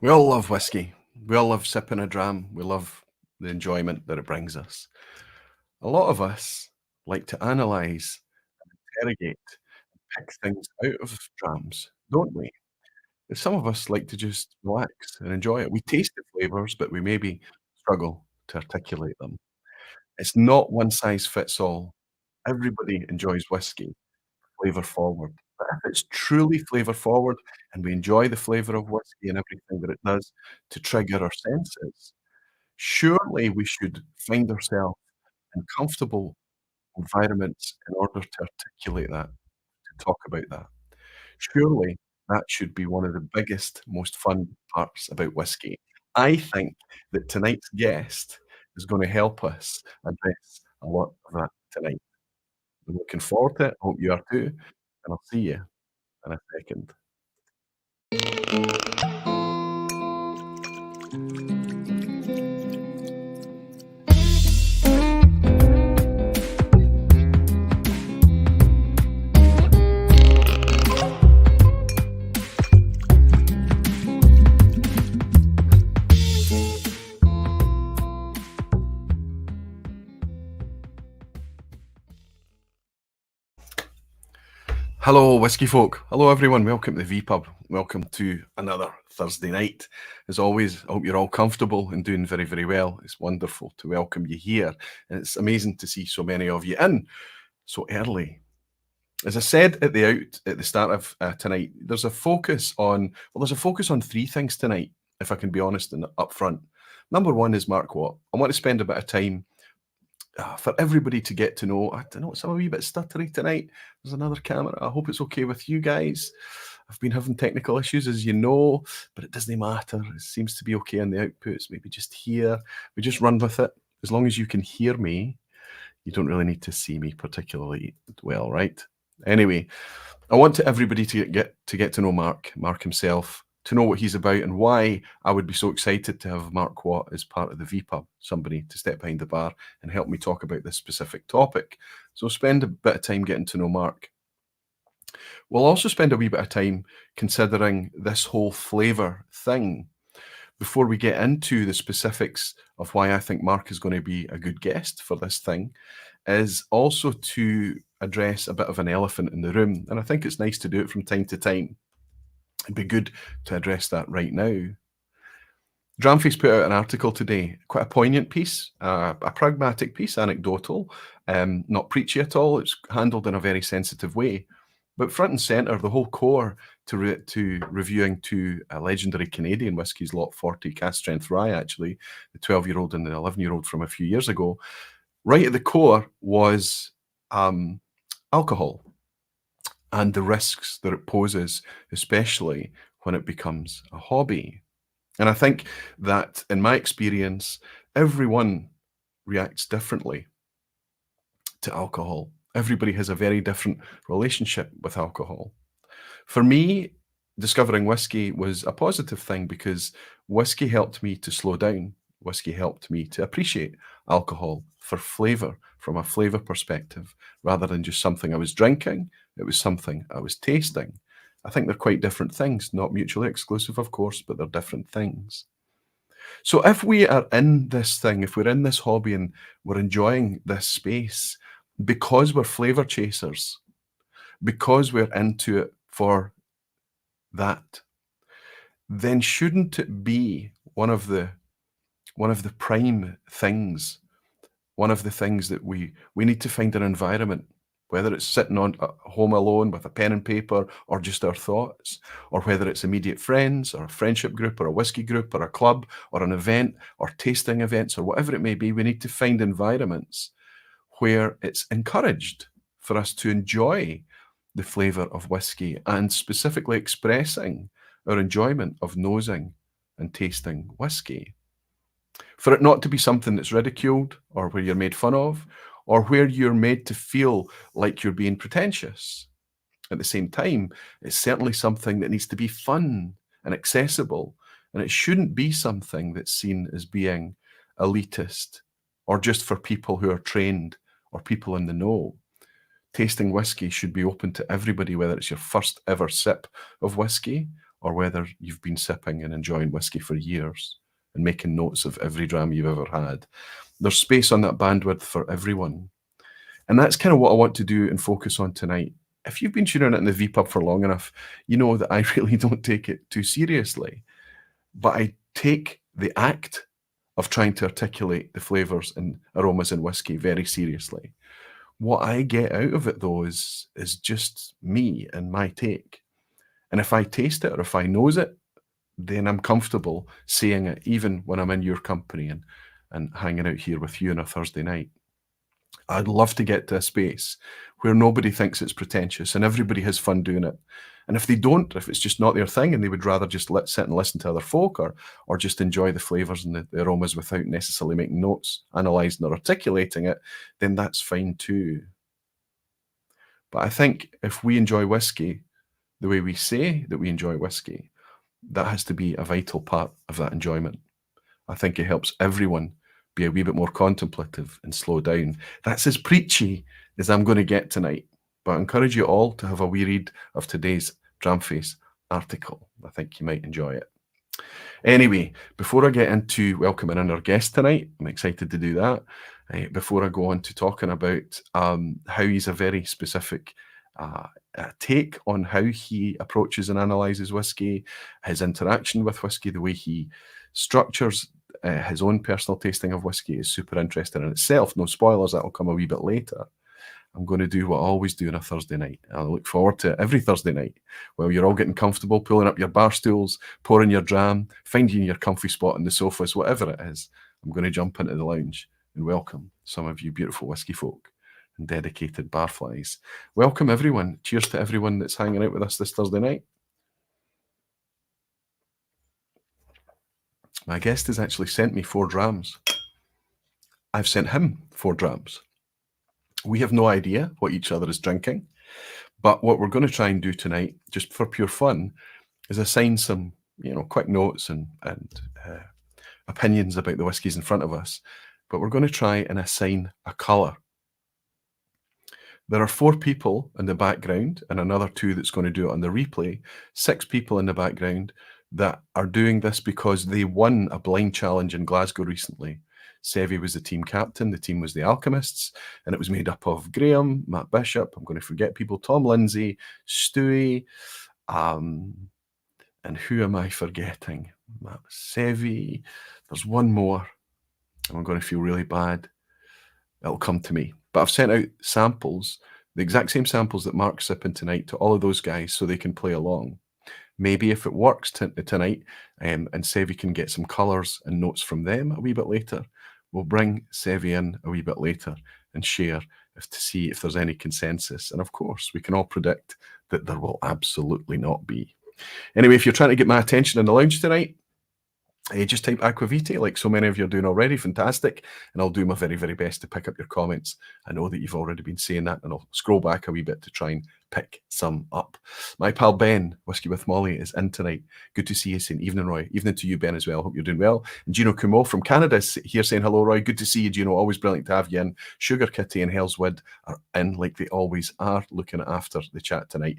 We all love whiskey. We all love sipping a dram. We love the enjoyment that it brings us. A lot of us like to analyze, interrogate, pick things out of drams, don't we? And some of us like to just relax and enjoy it. We taste the flavors, but we maybe struggle to articulate them. It's not one size fits all. Everybody enjoys whiskey, flavor forward. But if it's truly flavor forward and we enjoy the flavor of whiskey and everything that it does to trigger our senses, surely we should find ourselves in comfortable environments in order to articulate that, to talk about that. Surely that should be one of the biggest, most fun parts about whiskey. I think that tonight's guest is gonna help us address a lot of that tonight. I'm looking forward to it. Hope you are too, and I'll see you in a second. Hello, whiskey folk. Hello, everyone. Welcome to the vPub. Welcome to another Thursday night. As always, I hope you're all comfortable and doing very, very well. It's wonderful to welcome you here, and it's amazing to see so many of you in so early. As I said at the start of tonight, there's a focus on three things tonight. If I can be honest and upfront, number one is Mark Watt. I want to spend a bit of time for everybody to get to know. I don't know, it's a wee bit stuttery tonight. There's another camera. I hope it's okay with you guys. I've been having technical issues, as you know, but it doesn't matter. It seems to be okay on the outputs. Maybe just here. We just run with it. As long as you can hear me, you don't really need to see me particularly well, right? Anyway, I want everybody to get to know Mark himself, to know what he's about and why I would be so excited to have Mark Watt as part of the vPub, somebody to step behind the bar and help me talk about this specific topic. So spend a bit of time getting to know Mark. We'll also spend a wee bit of time considering this whole flavour thing before we get into the specifics of why I think Mark is going to be a good guest for this thing, is also to address a bit of an elephant in the room. And I think it's nice to do it from time to time. It'd be good to address that right now. Dramface put out an article today, quite a poignant piece, a pragmatic piece, anecdotal, not preachy at all. It's handled in a very sensitive way. But front and centre, the whole core to reviewing two legendary Canadian whiskies, Lot 40 Cask Strength Rye, actually, the 12-year-old and the 11-year-old from a few years ago. Right at the core was alcohol and the risks that it poses, especially when it becomes a hobby. And I think that, in my experience, everyone reacts differently to alcohol. Everybody has a very different relationship with alcohol. For me, discovering whiskey was a positive thing because whiskey helped me to slow down. Whiskey helped me to appreciate alcohol for flavour, from a flavour perspective, rather than just something I was drinking. It was something I was tasting. I think they're quite different things, not mutually exclusive, of course, but they're different things. So if we are in this thing, if we're in this hobby and we're enjoying this space because we're flavour chasers, because we're into it for that, then shouldn't it be one of the prime things, one of the things that we need to find an environment, whether it's sitting on home alone with a pen and paper or just our thoughts, or whether it's immediate friends or a friendship group or a whiskey group or a club or an event or tasting events or whatever it may be, we need to find environments where it's encouraged for us to enjoy the flavour of whiskey and specifically expressing our enjoyment of nosing and tasting whiskey. For it not to be something that's ridiculed or where you're made fun of or where you're made to feel like you're being pretentious. At the same time, it's certainly something that needs to be fun and accessible, and it shouldn't be something that's seen as being elitist or just for people who are trained or people in the know. Tasting whiskey should be open to everybody, whether it's your first ever sip of whiskey or whether you've been sipping and enjoying whiskey for years and making notes of every dram you've ever had. There's space on that bandwidth for everyone. And that's kind of what I want to do and focus on tonight. If you've been tuning in the vPub for long enough, you know that I really don't take it too seriously. But I take the act of trying to articulate the flavours and aromas in whiskey very seriously. What I get out of it, though, is just me and my take. And if I taste it or if I knows it, then I'm comfortable saying it, even when I'm in your company and hanging out here with you on a Thursday night. I'd love to get to a space where nobody thinks it's pretentious and everybody has fun doing it. And if they don't, if it's just not their thing and they would rather just sit and listen to other folk or just enjoy the flavours and the aromas without necessarily making notes, analysing or articulating it, then that's fine too. But I think if we enjoy whiskey the way we say that we enjoy whiskey, that has to be a vital part of that enjoyment. I think it helps everyone be a wee bit more contemplative and slow down. That's as preachy as I'm going to get tonight, but I encourage you all to have a wee read of today's Dramface article. I think you might enjoy it. Anyway, before I get into welcoming in our guest tonight, I'm excited to do that. Before I go on to talking about how he's a very specific take on how he approaches and analyses whiskey, his interaction with whiskey, the way he structures his own personal tasting of whiskey is super interesting in itself. No spoilers, that'll come a wee bit later. I'm going to do what I always do on a Thursday night. I look forward to it every Thursday night while you're all getting comfortable, pulling up your bar stools, pouring your dram, finding your comfy spot on the sofas, whatever it is. I'm going to jump into the lounge and welcome some of you beautiful whiskey folk and dedicated barflies. Welcome everyone. Cheers to everyone that's hanging out with us this Thursday night. My guest has actually sent me 4 drams. I've sent him 4 drams. We have no idea what each other is drinking, but what we're going to try and do tonight, just for pure fun, is assign some, quick notes and opinions about the whiskies in front of us. But we're going to try and assign a colour. There are 4 people in the background and another 2 that's going to do it on the replay. 6 people in the background that are doing this because they won a blind challenge in Glasgow recently. Sevi was the team captain, the team was the Alchemists, and it was made up of Graham, Matt Bishop, I'm going to forget people, Tom Lindsay, Stewie, and who am I forgetting? Matt Sevi, there's one more, and I'm going to feel really bad. It'll come to me. But I've sent out samples, the exact same samples that Mark's sipping tonight, to all of those guys so they can play along. Maybe if it works tonight and Sevi can get some colours and notes from them a wee bit later, we'll bring Sevi in a wee bit later and share to see if there's any consensus. And of course, we can all predict that there will absolutely not be. Anyway, if you're trying to get my attention in the lounge tonight, just type Aquavite, like so many of you are doing already. Fantastic. And I'll do my very, very best to pick up your comments. I know that you've already been saying that, and I'll scroll back a wee bit to try and pick some up. My pal Ben, Whiskey with Molly, is in tonight. Good to see you saying evening, Roy. Evening to you, Ben, as well. Hope you're doing well. And Gino Kumo from Canada is here saying hello, Roy. Good to see you, Gino. Always brilliant to have you in. Sugar Kitty and Hell's Wood are in like they always are, looking after the chat tonight.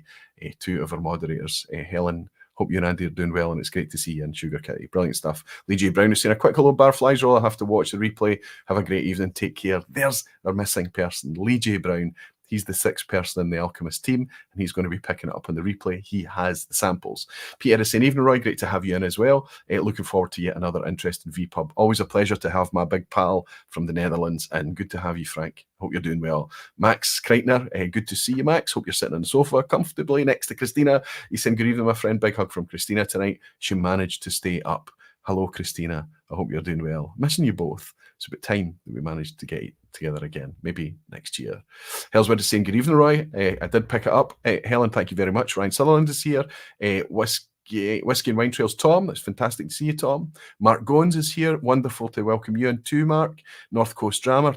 2 of our moderators, Helen. Hope you and Andy are doing well, and it's great to see you in Sugar Kitty. Brilliant stuff. Lee J. Brown is saying a quick hello, Barflies. Roll. I have to watch the replay. Have a great evening. Take care. There's our missing person, Lee J. Brown. He's the 6th person in the Alchemist team, and he's going to be picking it up on the replay. He has the samples. Peter is saying, evening, Roy. Great to have you in as well. Looking forward to yet another interesting vPub. Always a pleasure to have my big pal from the Netherlands, and good to have you, Frank. Hope you're doing well. Max Kreitner, good to see you, Max. Hope you're sitting on the sofa comfortably next to Christina. He's saying, good evening, my friend. Big hug from Christina tonight. She managed to stay up. Hello, Christina. I hope you're doing well. Missing you both. It's about time that we managed to get together again, maybe next year. Hellswood is saying, good evening, Roy. I did pick it up. Helen, thank you very much. Ryan Sutherland is here. Whiskey and Wine Trails, Tom. It's fantastic to see you, Tom. Mark Goins is here. Wonderful to welcome you in too, Mark. North Coast Drama.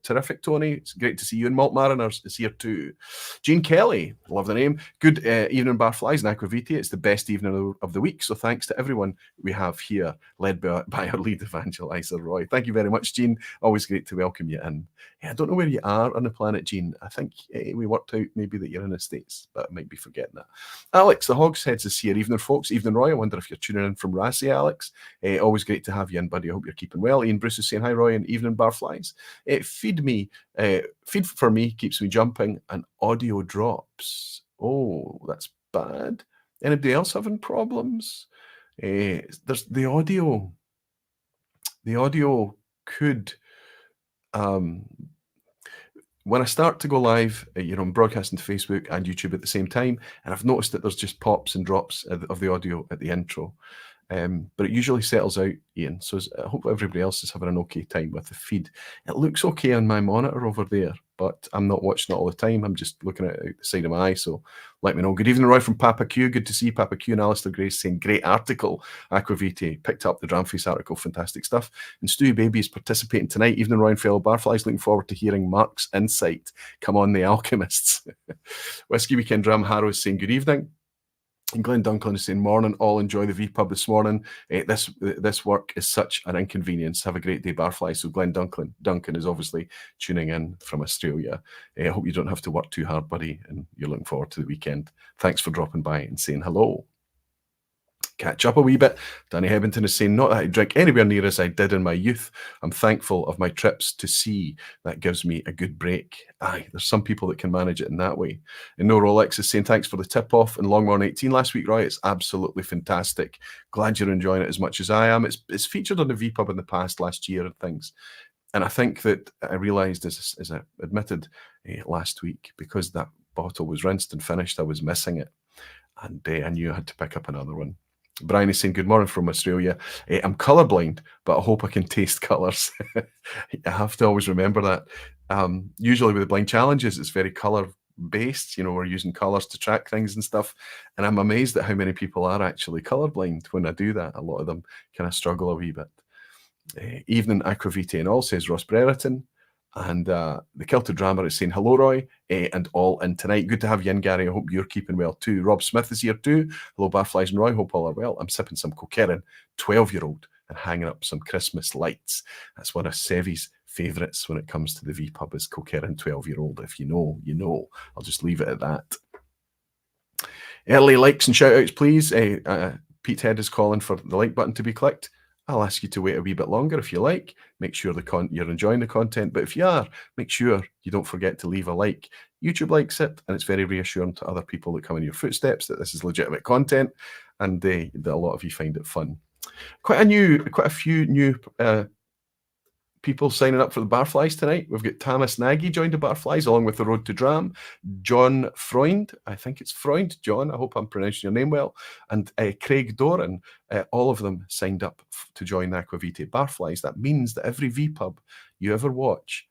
Terrific, Tony. It's great to see you. And Malt Mariners is here too. Jean Kelly, love the name. Good evening, Barflies and Aquavitae. It's the best evening of the week. So thanks to everyone we have here, led by our lead evangelizer, Roy. Thank you very much, Jean. Always great to welcome you in. I don't know where you are on the planet, Jean. I think we worked out maybe that you're in the States, but I might be forgetting that. Alex, the Hogsheads is here. Evening, folks. Evening, Roy. I wonder if you're tuning in from Rassie, Alex. Always great to have you in, buddy. I hope you're keeping well. Ian Bruce is saying hi, Roy, and evening, Barflies. Feed for me keeps me jumping, and audio drops. Oh, that's bad. Anybody else having problems? There's the audio. The audio could... when I start to go live, I'm broadcasting to Facebook and YouTube at the same time, and I've noticed that there's just pops and drops of the audio at the intro. But it usually settles out, Ian. So I hope everybody else is having an okay time with the feed. It looks okay on my monitor over there, but I'm not watching it all the time. I'm just looking at the side of my eye, so let me know. Good evening, Roy from Papa Q. Good to see Papa Q and Alistair Grace saying, great article, Aquavitae. Picked up the Dramface article, fantastic stuff. And Stewie Baby is participating tonight. Evening, Roy and fellow Barflies. Looking forward to hearing Mark's insight. Come on, the alchemists. Whisky Weekend Dram Harrow is saying, good evening. And Glenn Duncan is saying, morning, all enjoy the vPub this morning. This work is such an inconvenience. Have a great day, Barfly. So Glenn Duncan is obviously tuning in from Australia. I hope you don't have to work too hard, buddy, and you're looking forward to the weekend. Thanks for dropping by and saying hello. Catch up a wee bit. Danny Hebbington is saying, not that I drink anywhere near as I did in my youth. I'm thankful of my trips to sea. That gives me a good break. Aye, there's some people that can manage it in that way. And No Rolex is saying, thanks for the tip-off in Longmorn 18 last week, Roy. It's absolutely fantastic. Glad you're enjoying it as much as I am. It's featured on the vPub in the past last year and things. And I think that I realised, as I admitted last week, because that bottle was rinsed and finished, I was missing it. And I knew I had to pick up another one. Brian is saying, good morning from Australia. I'm colourblind, but I hope I can taste colours. I have to always remember that. Usually with the blind challenges, it's very colour-based. We're using colours to track things and stuff. And I'm amazed at how many people are actually colourblind when I do that. A lot of them kind of struggle a wee bit. Evening, Aquavitae and all, says Ross Brereton. And the Kilted Drama is saying, hello, Roy, and all in tonight. Good to have you in, Gary. I hope you're keeping well, too. Rob Smith is here, too. Hello, Barflies and Roy. Hope all are well. I'm sipping some Coquerin 12-year-old and hanging up some Christmas lights. That's one of Sevy's favourites when it comes to the vPub is Coquerin 12-year-old. If you know, you know. I'll just leave it at that. Early likes and shout-outs, please. Peated is calling for the like button to be clicked. I'll ask you to wait a wee bit longer if you like. Make sure you're enjoying the content. But if you are, make sure you don't forget to leave a like. YouTube likes it, and it's very reassuring to other people that come in your footsteps that this is legitimate content, and that a lot of you find it fun. Quite a few new people signing up for the Barflies tonight. We've got Thomas Nagy joined the Barflies along with the Road to Dram. John Freund, I think it's Freund, John, I hope I'm pronouncing your name well, and Craig Doran, all of them signed up to join the Aquavitae Barflies. That means that every vPub you ever watch,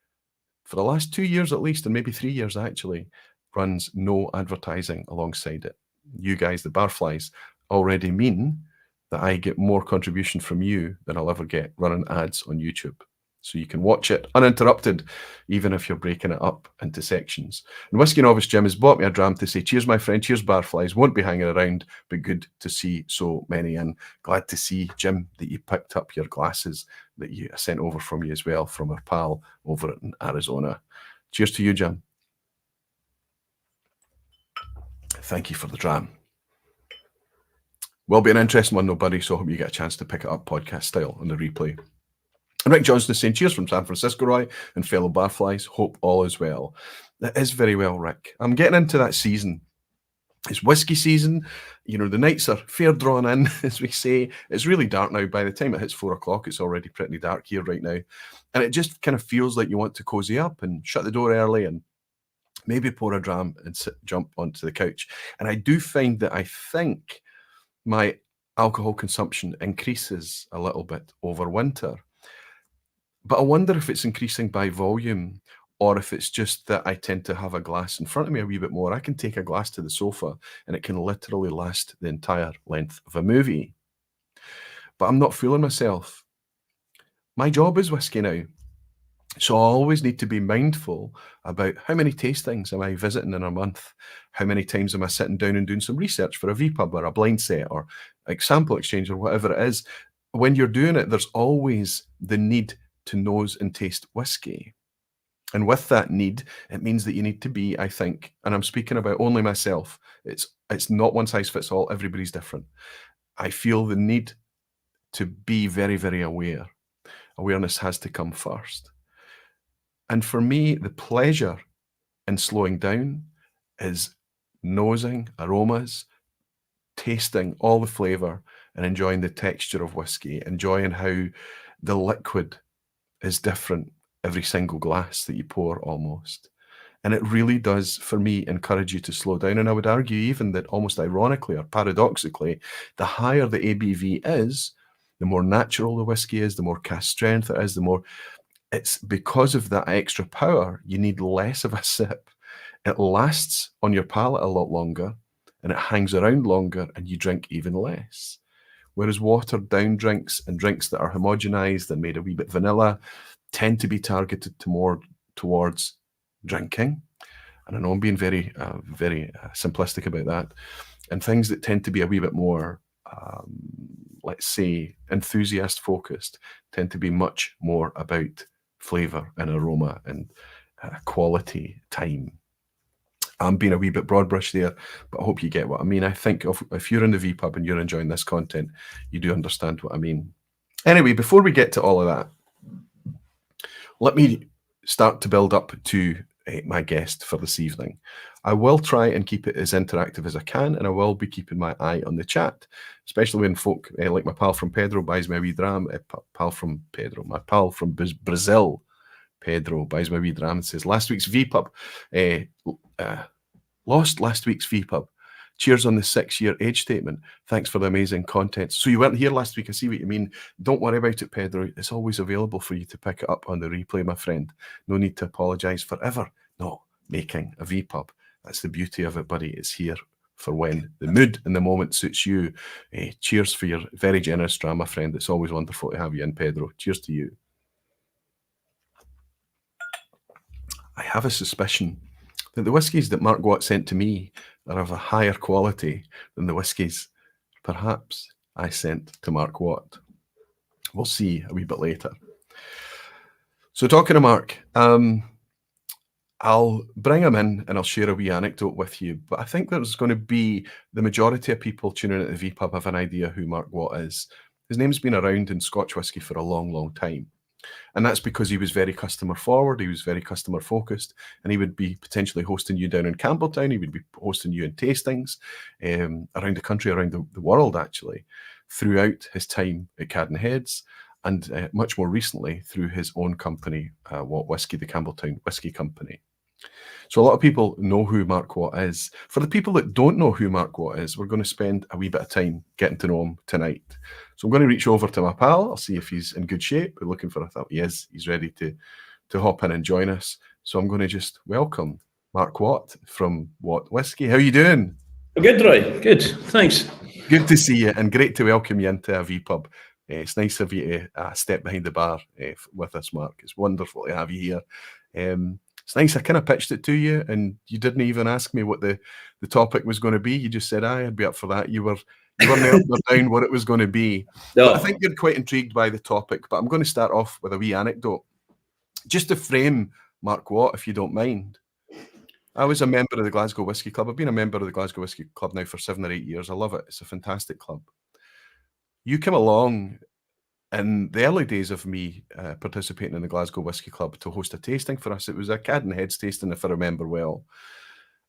for the last 2 years at least, and maybe 3 years actually, runs no advertising alongside it. You guys, the Barflies, already mean that I get more contribution from you than I'll ever get running ads on YouTube. So you can watch it uninterrupted, even if you're breaking it up into sections. And Whisky Novice Jim has bought me a dram to say, cheers, my friend, cheers, Barflies. Won't be hanging around, but good to see so many. And glad to see, Jim, that you picked up your glasses that you sent over from you as well, from our pal over in Arizona. Cheers to you, Jim. Thank you for the dram. Will be an interesting one, though, buddy, so I hope you get a chance to pick it up podcast style on the replay. And Rick Johnson is saying, cheers from San Francisco, Roy, and fellow Barflies. Hope all is well. That is very well, Rick. I'm getting into that season. It's whiskey season. The nights are fair drawn in, as we say. It's really dark now. By the time it hits 4 o'clock, it's already pretty dark here right now. And it just kind of feels like you want to cozy up and shut the door early and maybe pour a dram and jump onto the couch. And I do find that I think my alcohol consumption increases a little bit over winter. But I wonder if it's increasing by volume or if it's just that I tend to have a glass in front of me a wee bit more. I can take a glass to the sofa and it can literally last the entire length of a movie. But I'm not fooling myself. My job is whiskey now. So I always need to be mindful about how many tastings am I visiting in a month? How many times am I sitting down and doing some research for a vPub or a blind set or like sample exchange or whatever it is? When you're doing it, there's always the need to nose and taste whiskey. And with that need, it means that you need to be, I think, and I'm speaking about only myself, it's not one size fits all, everybody's different. I feel the need to be very, very aware. Awareness has to come first. And for me, the pleasure in slowing down is nosing aromas, tasting all the flavour, and enjoying the texture of whiskey, enjoying how the liquid is different every single glass that you pour almost. And it really does, for me, encourage you to slow down. And I would argue even that almost ironically or paradoxically, the higher the ABV is, the more natural the whiskey is, the more cask strength it is, the more it's because of that extra power, you need less of a sip. It lasts on your palate a lot longer and it hangs around longer and you drink even less. Whereas watered down drinks and drinks that are homogenized and made a wee bit vanilla tend to be targeted to more towards drinking. And I know I'm being very simplistic about that. And things that tend to be a wee bit more, let's say, enthusiast focused, tend to be much more about flavour and aroma and quality time. I'm being a wee bit broad brush there, but I hope you get what I mean. I think if you're in the vPub and you're enjoying this content, you do understand what I mean. Anyway, before we get to all of that, let me start to build up to my guest for this evening. I will try and keep it as interactive as I can, and I will be keeping my eye on the chat, especially when folk like my pal from Pedro buys my wee dram. My pal from Brazil, Pedro, buys my wee dram and says, lost last week's vPub. Cheers on the 6-year age statement. Thanks for the amazing content. So you weren't here last week. I see what you mean. Don't worry about it, Pedro. It's always available for you to pick it up on the replay, my friend. No need to apologise for ever not making a vPub. That's the beauty of it, buddy. It's here for when the mood and the moment suits you. Cheers for your very generous dram, my friend. It's always wonderful to have you in, Pedro. Cheers to you. I have a suspicion that the whiskies that Mark Watt sent to me are of a higher quality than the whiskies perhaps I sent to Mark Watt. We'll see a wee bit later. So talking to Mark, I'll bring him in and I'll share a wee anecdote with you, but I think there's going to be the majority of people tuning in at the vPub have an idea who Mark Watt is. His name's been around in Scotch whisky for a long, long time. And that's because he was very customer forward, he was very customer focused, and he would be potentially hosting you down in Campbelltown, he would be hosting you in tastings around the country, around the world actually, throughout his time at Cadden Heads, and much more recently through his own company, Watt Whisky, the Campbelltown Whisky Company. So a lot of people know who Mark Watt is. For the people that don't know who Mark Watt is, we're going to spend a wee bit of time getting to know him tonight. So I'm going to reach over to my pal. I'll see if he's in good shape. We're looking for, I thought he is. He's ready to hop in and join us. So I'm going to just welcome Mark Watt from Watt Whisky. How are you doing? Good, Roy. Good. Thanks. Good to see you and great to welcome you into a vPub. It's nice of you to step behind the bar with us, Mark. It's wonderful to have you here. It's nice. I kind of pitched it to you and you didn't even ask me what the topic was going to be. You just said, I'd be up for that. You weren't up or down what it was going to be. No. But I think you're quite intrigued by the topic. But I'm going to start off with a wee anecdote. Just to frame Mark Watt, if you don't mind. I was a member of the Glasgow Whisky Club. I've been a member of the Glasgow Whisky Club now for 7 or 8 years. I love it. It's a fantastic club. You came along in the early days of me participating in the Glasgow Whisky Club to host a tasting for us. It was a Cadden Heads tasting, if I remember well.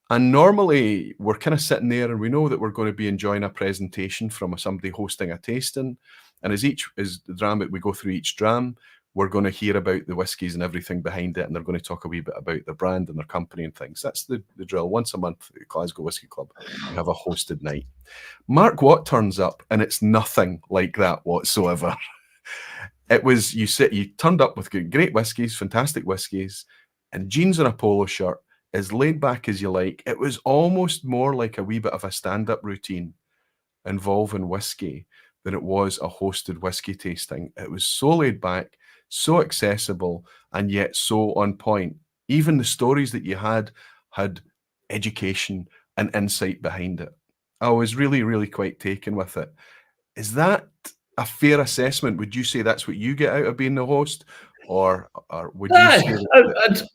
And normally we're kind of sitting there and we know that we're going to be enjoying a presentation from somebody hosting a tasting. And as the dram, we go through each dram, we're going to hear about the whiskies and everything behind it. And they're going to talk a wee bit about their brand and their company and things. That's the drill. Once a month at the Glasgow Whisky Club, we have a hosted night. Mark Watt turns up and it's nothing like that whatsoever. It was, you turned up with great whiskies, fantastic whiskies, and jeans and a polo shirt, as laid back as you like. It was almost more like a wee bit of a stand-up routine involving whiskey than it was a hosted whiskey tasting. It was so laid back, so accessible and yet so on point. Even the stories that you had education and insight behind it. I was really, really quite taken with it. Is that a fair assessment? Would you say that's what you get out of being the host, or would you say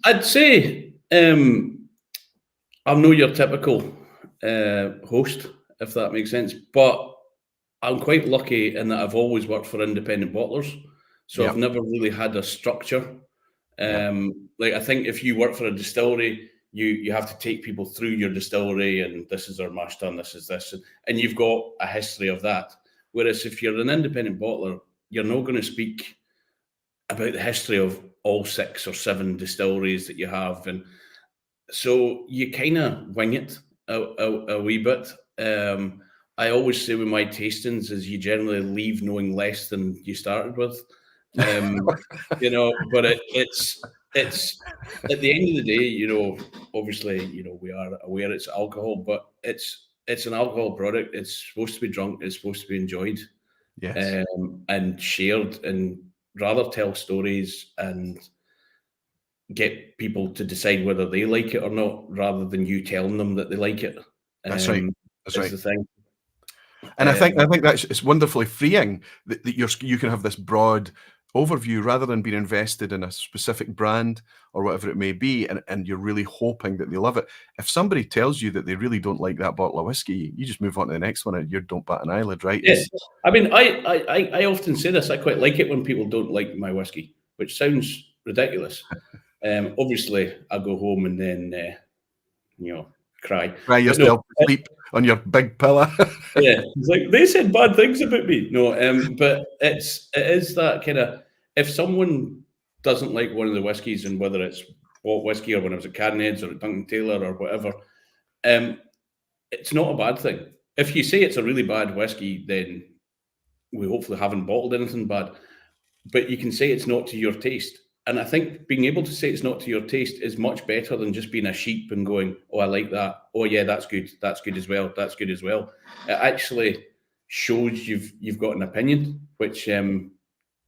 I'd say I'm not your typical host, if that makes sense, but I'm quite lucky in that I've always worked for independent bottlers, so Yeah. I've never really had a structure. Like, I think if you work for a distillery, you have to take people through your distillery, and this is our mash tun, this is this, and you've got a history of that. Whereas if you're an independent bottler, you're not going to speak about the history of all 6 or 7 distilleries that you have, and so you kind of wing it a wee bit. I always say with my tastings is you generally leave knowing less than you started with. You know, but it's at the end of the day, obviously, we are aware it's alcohol, but it's an alcohol product. It's supposed to be drunk. It's supposed to be enjoyed, yes? and shared, and rather tell stories and get people to decide whether they like it or not, rather than you telling them that they like it. That's right. That's right. The thing. And I think that's it's wonderfully freeing that you can have this broad overview rather than being invested in a specific brand or whatever it may be, and you're really hoping that they love it. If somebody tells you that they really don't like that bottle of whiskey, you just move on to the next one and you don't bat an eyelid, right? Yeah. I mean, I often say this. I quite like it when people don't like my whiskey, which sounds ridiculous. Obviously, I go home and then cry. Cry yourself to sleep on your big pillow. Yeah, it's like they said bad things about me. No, but it is that kind of, if someone doesn't like one of the whiskies, and whether it's Walt whiskey or when I was at Carneds or at Duncan Taylor or whatever, it's not a bad thing. If you say it's a really bad whiskey, then we hopefully haven't bottled anything bad. But you can say it's not to your taste. And I think being able to say it's not to your taste is much better than just being a sheep and going, oh, I like that. Oh, yeah, that's good. That's good as well. That's good as well. It actually shows you've got an opinion, which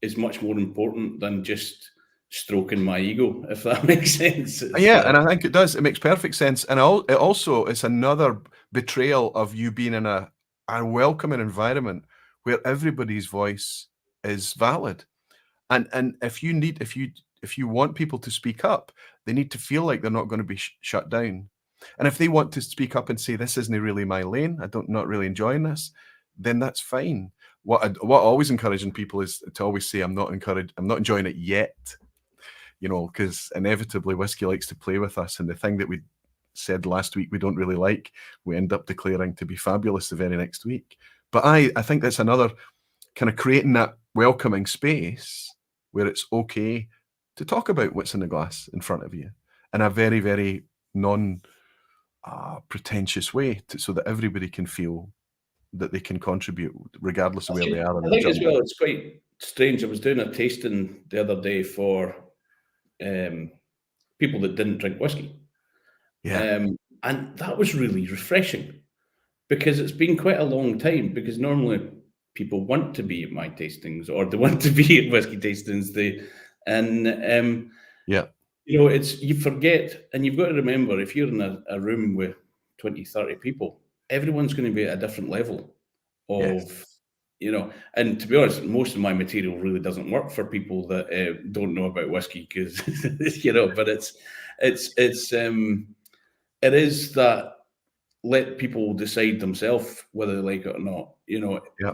is much more important than just stroking my ego, if that makes sense. And I think it does. It makes perfect sense. And it's another betrayal of you being in a welcoming environment where everybody's voice is valid. And if you want people to speak up, they need to feel like they're not going to be shut down. And if they want to speak up and say, this isn't really my lane, not really enjoying this, then that's fine. What I always encouraging people is to always say, I'm not enjoying it yet, because inevitably whiskey likes to play with us. And the thing that we said last week we don't really like, we end up declaring to be fabulous the very next week. But I think that's another kind of creating that welcoming space where it's okay to talk about what's in the glass in front of you in a very, very pretentious way, so that everybody can feel that they can contribute regardless of where they are. I think as well, it's quite strange. I was doing a tasting the other day for people that didn't drink whiskey. Yeah. And that was really refreshing, because it's been quite a long time, because normally people want to be at my tastings, or they want to be at whiskey tastings. You forget, and you've got to remember, if you're in a room with 20, 30 people, everyone's going to be at a different level of, and to be honest, most of my material really doesn't work for people that don't know about whiskey, because, but it is that, let people decide themselves whether they like it or not.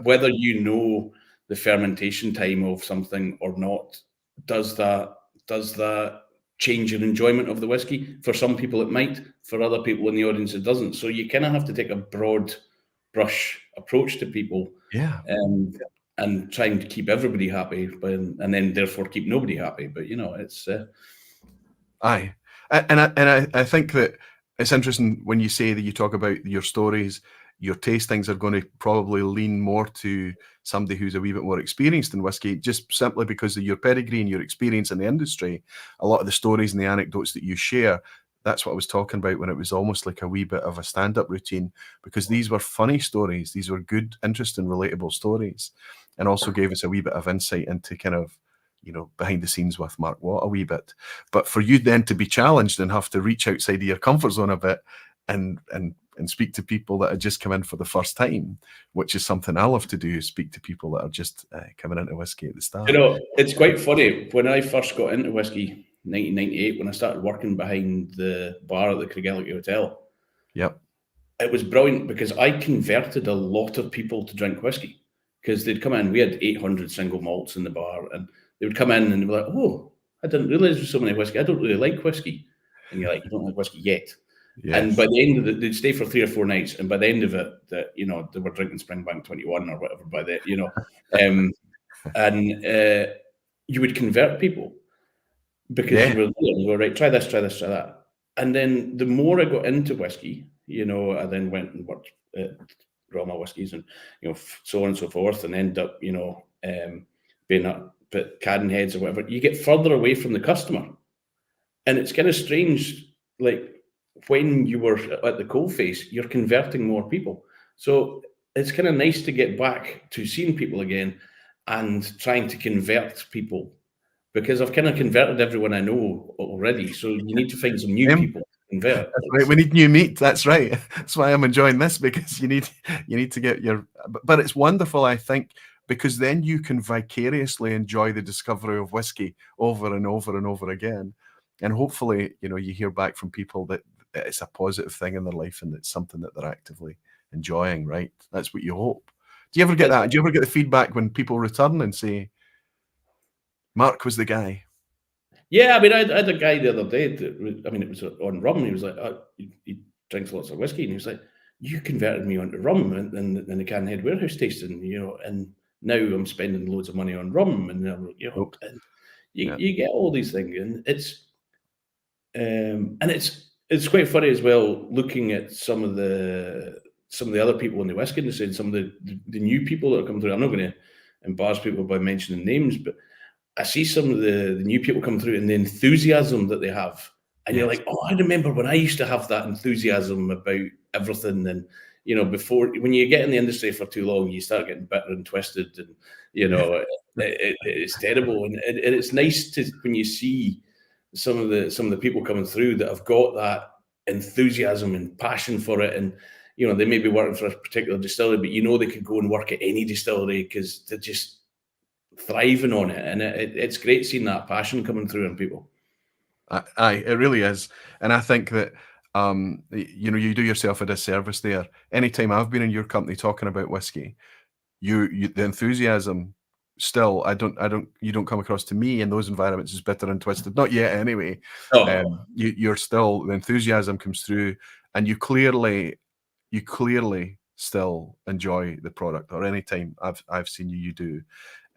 Whether the fermentation time of something or not, does that change your enjoyment of the whiskey? For some people it might, for other people in the audience it doesn't. So you kind of have to take a broad brush approach to people, and trying to keep everybody happy, and then therefore keep nobody happy. But it's aye, and I think that it's interesting when you say that you talk about your stories. Your tastings are going to probably lean more to somebody who's a wee bit more experienced in whiskey, just simply because of your pedigree and your experience in the industry. A lot of the stories and the anecdotes that you share, that's what I was talking about when it was almost like a wee bit of a stand-up routine, because these were funny stories. These were good, interesting, relatable stories, and also gave us a wee bit of insight into kind of behind the scenes with Mark Watt a wee bit. But for you then to be challenged and have to reach outside of your comfort zone a bit and speak to people that had just come in for the first time, which is something I love to do, speak to people that are just coming into whiskey at the start. It's quite funny. When I first got into whiskey, 1998, when I started working behind the bar at the Craigellachie Hotel, yep, it was brilliant because I converted a lot of people to drink whiskey, because they'd come in. We had 800 single malts in the bar, and they would come in and they'd be like, "Oh, I didn't realize there's so many whiskey. I don't really like whiskey." And you're like, "You don't like whiskey yet." Yes. And by the end of it, they'd stay for 3 or 4 nights, and by the end of it, they were drinking Springbank 21 or whatever. By the and you would convert people because you were right. Try this, try this, try that. And then the more I got into whiskey, I then went and worked at Roma Whiskies and so on and so forth, and end up being up at Cadden Heads or whatever. You get further away from the customer, and it's kind of strange, like. When you were at the coalface, you're converting more people. So it's kind of nice to get back to seeing people again and trying to convert people, because I've kind of converted everyone I know already. So you need to find some new people to convert. That's right. We need new meat. That's right. That's why I'm enjoying this, because you need to get your. But it's wonderful, I think, because then you can vicariously enjoy the discovery of whiskey over and over and over again, and hopefully, you hear back from people that it's a positive thing in their life and it's something that they're actively enjoying, right? That's what you hope. Do you ever get that? Do you ever get the feedback when people return and say, Mark was the guy? Yeah, I mean, I had a guy the other day, it was on rum. He was like, he drinks lots of whiskey, and he was like, you converted me onto rum and the Cadden Head warehouse tasting, and now I'm spending loads of money on rum, and and you get all these things, and it's quite funny as well, looking at some of the other people in the whiskey industry and some of the new people that are coming through. I'm not going to embarrass people by mentioning names, but I see some of the new people come through and the enthusiasm that they have. And you're like, oh, I remember when I used to have that enthusiasm about everything. And, before, when you get in the industry for too long, you start getting bitter and twisted, and, it's terrible. And it's nice to, when you see some of the people coming through that have got that enthusiasm and passion for it, and they may be working for a particular distillery, but they could go and work at any distillery because they're just thriving on it, and it's great seeing that passion coming through in people. Aye, it really is, and I think that you do yourself a disservice there. Anytime I've been in your company talking about whiskey, the enthusiasm. Still, you don't come across to me in those environments as bitter and twisted. Not yet, anyway. You're still, the enthusiasm comes through, and you clearly still enjoy the product. Or anytime I've seen you do,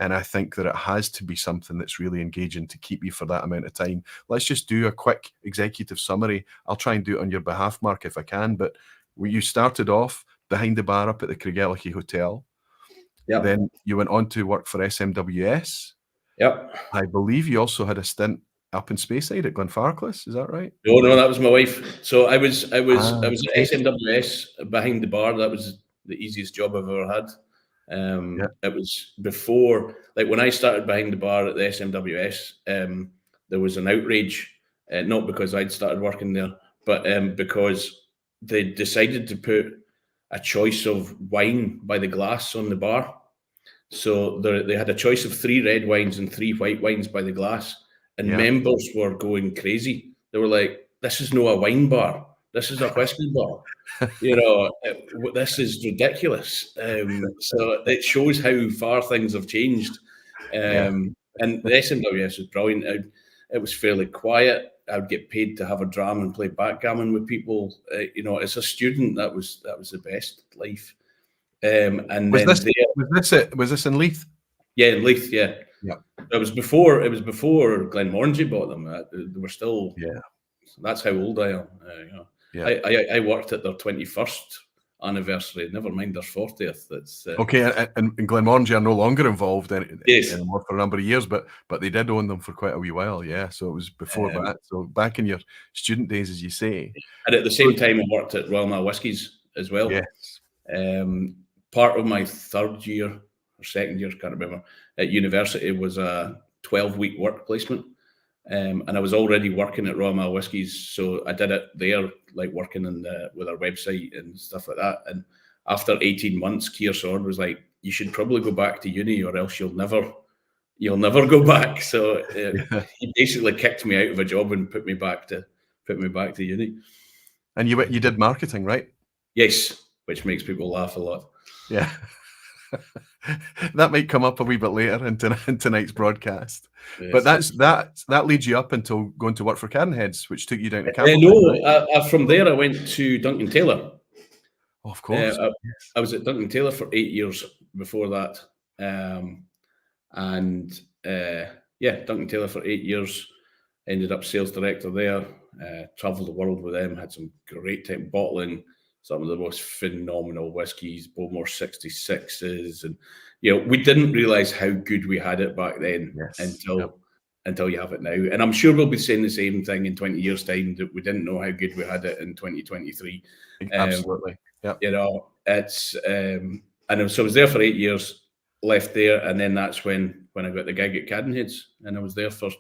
and I think that it has to be something that's really engaging to keep you for that amount of time. Let's just do a quick executive summary. I'll try and do it on your behalf, Mark, if I can. But you started off behind the bar up at the Craigellachie Hotel. Yep. Then you went on to work for SMWS. Yep. I believe you also had a stint up in Speyside at Glenfarclas. Is that right? No, that was my wife. So I was at SMWS behind the bar. That was the easiest job I've ever had. It was before, like when I started behind the bar at the SMWS, there was an outrage, not because I'd started working there, but because they decided to put a choice of wine by the glass on the bar. So they had a choice of 3 red wines and 3 white wines by the glass, and members were going crazy. They were like, this is no a wine bar. This is a whiskey bar. This is ridiculous. So it shows how far things have changed. And the SMWS was brilliant. It was fairly quiet. I would get paid to have a dram and play backgammon with people. As a student, that was the best life. And was this in Leith? Yeah, in Leith. Yeah. It was before Glenmorangie bought them. They were still. Yeah. That's how old I am. I worked at their 21st anniversary. Never mind their 40th. That's okay. And Glenmorangie are no longer involved anymore for a number of years, but they did own them for quite a wee while. Yeah, so it was before that. So back in your student days, as you say. And at the same time, I worked at Royal Whiskies as well. Yes. Part of my third year or second year, can't remember, at university was a 12-week work placement. And I was already working at Royal Mile Whiskies, so I did it there, like working with our website and stuff like that. And after 18 months, Keir Sword was like, "You should probably go back to uni, or else you'll never go back." So he basically kicked me out of a job and put me back to uni. And you did marketing, right? Yes, which makes people laugh a lot. Yeah. That might come up a wee bit later in tonight's broadcast. Yes. But that leads you up until going to work for Cairnheads, which took you down to Campbell. No, from there I went to Duncan Taylor. Oh, of course. I was at Duncan Taylor for 8 years before that. Duncan Taylor for 8 years. Ended up sales director there. Travelled the world with them. Had some great time bottling some of the most phenomenal whiskies, Bowmore 66s, and we didn't realise how good we had it back then until you have it now. And I'm sure we'll be saying the same thing in 20 years' time, that we didn't know how good we had it in 2023. Absolutely. Yeah. It's and so I was there for 8 years, left there, and then that's when I got the gig at Cadenheads, and I was there for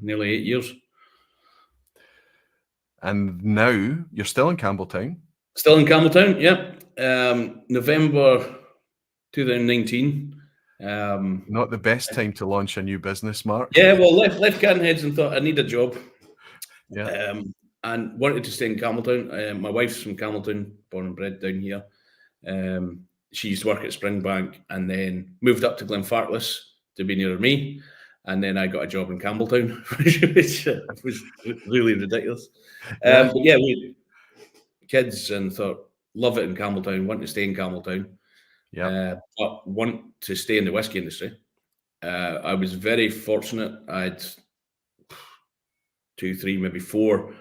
nearly 8 years. And now you're still in Campbelltown. Still in Campbelltown, yeah. November 2019. Not the best time to launch a new business, Mark. Yeah, well, left Cadenheads and thought I need a job. Yeah. And wanted to stay in Campbelltown. My wife's from Campbelltown, born and bred down here. She used to work at Springbank and then moved up to Glenfarclas to be nearer me. And then I got a job in Campbelltown, which was really ridiculous. But yeah, we kids and thought, love it in Campbelltown, want to stay in Campbelltown. But want to stay in the whiskey industry. I was very fortunate. I had 2, 3, maybe 4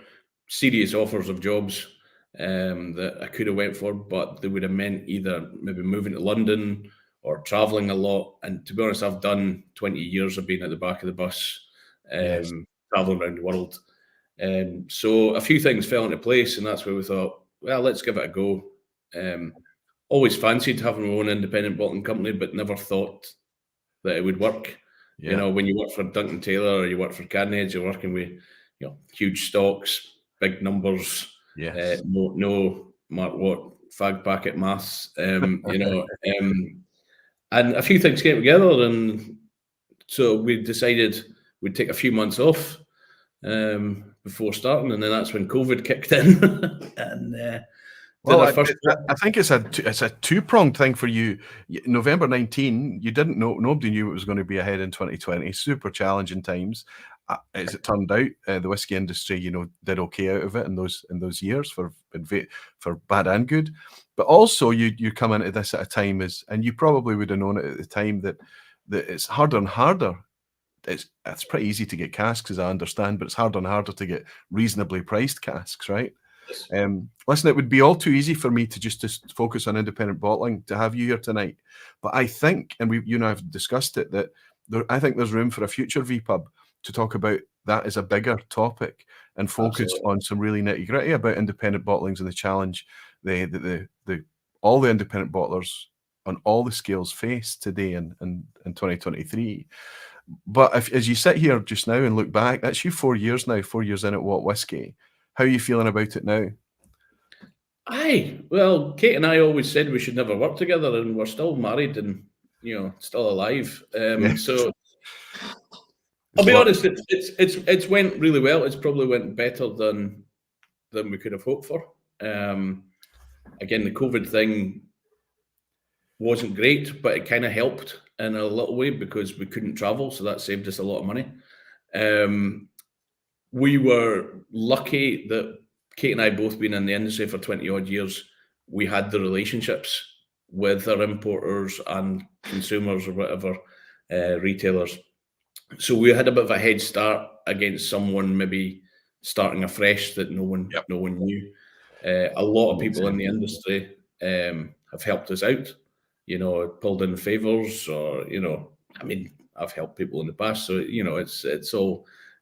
serious offers of jobs that I could have went for, but they would have meant either maybe moving to London or traveling a lot. And to be honest, I've done 20 years of being at the back of the bus, traveling around the world. So a few things fell into place, and that's where we thought, well, let's give it a go. Always fancied having my own independent bottling company, but never thought that it would work. Yeah. When you work for Duncan Taylor or you work for Cadenheads, you're working with huge stocks, big numbers. Yes. No Mark what fag packet maths. And a few things came together, and so we decided we'd take a few months off before starting, and then that's when COVID kicked in. And well, I think it's a two-pronged thing for you. November 19, you didn't know, nobody knew it was going to be ahead in 2020. Super challenging times. As it turned out, the whiskey industry, did okay out of it in those years for bad and good. But also, you come into this at a time and you probably would have known it at the time that it's harder and harder. It's pretty easy to get casks, as I understand, but it's harder and harder to get reasonably priced casks, right? Listen, it would be all too easy for me to just focus on independent bottling to have you here tonight. But I think, and you and I have discussed it, that I think there's room for a future vPub to talk about that as a bigger topic and focus on some really nitty gritty about independent bottlings and the challenge all the independent bottlers on all the scales face today in 2023. But as you sit here just now and look back, that's you 4 years now, 4 years in at What Whisky. How are you feeling about it now? Well, Kate and I always said we should never work together, and we're still married and still alive. So I'll be honest, it's went really well. It's probably went better than we could have hoped for. Again, the COVID thing wasn't great, but it kind of helped in a little way because we couldn't travel, so that saved us a lot of money. We were lucky that Kate and I both been in the industry for 20 odd years. We had the relationships with our importers and consumers or whatever, retailers. So we had a bit of a head start against someone maybe starting afresh that no one knew. A lot of people in the industry have helped us out, pulled in favors, or I've helped people in the past, so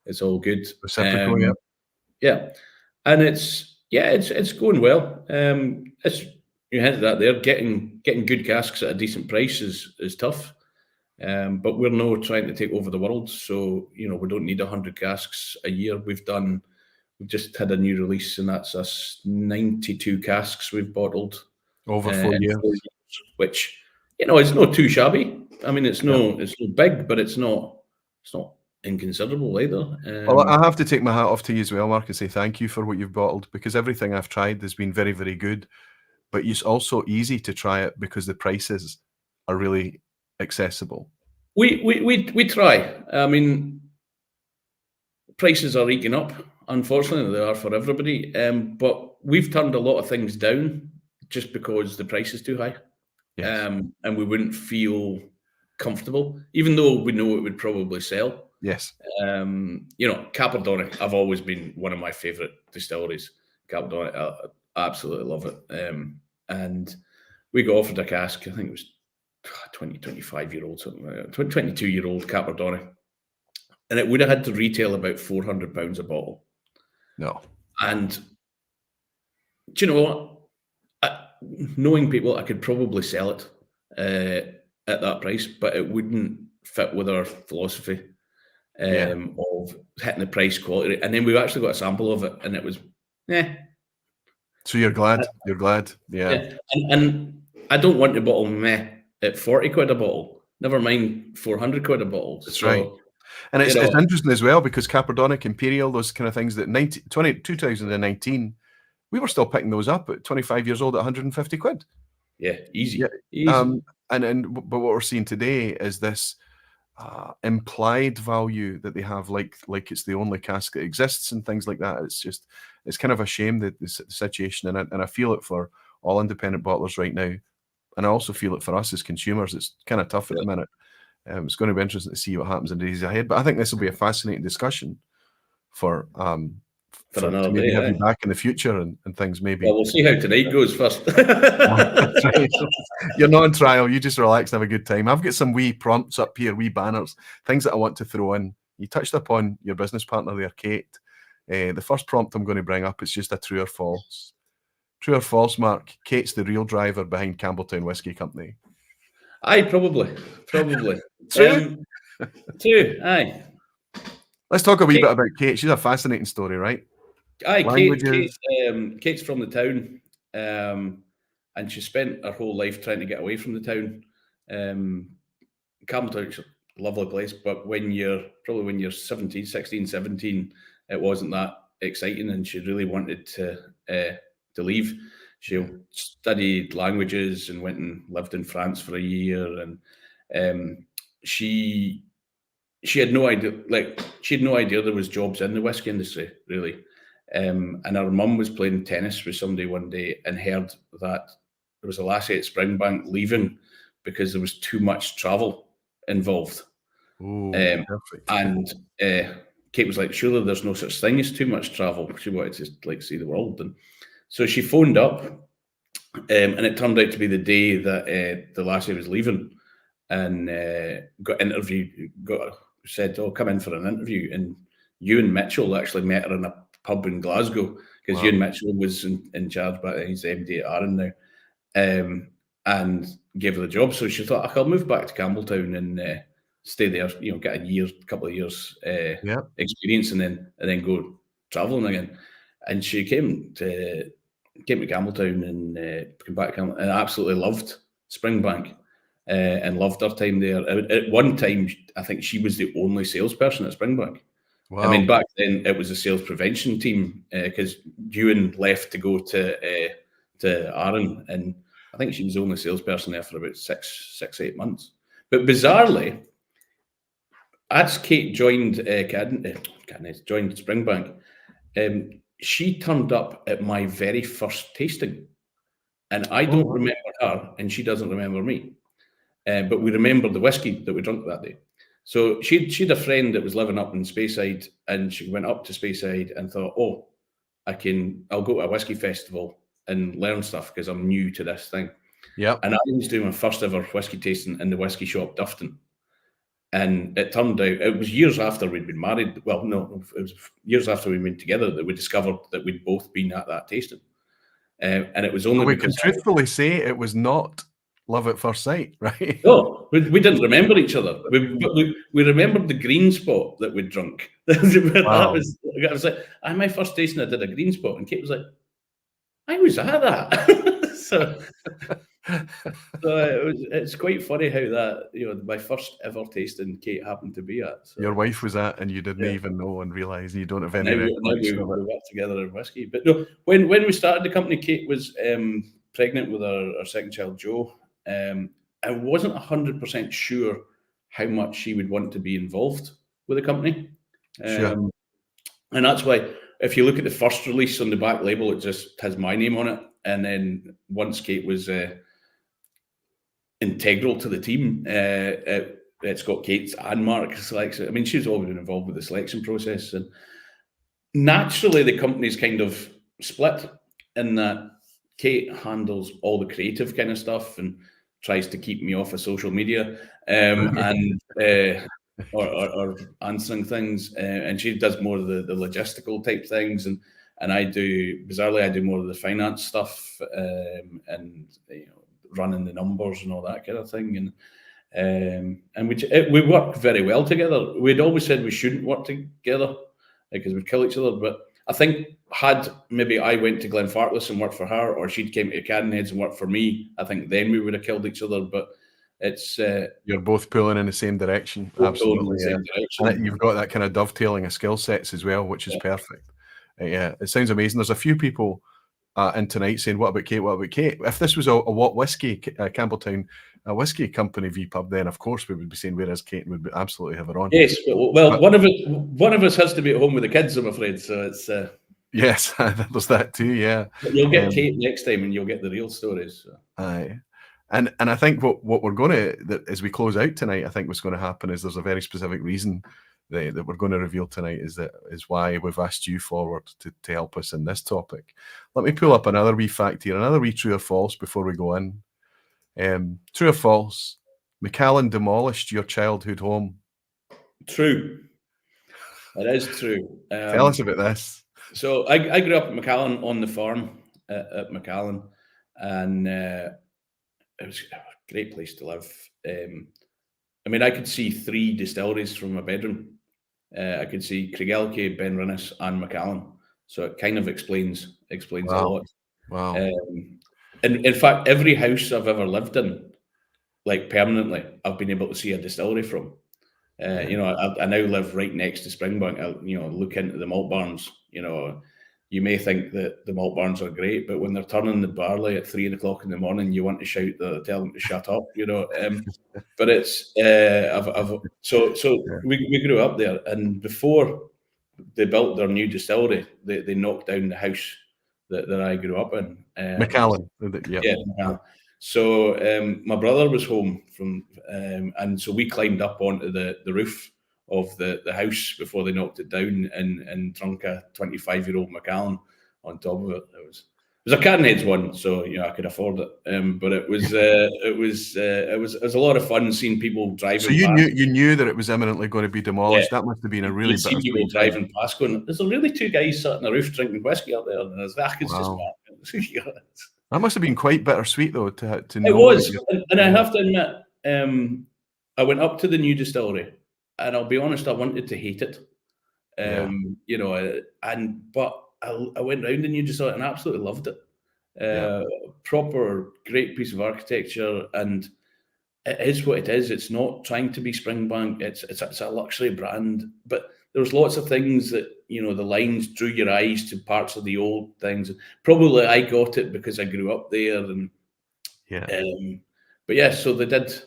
it's all good. Reciprocal, yeah, and it's going well. You hinted that there. Getting good casks at a decent price is tough. But we're not trying to take over the world. So, you know, we don't need 100 casks a year. We've just had a new release, and that's us 92 casks we've bottled over 4 in years. 4 years, which, you know, is not too shabby. I mean, it's no big, but it's not inconsiderable either. Well, I have to take my hat off to you as well, Mark, and say thank you for what you've bottled, because everything I've tried has been very, very good. But it's also easy to try it because the prices are really accessible. We try. I mean, prices are eking up. Unfortunately, they are for everybody. But we've turned a lot of things down just because the price is too high. Yes. And we wouldn't feel comfortable, even though we know it would probably sell. Yes. You know, Cappadocia, I've always been one of my favourite distilleries. Cappadocia, I absolutely love it. And we got offered a cask, I think it was 25-year-old, something like that, 22-year-old Cappadocia. And it would have had to retail about £400 a bottle. No. And do you know what? Knowing people, I could probably sell it at that price, but it wouldn't fit with our philosophy of hitting the price quality. And then we've actually got a sample of it, and it was, So you're glad? You're glad? Yeah. And I don't want to bottle meh at 40 quid a bottle. Never mind 400 quid a bottle. That's right. And it's interesting as well, because Cappadocia, Imperial, those kind of things, that 2019, we were still picking those up at 25 years old at 150 quid. Yeah, easy. Yeah. Easy. But what we're seeing today is this implied value that they have, like it's the only cask that exists and things like that. It's kind of a shame, that the situation, and I feel it for all independent bottlers right now, and I also feel it for us as consumers. It's kind of tough at the minute. It's going to be interesting to see what happens in the days ahead. But I think this will be a fascinating discussion for another maybe day, have you back in the future and things maybe. Well, we'll see how tonight goes first. Right. You're not on trial. You just relax and have a good time. I've got some wee prompts up here, wee banners, things that I want to throw in. You touched upon your business partner there, Kate. The first prompt I'm going to bring up is just a true or false. True or false, Mark? Kate's the real driver behind Campbelltown Whisky Company. Aye, probably. True? True, aye. Let's talk a wee bit about Kate. She's a fascinating story, right? Aye, Kate's from the town, and she spent her whole life trying to get away from the town. Campbelltown's a lovely place, but when you're 16, 17, it wasn't that exciting, and she really wanted to leave. She studied languages and went and lived in France for a year, and she had no idea. She had no idea there was jobs in the whisky industry, really. And her mum was playing tennis with somebody one day and heard that there was a lassie at Springbank leaving because there was too much travel involved. Ooh, perfect. And Kate was like, surely there's no such thing as too much travel. She wanted to see the world. And so she phoned up, and it turned out to be the day that the lassie was leaving, and got interviewed, said, oh, come in for an interview. And Ewan Mitchell actually met her in a pub in Glasgow, because Ewan Mitchell was in charge back then. He's the MD at Arran now, and gave her the job. So she thought, I'll move back to Campbelltown and stay there, get a couple of years experience, and then go traveling again. And she came to Campbelltown and came back to Campbelltown and absolutely loved Springbank. And loved her time there. At one time, I think she was the only salesperson at Springbank. Wow. I mean, back then it was a sales prevention team, because Ewan left to go to Arran, and I think she was the only salesperson there for about 6-8 months. But bizarrely, as Kate joined joined Springbank, she turned up at my very first tasting, and I don't remember her, and she doesn't remember me. But we remember the whiskey that we drank that day. So she'd a friend that was living up in Speyside, and she went up to Speyside and thought, oh, I'll go to a whiskey festival and learn stuff because I'm new to this thing. Yeah. And I was doing my first ever whiskey tasting in the whiskey shop Dufton. And it turned out, it was years after we'd been married. Well, no, it was years after we'd been together that we discovered that we'd both been at that tasting. And it was only because we can truthfully say it was not love at first sight, right? No, we didn't remember each other. We remembered the green spot that we'd drunk. Wow. I was like, my first tasting, I did a green spot, and Kate was like, I was at that. so it's quite funny how that, my first ever tasting, Kate happened to be at. So. Your wife was at, and you didn't Yeah. even know and realise you don't have any Now recollection we of it. worked together in Whisky. But no, when we started the company, Kate was pregnant with our second child, Joe. I wasn't 100% sure how much she would want to be involved with the company. Sure. And that's why, if you look at the first release on the back label, it just has my name on it. And then once Kate was integral to the team, it's got Kate's and Mark's selection. I mean, she's always been involved with the selection process. And naturally, the company's kind of split in that Kate handles all the creative kind of stuff and tries to keep me off of social media and or answering things, and she does more of the logistical type things, and I do more of the finance stuff and running the numbers and all that kind of thing, and we work very well together. We'd always said we shouldn't work together because we'd kill each other, but I think had maybe I went to Glenfarclas and worked for her, or she'd came to Cadenheads and worked for me, I think then we would have killed each other. But it's you're both pulling in the same direction. Absolutely, and you've got that kind of dovetailing of skill sets as well, which is perfect. Yeah, it sounds amazing. There's a few people in tonight saying, "What about Kate? What about Kate?" If this was a What Whisky, Campbelltown, a whiskey company vPub, then of course we would be saying, "Where is Kate?" and we'd absolutely have her on. Yes, well, one of us has to be at home with the kids, I'm afraid. So it's yes, there's that too. Yeah, you'll get Kate next time, and you'll get the real stories. So. Aye. And I think what we're going to, as we close out tonight, I think what's going to happen is there's a very specific reason that we're going to reveal tonight is why we've asked you forward to help us in this topic. Let me pull up another wee fact here, another wee true or false before we go in. True or false? Macallan demolished your childhood home. True. It is true. Tell us about this. So I grew up at Macallan on the farm at Macallan, and it was a great place to live. I mean, I could see 3 distilleries from my bedroom. I could see Craigellachie, Benrinnes, and Macallan. So it kind of explains a lot. Wow. And in fact, every house I've ever lived in, like permanently, I've been able to see a distillery from. I now live right next to Springbank. I look into the malt barns. You may think that the malt barns are great, but when they're turning the barley at 3 o'clock in the morning, you want to tell them to shut up. But it's we grew up there, and before they built their new distillery, they knocked down the house that I grew up in. Macallan. Yeah. So my brother was home from, and so we climbed up onto the roof of the house before they knocked it down and drunk a 25-year-old Macallan on top of it. It was a Cadenheads one, so I could afford it. But it was a lot of fun seeing people driving. So you knew that it was imminently going to be demolished. Yeah. That must have been a really bit. See people driving past, going, "There's really 2 guys sat on the roof drinking whiskey up there," and it's just that must have been quite bittersweet, though, to know. It was, and I have to admit, I went up to the new distillery, and I'll be honest, I wanted to hate it. But I went round the new distillery and I absolutely loved it. Proper, great piece of architecture, and it is what it is. It's not trying to be Springbank. It's a luxury brand, but there's lots of things that the lines drew your eyes to parts of the old things. Probably I got it because I grew up there, and but yeah, so they did.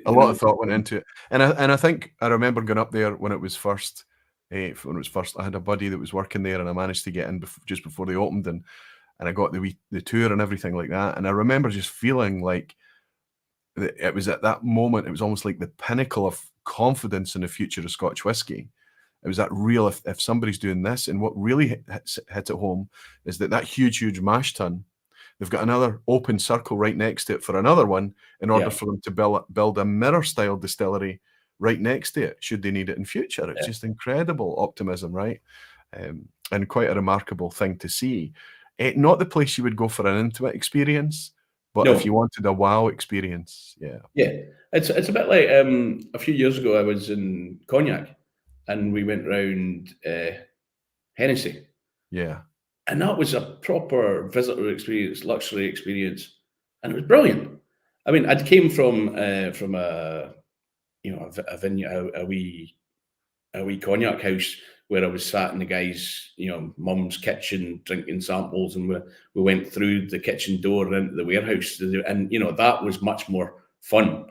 A lot of thought went into it, and I think I remember going up there when it was first. I had a buddy that was working there, and I managed to get in just before they opened, and I got the tour and everything like that. And I remember just feeling like it was at that moment. It was almost like the pinnacle of confidence in the future of Scotch whisky. It was that real. If somebody's doing this, and what really hit it home is that huge mash tun. They've got another open circle right next to it for another one in order for them to build a mirror-style distillery right next to it, should they need it in future. It's just incredible optimism, right? And quite a remarkable thing to see. Not the place you would go for an intimate experience, But No. if you wanted a wow experience, yeah. It's a bit like a few years ago I was in Cognac and we went round Hennessy. Yeah. And that was a proper visitor experience, luxury experience, and it was brilliant. I mean, I'd came from a a vineyard, a wee cognac house where I was sat in the guy's mum's kitchen drinking samples, and we went through the kitchen door into the warehouse, and that was much more fun,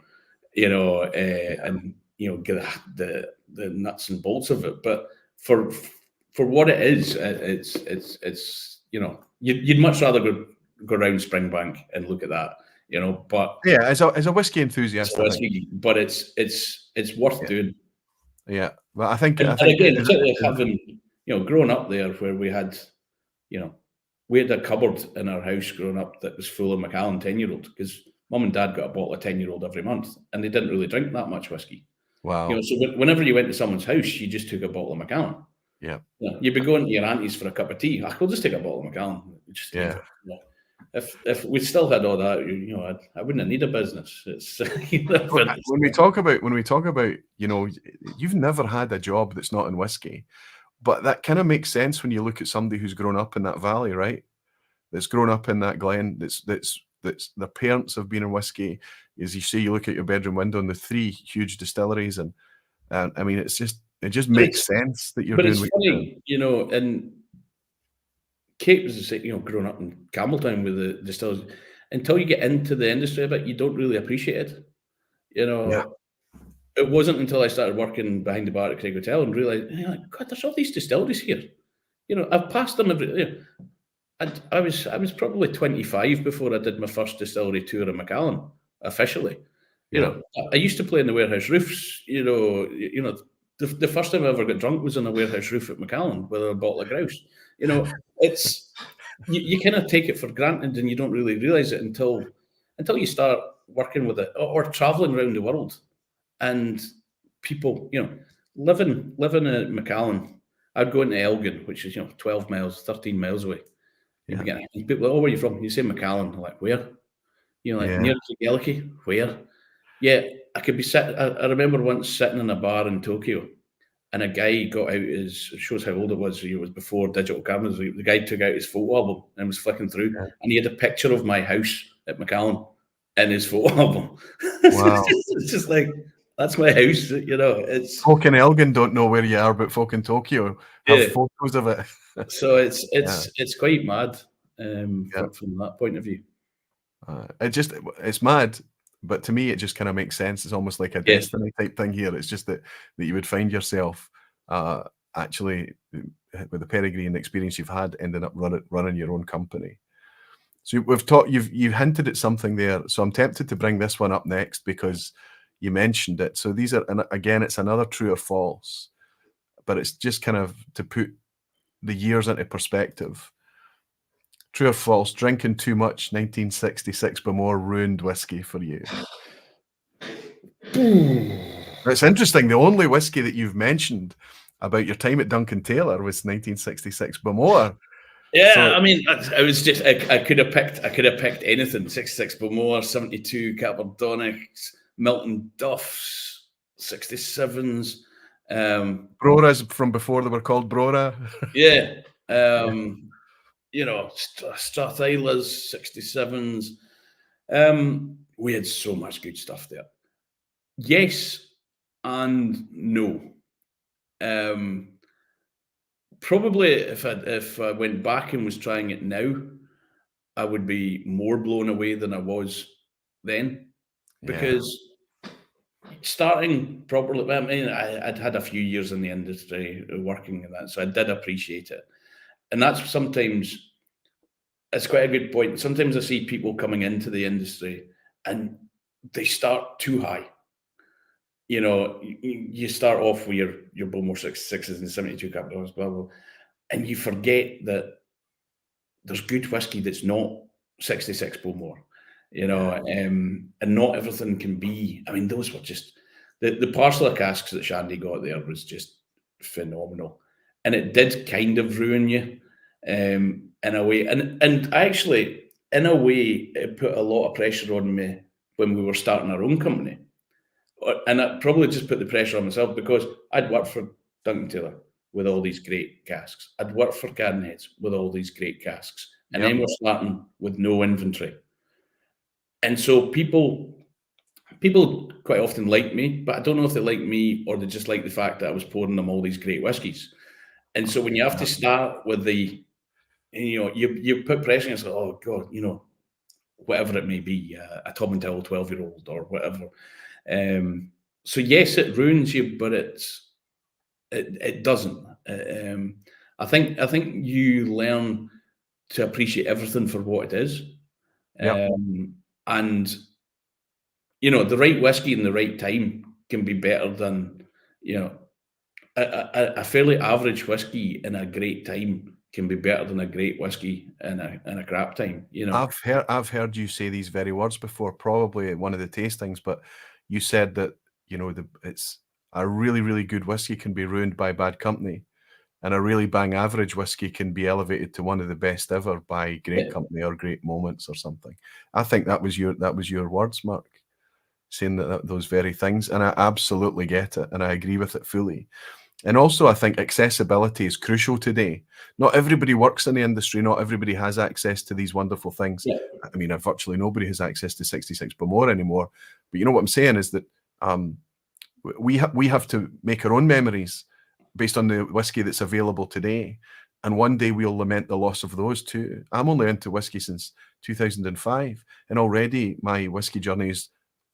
and get the nuts and bolts of it. But for what it is, it's you'd much rather go around Springbank and look at that, But yeah, as a whiskey enthusiast, I think. but it's worth doing. Yeah, but I think And think again, particularly having grown up there, where we had a cupboard in our house growing up that was full of Macallan 10-year-old, because mum and dad got a bottle of 10-year-old every month, and they didn't really drink that much whiskey. Wow. So whenever you went to someone's house, you just took a bottle of Macallan. Yeah. You'd be going to your auntie's for a cup of tea. We'll just take a bottle of Macallan. Yeah. If we still had all that, I wouldn't need a business. It's when we talk about, you've never had a job that's not in whiskey, but that kind of makes sense when you look at somebody who's grown up in that valley, right? That's grown up in that glen. That's their parents have been in whiskey. As you see, you look at your bedroom window and the 3 huge distilleries, and I mean, it just makes sense that you're doing. But it's funny, and Kate was growing up in Campbelltown with the distilleries. Until you get into the industry a bit, you don't really appreciate it. Yeah. It wasn't until I started working behind the bar at Craig Hotel and realised, God, there's all these distilleries here. I've passed them every. I was probably 25 before I did my first distillery tour in Macallan officially. I used to play in the warehouse roofs. The first time I ever got drunk was on a warehouse roof at Macallan with a bottle of grouse. It's you kind of take it for granted, and you don't really realise it until you start working with it or travelling around the world, and people, living at Macallan. I'd go into Elgin, which is 12 miles, 13 miles away. People, where are you from? You say Macallan. I'm like, where? Near Kegeliki. Where? Yeah, I could be sitting. I remember once sitting in a bar in Tokyo, and a guy got out his, shows how old it was. It was before digital cameras. The guy took out his photo album and was flicking through, and he had a picture of my house at Macallan in his photo album. Wow. It's just like, that's my house, It's folk in Elgin don't know where you are, but folk in Tokyo have photos of it. So it's quite mad from that point of view. It's mad, but to me, it just kind of makes sense. It's almost like a destiny type thing here. It's just that you would find yourself actually, with the pedigree and the experience you've had, ending up running your own company. So you've hinted at something there. So I'm tempted to bring this one up next because you mentioned it. So these are, and again, it's another true or false, but it's just kind of to put the years into perspective. True or false, drinking too much 1966 Bowmore ruined whiskey for you? It's interesting. The only whiskey that you've mentioned about your time at Duncan Taylor was 1966 Bowmore. Yeah, so, I mean, I was just I could have picked anything. 66 Bowmore, 72 Caperdonics, Milton Duffs, 67s. Broras from before they were called Brora. Yeah. Strathislas, 67s. We had so much good stuff there. Yes and no. Probably if I went back and was trying it now, I would be more blown away than I was then. Because starting properly, I mean, I'd had a few years in the industry working in that, so I did appreciate it. And that's sometimes, it's quite a good point. Sometimes I see people coming into the industry and they start too high. You start off with your Bowmore 66s and 72 Caperdonics, blah, blah, and you forget that there's good whiskey that's not 66 Bowmore, and not everything can be. I mean, those were just, the parcel of casks that Shandy got there was just phenomenal. And it did kind of ruin you in a way. And actually, in a way, it put a lot of pressure on me when we were starting our own company. And I probably just put the pressure on myself because I'd worked for Duncan Taylor with all these great casks. I'd worked for Garden Heads with all these great casks. And Yep. then we're starting with no inventory. And so people quite often like me, but I don't know if they like me or they just like the fact that I was pouring them all these great whiskies. And so when you have to start with the, you know, you put pressure on yourself, oh God, you know, whatever it may be, a Tomatin 12-year-old or whatever. So yes, it ruins you, but it doesn't. I think you learn to appreciate everything for what it is. Yep. And you know, the right whiskey in the right time can be better than, you know, a fairly average whiskey in a great time can be better than a great whiskey in a crap time. You know, I've heard you say these very words before, probably at one of the tastings, but you said that, you know, it's a really, really good whiskey can be ruined by bad company, and a really bang average whiskey can be elevated to one of the best ever by great company or great moments or something. I think that was your words, Mark, saying those very things, and I absolutely get it, and I agree with it fully. And also, I think accessibility is crucial today. Not everybody works in the industry. Not everybody has access to these wonderful things. Yeah. I mean, virtually nobody has access to 66 Bowmore anymore. But you know what I'm saying is that we have to make our own memories based on the whiskey that's available today. And one day we'll lament the loss of those too. I'm only into whiskey since 2005. And already my whiskey journey is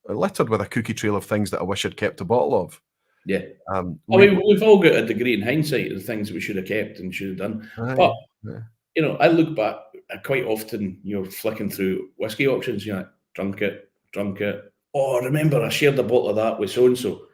littered with a cookie trail of things that I wish I'd kept a bottle of. Yeah. I mean, we've all got a degree in hindsight of the things that we should have kept and should have done. But, you know, I look back quite often, you're flicking through whiskey auctions, you know, drunk it. Oh, remember, I shared a bottle of that with so-and-so.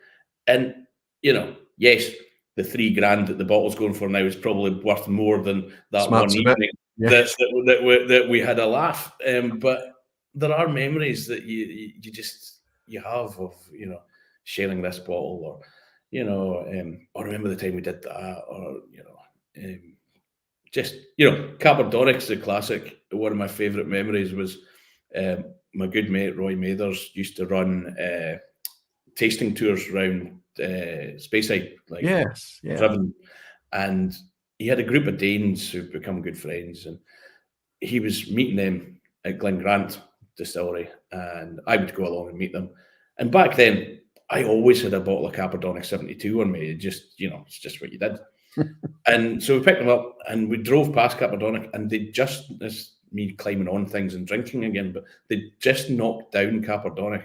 And, you know, yes, the $3,000 that the bottle's going for now is probably worth more than that one evening that we had a laugh. But there are memories that you have of, you know, sharing this bottle, or, you know, or remember the time we did that, or, you know, just, you know, Caberdonic's the classic. One of my favourite memories was my good mate Roy Mathers used to run tasting tours around Speyside, like driven, and he had a group of Danes who've become good friends, and he was meeting them at Glen Grant Distillery, and I would go along and meet them. And back then, I always had a bottle of Caperdonic 72 on me. It just, you know, it's just what you did. And so we picked them up and we drove past Caperdonic, and they just, this me climbing on things and drinking again, but they just knocked down Caperdonic.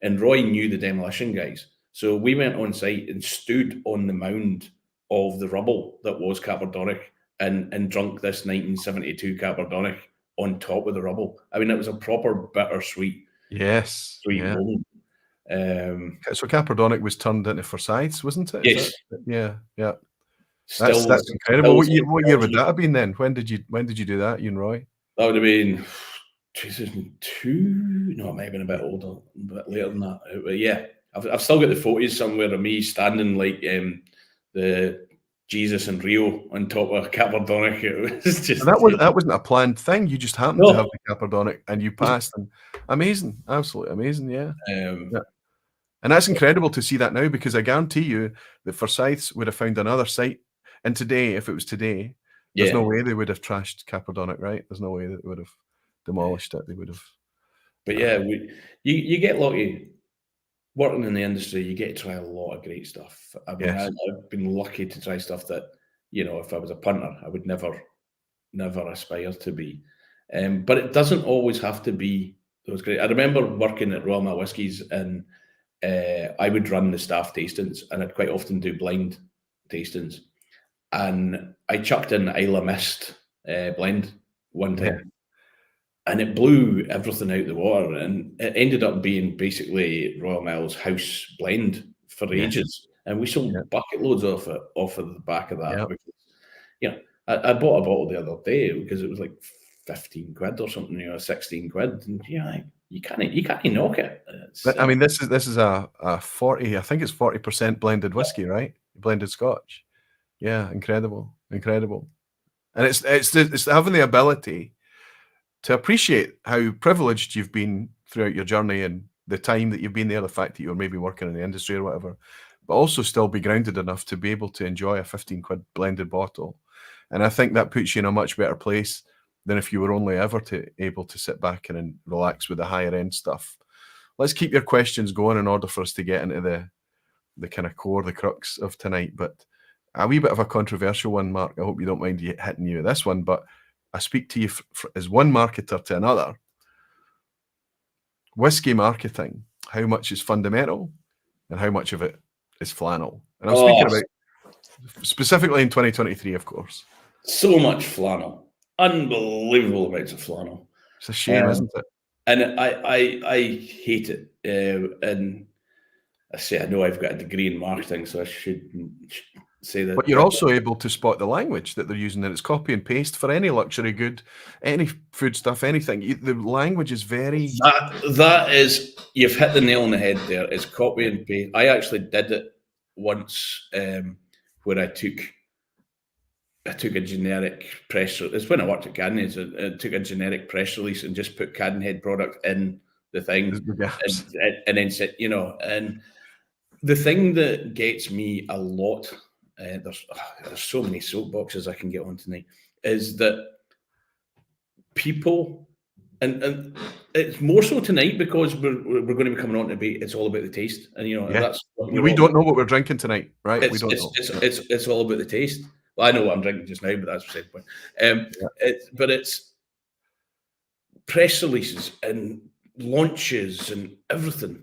And Roy knew the demolition guys. So we went on site and stood on the mound of the rubble that was Caperdonic and drunk this 1972 Caperdonic on top of the rubble. I mean, it was a proper bittersweet sweet moment. So Caperdonic was turned into Forsyths, wasn't it? Yes. Yeah. Still, that's incredible. What year would that have been then? When did you do that, you and Roy? That would have been 2002. No, it might have been a bit older, a bit later than that. But yeah, I've still got the photos somewhere of me standing like the Jesus and Rio on top of Caperdonic. It was just that wasn't a planned thing. You just happened to have the Caperdonic and you passed. And amazing, absolutely amazing. Yeah. And that's incredible to see that now, because I guarantee you that Forsyths would have found another site. And today, if it was today, there's no way they would have trashed Caperdonic, right? There's no way that they would have demolished it. They would have. But yeah, you get lucky. Working in the industry, you get to try a lot of great stuff. I mean, I've been lucky to try stuff that, you know, if I was a punter, I would never aspire to be. But it doesn't always have to be those great. I remember working at Royal Malt Whiskies, and I would run the staff tastings, and I'd quite often do blind tastings. And I chucked in Isla Mist blend one time. And it blew everything out the water, and it ended up being basically Royal Mail's house blend for ages. And we sold bucket loads of the back of that. Because, you know, I bought a bottle the other day because it was like 15 quid or something, you know, 16 quid. And you can't knock it. I mean, this is a 40, I think it's 40% blended whiskey, right? Blended Scotch. Yeah, incredible. And it's having the ability to appreciate how privileged you've been throughout your journey and the time that you've been there, the fact that you're maybe working in the industry or whatever, but also still be grounded enough to be able to enjoy a 15 quid blended bottle. And I think that puts you in a much better place than if you were only ever able to sit back and relax with the higher end stuff. Let's keep your questions going in order for us to get into the kind of core, the crux of tonight. But a wee bit of a controversial one, Mark. I hope you don't mind hitting you with this one, but I speak to you as one marketer to another. Whiskey marketing, how much is fundamental and how much of it is flannel? And I'm speaking about specifically in 2023, of course. So much flannel. Unbelievable amounts of flannel. It's a shame, isn't it? And I hate it. And I say I know I've got a degree in marketing, so I shouldn't say that. But you're also able to spot the language that they're using, and it's copy and paste for any luxury good, any food stuff, anything. The language is very... That is, you've hit the nail on the head there. It's copy and paste. I actually did it once where I took a generic press. It's when I worked at Cadenhead. I took a generic press release and just put Cadenhead product in the thing, and then said, and the thing that gets me a lot, there's so many soapboxes I can get on tonight, is that people, and it's more so tonight because we're going to be coming on to be, it's all about the taste, and that's we don't know what we're drinking tonight, right? We don't know. It's all about the taste. Well, I know what I'm drinking just now, but that's beside the point. But it's press releases and launches and everything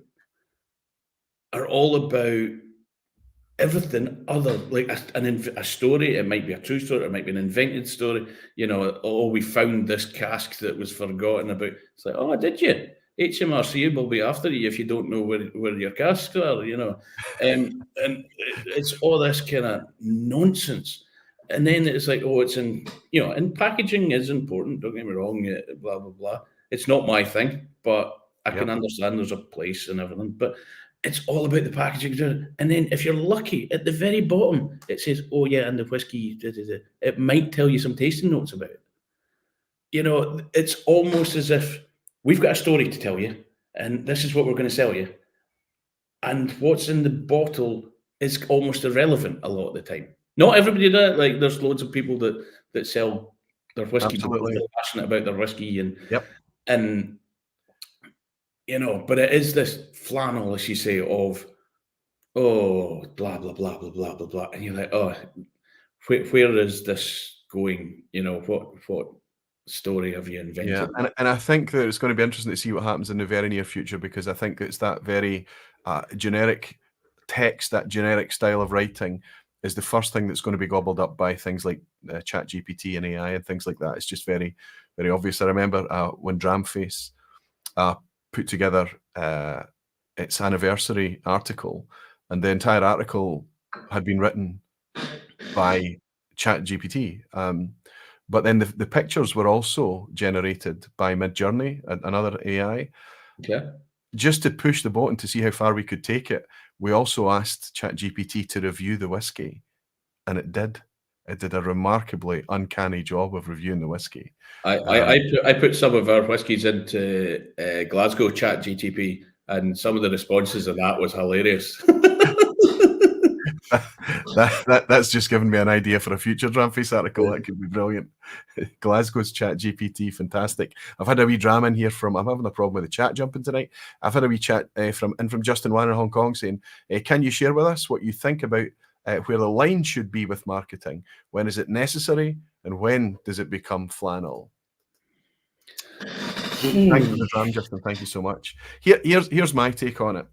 are all about everything other, like a story. It might be a true story, it might be an invented story. We found this cask that was forgotten about. It's like, oh, did you? HMRC will be after you if you don't know where your casks are, and it's all this kind of nonsense. And then it's like, oh, it's in, and packaging is important. Don't get me wrong, blah, blah, blah. It's not my thing, but I can understand there's a place and everything. But it's all about the packaging. And then if you're lucky, at the very bottom, it says, oh, yeah, and the whiskey, it might tell you some tasting notes about it. It's almost as if we've got a story to tell you, and this is what we're going to sell you. And what's in the bottle is almost irrelevant a lot of the time. Not everybody does it. Like, there's loads of people that sell their whiskey because they're passionate about their whiskey, and but it is this flannel, as you say, of blah blah blah blah blah blah blah, and you're like, oh, where is this going? What story have you invented? Yeah, and I think that it's going to be interesting to see what happens in the very near future, because I think it's that very generic text, that generic style of writing is the first thing that's going to be gobbled up by things like ChatGPT and AI and things like that. It's just very, very obvious. I remember when Dramface put together its anniversary article, and the entire article had been written by ChatGPT. But then the pictures were also generated by Midjourney, another AI. Okay. Just to push the button to see how far we could take it, we also asked ChatGPT to review the whiskey, and it did. It did a remarkably uncanny job of reviewing the whiskey. I put some of our whiskies into Glasgow ChatGPT, and some of the responses of that was hilarious. That's just given me an idea for a future Dramface article. That could be brilliant. Glasgow's ChatGPT, fantastic. I've had a wee drama in here from, I'm having a problem with the chat jumping tonight. I've had a wee chat from Justin Wan in Hong Kong saying, can you share with us what you think about where the line should be with marketing? When is it necessary, and when does it become flannel? Thanks for the dram, Justin. Thank you so much. Here's my take on it.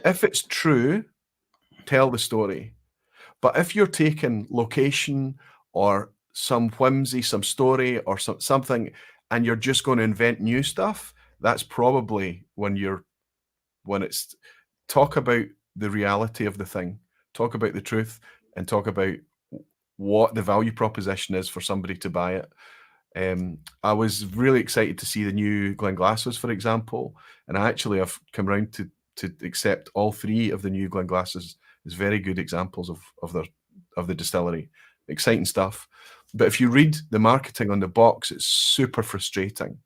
If it's true, tell the story. But if you're taking location or some whimsy, some story or something, and you're just going to invent new stuff, that's probably when it's talk about the reality of the thing, talk about the truth, and talk about what the value proposition is for somebody to buy it. I was really excited to see the new Glenglasses, for example, and I actually have come around to accept all three of the new Glenglasses as very good examples of the distillery. Exciting stuff. But if you read the marketing on the box, it's super frustrating.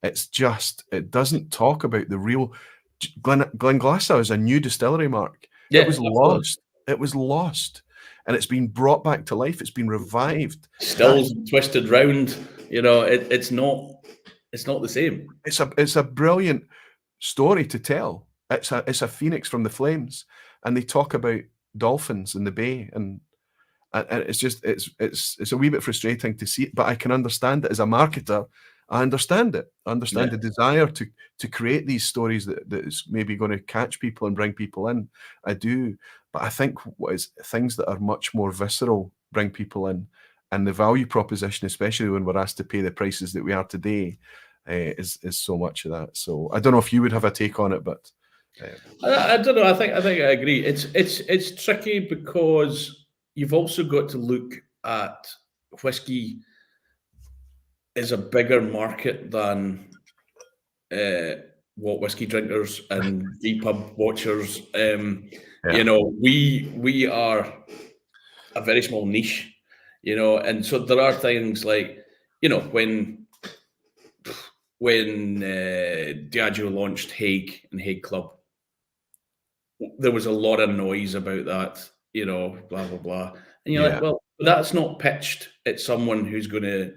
It's just, it doesn't talk about the real. Glasgow is a new distillery, Mark. Yeah, It was lost. It was lost. And it's been brought back to life. It's been revived. Stills twisted round. You know, it's not the same. It's a brilliant story to tell. It's a phoenix from the flames, and they talk about dolphins in the bay, and it's just it's a wee bit frustrating to see it, but I can understand it as a marketer. I understand it. I understand the desire to create these stories that is maybe going to catch people and bring people in. I do, but I think what is things that are much more visceral bring people in, and the value proposition, especially when we're asked to pay the prices that we are today, is so much of that. So I don't know if you would have a take on it, but I don't know. I think I agree. It's tricky because you've also got to look at whiskey is a bigger market than what whiskey drinkers and vPub watchers. You know, we are a very small niche. You know, and so there are things like, you know, when Diageo launched Hague and Hague Club, there was a lot of noise about that, you know, blah, blah, blah. And you're like, well, that's not pitched at someone who's going to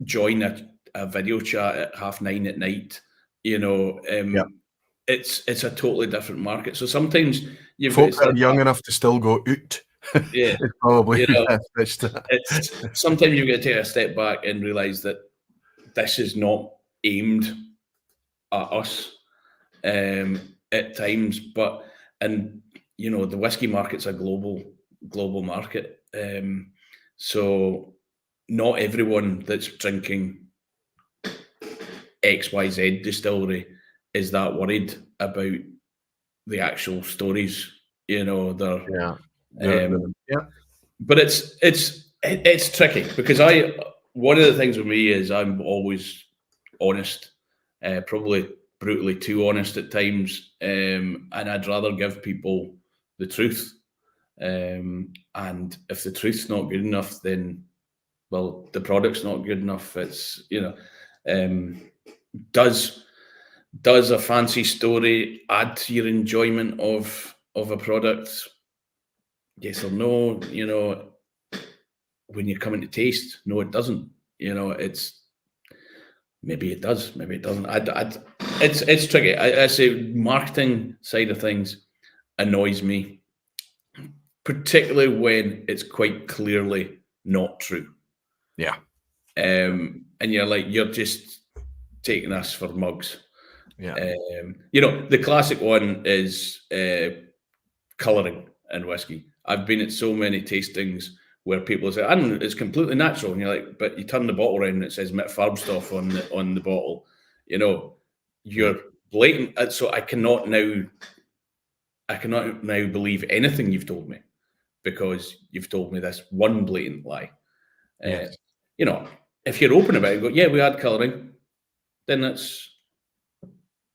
join a video chat at 9:30 at night. You know, it's a totally different market. So sometimes you've folks that are young enough to still go oot. Yeah, it's probably, you know, it's sometimes you get to take a step back and realize that this is not aimed at us at times, and you know, the whiskey market's a global market, so not everyone that's drinking XYZ distillery is that worried about the actual stories. You know, but it's tricky because one of the things with me is I'm always honest, probably brutally too honest at times, and I'd rather give people the truth. And if the truth's not good enough, then, well, the product's not good enough. It's, you know, does a fancy story add to your enjoyment of a product? Yes or no? You know, when you're coming to taste, no, it doesn't. You know, it's maybe it does, maybe it doesn't. It's tricky. I say marketing side of things annoys me, particularly when it's quite clearly not true. Yeah. And you're like, you're just taking us for mugs. Yeah. You know, the classic one is colouring in whiskey. I've been at so many tastings where people say, "And it's completely natural," and you're like, "But you turn the bottle around and it says Mitfarbstoff on the bottle." You know, you're blatant. So I cannot now believe anything you've told me because you've told me this one blatant lie. Yes. You know, if you're open about it, go, yeah, we add colouring, then that's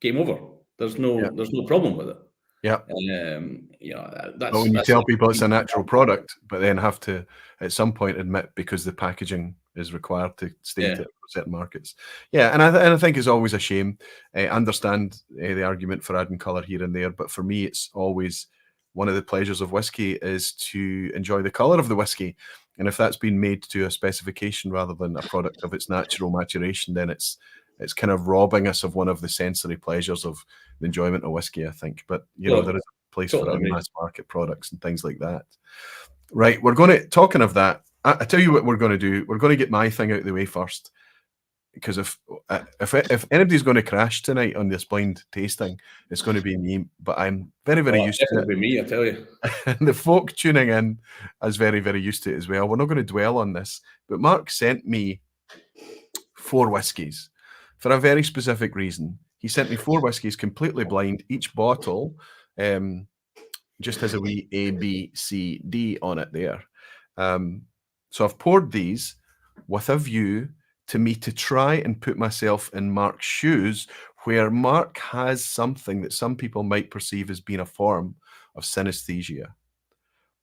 game over. There's no problem with it. Yeah. You know, that's. But when you tell people it's a natural product, but then have to at some point admit because the packaging is required to state it for certain markets. Yeah, and I think it's always a shame. I understand the argument for adding colour here and there, but for me, it's always one of the pleasures of whiskey is to enjoy the colour of the whiskey. And if that's been made to a specification rather than a product of its natural maturation, then it's kind of robbing us of one of the sensory pleasures of the enjoyment of whiskey, I think. But, you know, there is a place for it in mass market products and things like that. Right, we're going to, talking of that, I tell you what we're going to do. We're going to get my thing out of the way first. Because if anybody's going to crash tonight on this blind tasting, it's going to be me. But I'm very, very used to it. Be me, I tell you. And the folk tuning in is very, very used to it as well. We're not going to dwell on this, but Mark sent me 4 whiskies for a very specific reason. He sent me 4 whiskies completely blind. Each bottle just has a wee A, B, C, D on it there. So I've poured these with a view to me to try and put myself in Mark's shoes, where Mark has something that some people might perceive as being a form of synesthesia.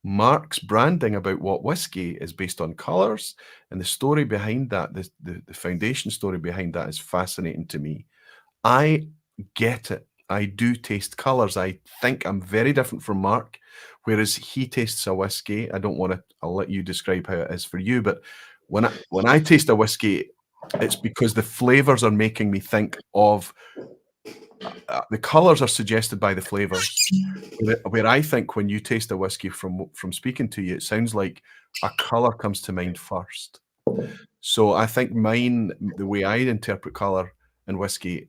Mark's branding about what whiskey is based on colours, and the story behind that, the foundation story behind that is fascinating to me. I get it. I do taste colours. I think I'm very different from Mark, whereas he tastes a whiskey. I don't want to. I'll let you describe how it is for you. But when I taste a whiskey, it's because the flavours are making me think of the colours are suggested by the flavours. Where I think when you taste a whiskey from speaking to you, it sounds like a colour comes to mind first. So I think the way I interpret colour in whiskey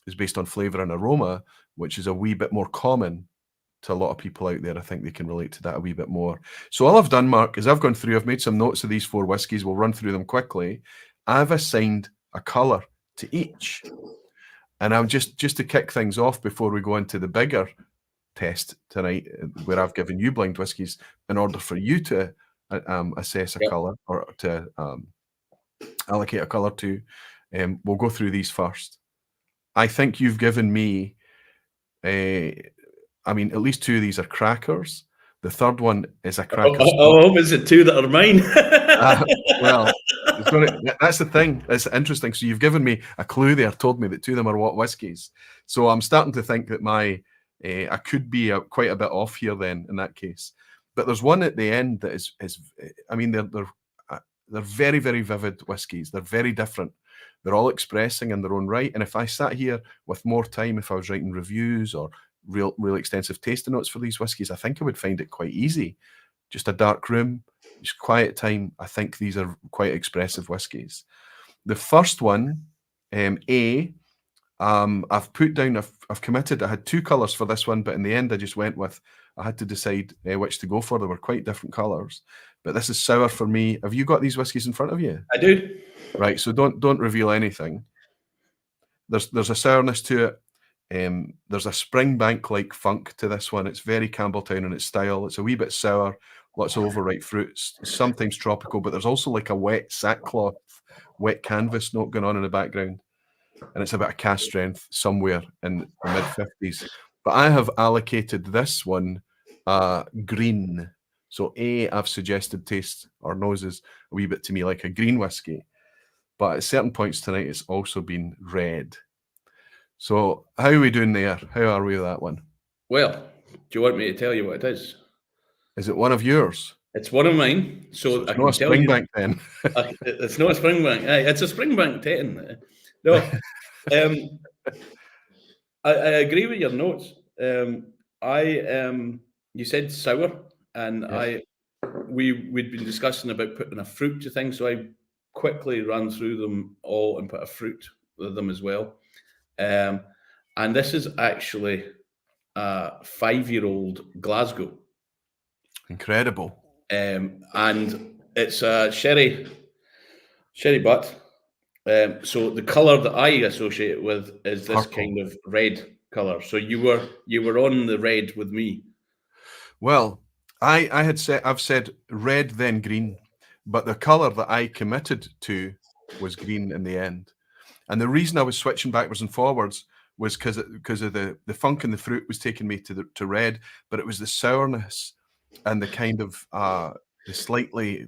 is based on flavour and aroma, which is a wee bit more common to a lot of people out there. I think they can relate to that a wee bit more. So all I've done, Mark, is I've gone through, I've made some notes of these 4 whiskies. We'll run through them quickly. I've assigned a colour to each. And I'm just to kick things off before we go into the bigger test tonight, where I've given you blind whiskies in order for you to assess a colour or to allocate a colour to. We'll go through these first. I think you've given me, I mean, at least 2 of these are crackers. The third one is a cracker. Oh, is it 2 that are mine? Well, that's the thing. It's interesting. So you've given me a clue there, told me that 2 of them are what whiskies. So I'm starting to think that I could be quite a bit off here then in that case. But there's one at the end that is I mean, they're very, very vivid whiskies. They're very different. They're all expressing in their own right. And if I sat here with more time, if I was writing reviews or real extensive tasting notes for these whiskies, I think I would find it quite easy. Just a dark room, just quiet time. I think these are quite expressive whiskies. The first one, I've put down, I've committed. I had 2 colours for this one, but in the end, I just went with, I had to decide which to go for. They were quite different colours, but this is sour for me. Have you got these whiskies in front of you? I do. Right, so don't reveal anything. There's a sourness to it. There's a Springbank-like funk to this one. It's very Campbelltown in its style. It's a wee bit sour, lots of overripe fruits, sometimes tropical, but there's also like a wet sackcloth, wet canvas note going on in the background. And it's a bit of cast strength somewhere in the mid-50s. But I have allocated this one green. So I've suggested tastes or noses a wee bit to me like a green whiskey. But at certain points tonight, it's also been red. So how are we doing there? How are we with that one? Well, do you want me to tell you what it is? Is it one of yours? It's one of mine. So it's I not can a tell you. Springbank then. It's not a Springbank. It's a Springbank 10. No. I agree with your notes. You said sour, and we'd been discussing about putting a fruit to things, so I quickly ran through them all and put a fruit with them as well. And this is actually a 5-year-old Glasgow. Incredible. And it's a sherry butt. So the colour that I associate it with is this Purple. kind of red colour. So you were on the red with me. Well, I've said red then green, but the colour that I committed to was green in the end. And the reason I was switching backwards and forwards was because of the funk and the fruit was taking me to red, but it was the sourness and the kind of the slightly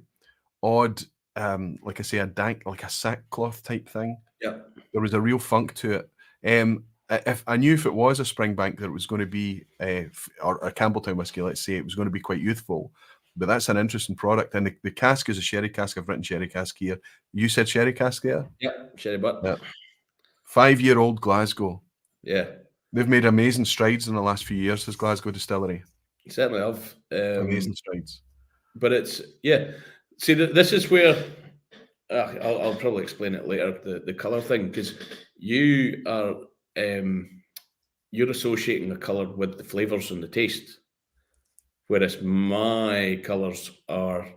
odd, like I say, a dank, like a sackcloth type thing. Yeah, there was a real funk to it. If I knew if it was a Springbank that it was going to be or a Campbelltown whiskey, let's say, it was going to be quite youthful. But that's an interesting product, and the cask is a sherry cask. I've written sherry cask here. You said sherry cask there? Yeah, sherry butt. Yeah. 5-year-old Glasgow. Yeah. They've made amazing strides in the last few years, this Glasgow distillery. Certainly have. Amazing strides. But it's, see, this is where, I'll probably explain it later, the colour thing, because you are, you're associating the colour with the flavours and the taste, whereas my colours are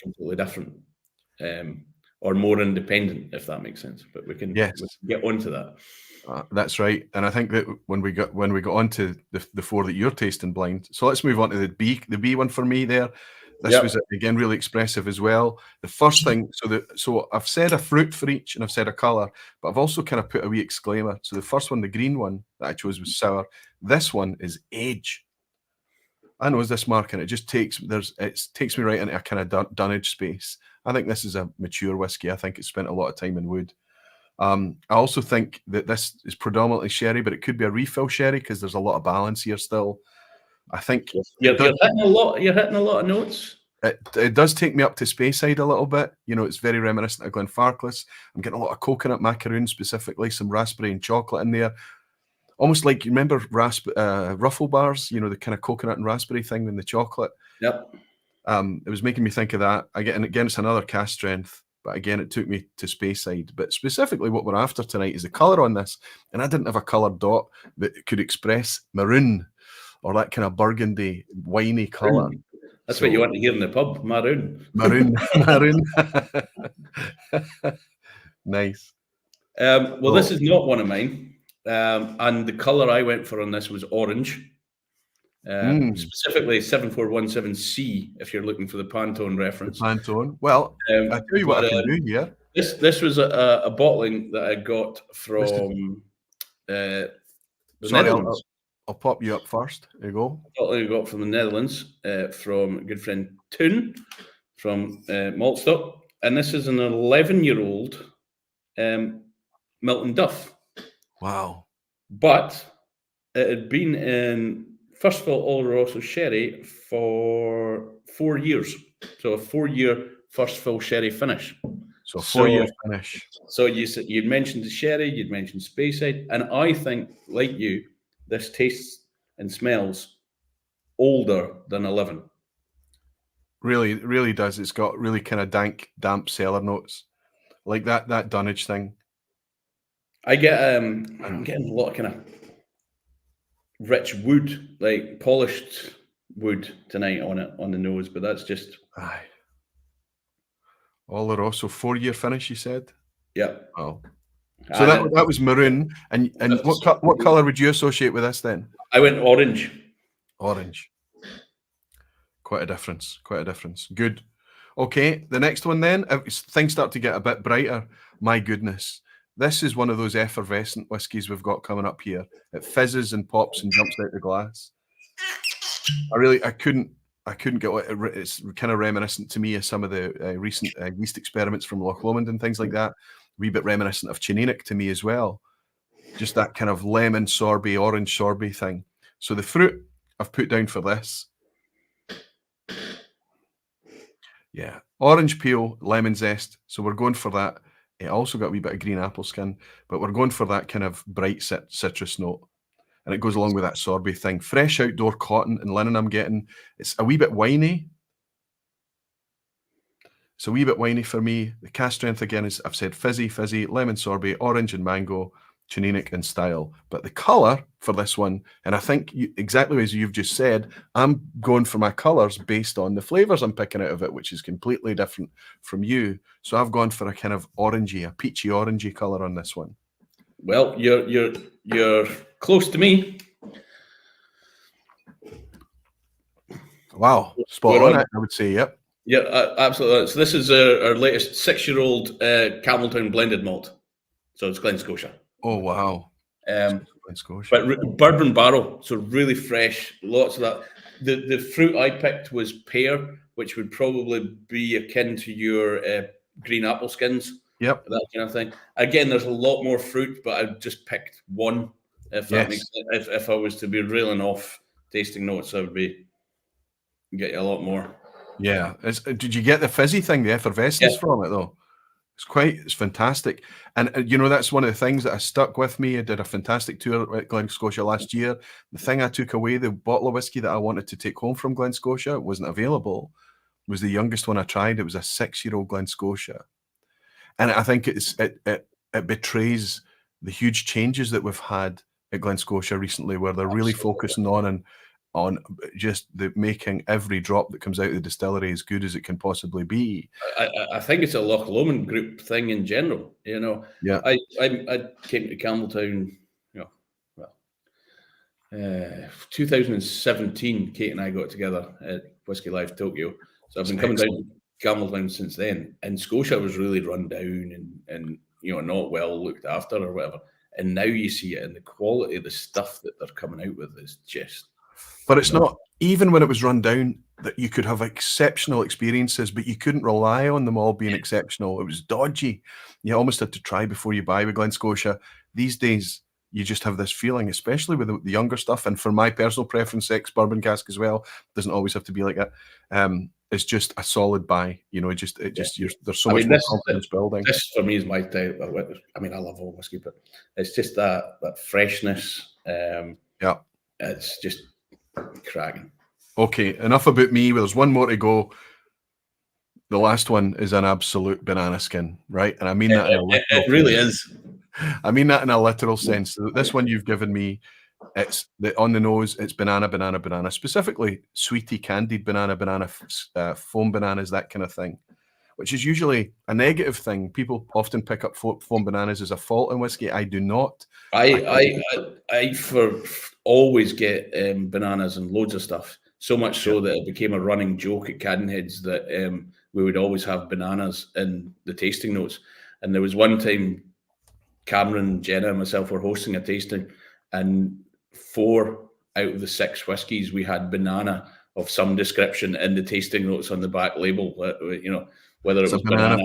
completely different. Or more independent, if that makes sense. But we can get onto that. That's right, and I think that when we got onto the 4 that you're tasting blind, so let's move on to the B one for me there. This was again really expressive as well. The first thing, so I've said a fruit for each, and I've said a colour, but I've also kind of put a wee exclaimer. So the first one, the green one that I chose, was sour. This one is age. I know this, Mark, and it just takes me right into a kind of dunnage space. I think this is a mature whiskey. I think it's spent a lot of time in wood. I also think that this is predominantly sherry, but it could be a refill sherry because there's a lot of balance here still. I think you're hitting a lot. You're hitting a lot of notes. It does take me up to Speyside a little bit. You know, it's very reminiscent of Glenfarclas. I'm getting a lot of coconut macaroon, specifically some raspberry and chocolate in there. Almost like, you remember ruffle bars, you know, the kind of coconut and raspberry thing in the chocolate. Yep. It was making me think of that. And again, it's another cast strength, but again, it took me to Speyside. But specifically what we're after tonight is the colour on this. And I didn't have a coloured dot that could express maroon or that kind of burgundy, winey colour. That's what you want to hear in the pub, maroon. Maroon, maroon. Nice. Well, this is not one of mine. And the colour I went for on this was orange. Specifically 7417C, if you're looking for the Pantone reference. The Pantone. Well, I'll tell you what I can do here. This was a bottling that I got from the Netherlands. I'll pop you up first. There you go. Bottling I got from the Netherlands from a good friend Toon from Maltstock. And this is an 11-year-old Milton Duff. Wow. But it had been in first fill Oloroso sherry for 4 years. So a 4-year first fill sherry finish. So a 4-year finish. So you'd mentioned the sherry, you'd mentioned Speyside, and I think, like you, this tastes and smells older than 11. Really, really does. It's got really kind of damp cellar notes. Like that dunnage thing. I get I'm getting a lot of kind of rich wood, like polished wood tonight on the nose, but that's just aye. Oloroso 4-year finish, you said? Yeah. Oh. So that was maroon. And what colour would you associate with this then? I went orange. Orange. Quite a difference. Quite a difference. Good. Okay, the next one then. Things start to get a bit brighter. My goodness. This is one of those effervescent whiskies we've got coming up here. It fizzes and pops and jumps out the glass. I couldn't get it. It's kind of reminiscent to me of some of the recent yeast experiments from Loch Lomond and things like that. A wee bit reminiscent of Chininic to me as well. Just that kind of lemon sorbet, orange sorbet thing. So the fruit I've put down for this. Yeah, orange peel, lemon zest. So we're going for that. It also got a wee bit of green apple skin, but we're going for that kind of bright citrus note. And it goes along with that sorbet thing. Fresh outdoor cotton and linen I'm getting. It's a wee bit winey. It's a wee bit winey for me. The cast strength, again, is, I've said fizzy, lemon sorbet, orange and mango, Chininic in style. But the colour for this one, and I think exactly as you've just said, I'm going for my colours based on the flavours I'm picking out of it, which is completely different from you. So I've gone for a kind of orangey, a peachy orangey colour on this one. Well, you're close to me. Wow, spot on, I would say, yep. Yeah, absolutely. So this is our latest 6-year-old Campbelltown blended malt. So it's Glen Scotia. Oh, wow. Glen Scotia. But bourbon barrel, so really fresh, lots of that. The fruit I picked was pear, which would probably be akin to your green apple skins. Yep. That kind of thing. Again, there's a lot more fruit, but I just picked one. If that makes sense. If I was to be reeling off tasting notes, I would get you a lot more. Yeah. Did you get the fizzy thing, the effervescence from it though? It's fantastic. And you know, that's one of the things that stuck with me. I did a fantastic tour at Glen Scotia last year. The thing I took away, the bottle of whiskey that I wanted to take home from Glen Scotia, wasn't available, was the youngest one I tried. It was a 6-year-old Glen Scotia. And I think it betrays the huge changes that we've had at Glen Scotia recently, where they're really focusing on just making every drop that comes out of the distillery as good as it can possibly be. I think it's a Loch Lomond group thing in general. You know, yeah. I came to Campbelltown, 2017. Kate and I got together at Whisky Live Tokyo. So I've been coming down to Campbelltown since then. And Scotia was really run down and not well looked after or whatever. And now you see it, and the quality of the stuff that they're coming out with is just But it's not, even when it was run down, that you could have exceptional experiences, but you couldn't rely on them all being exceptional. It was dodgy. You almost had to try before you buy with Glen Scotia. These days, you just have this feeling, especially with the younger stuff. And for my personal preference, ex-bourbon cask as well, doesn't always have to be like that. It's just a solid buy. You know, there's so much more confidence building. This for me is my type. I mean, I love all whiskey, but it's just that freshness. Yeah, it's just cracking. Okay, enough about me. There's one more to go. The last one is an absolute banana skin, right? And I mean that in a literal it really is. I mean that in a literal sense. This one you've given me, it's on the nose, it's banana, banana, banana, specifically sweetie, candied banana, banana, foam bananas, that kind of thing, which is usually a negative thing. People often pick up foam bananas as a fault in whiskey. I do not. I always get bananas and loads of stuff. So much so that it became a running joke at Cadenheads that we would always have bananas in the tasting notes. And there was one time Cameron, Jenna, and myself were hosting a tasting, and 4 out of the 6 whiskies we had banana of some description in the tasting notes on the back label. You know, whether it was banana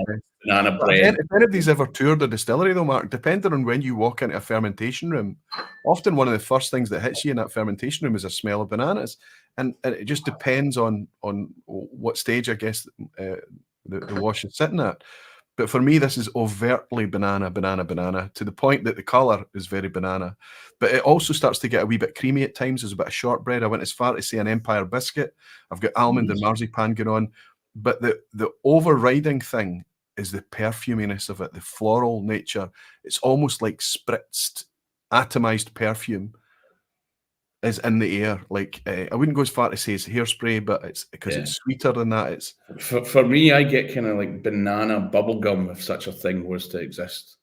bread. If any of these ever toured a distillery, though, Mark, depending on when you walk into a fermentation room, often one of the first things that hits you in that fermentation room is a smell of bananas, and it just depends on what stage, I guess, the wash is sitting at. But for me, this is overtly banana, banana, banana, to the point that the colour is very banana. But it also starts to get a wee bit creamy at times. There's a bit of shortbread. I went as far to say an Empire biscuit. I've got almond and marzipan going on. But the overriding thing is the perfuminess of it, the floral nature. It's almost like spritzed, atomized perfume is in the air. Like I wouldn't go as far to say it's hairspray, but it's because it's sweeter than that. It's for me, I get kind of like banana bubblegum, if such a thing was to exist.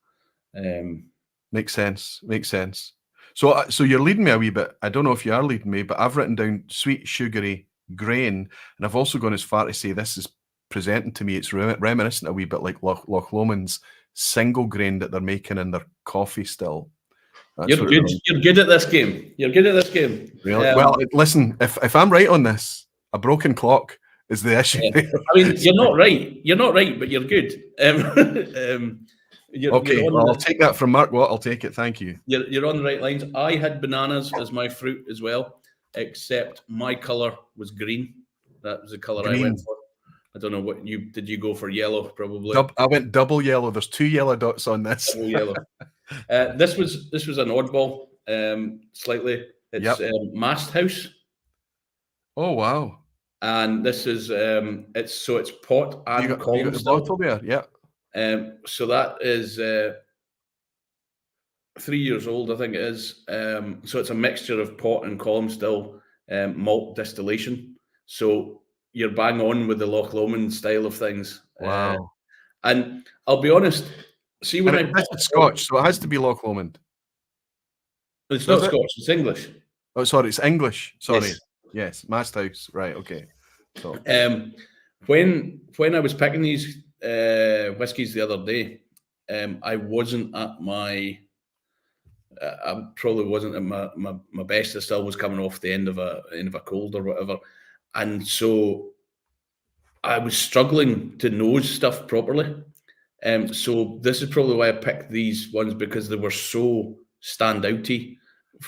Makes sense. Makes sense. So you're leading me a wee bit. I don't know if you are leading me, but I've written down sweet, sugary grain, and I've also gone as far to say this is presenting to me. It's reminiscent a wee bit like Loch Lomond's single grain that they're making in their coffee still. You're good. You're good at this game. You're good at this game. Really? Well, listen. If I'm right on this, a broken clock is the issue. I mean, you're not right. You're not right, but you're good. Okay, well, I'll take that from Mark Watt. I'll take it. Thank you. You're on the right lines. I had bananas as my fruit as well, except my colour was green. That was the colour I went for. I don't know what did you go for yellow, probably? I went double yellow. There's 2 yellow dots on this. Double yellow. This was an oddball, slightly. It's Mast House. Oh wow! And this is it's pot and column. You got the bottle there, yeah. So that is 3 years old, I think it is. So it's a mixture of pot and column still malt distillation. So you're bang on with the Loch Lomond style of things. Wow. And I'll be honest, see when it's Scotch, so it has to be Loch Lomond. It's not Scotch, it's English. Oh, sorry, it's English. Sorry. Yes, Mast House. Right, okay. So when I was picking these whiskies the other day, I wasn't at my I probably wasn't at my best. I still was coming off the end of a cold or whatever. And so I was struggling to nose stuff properly. So this is probably why I picked these ones, because they were so standouty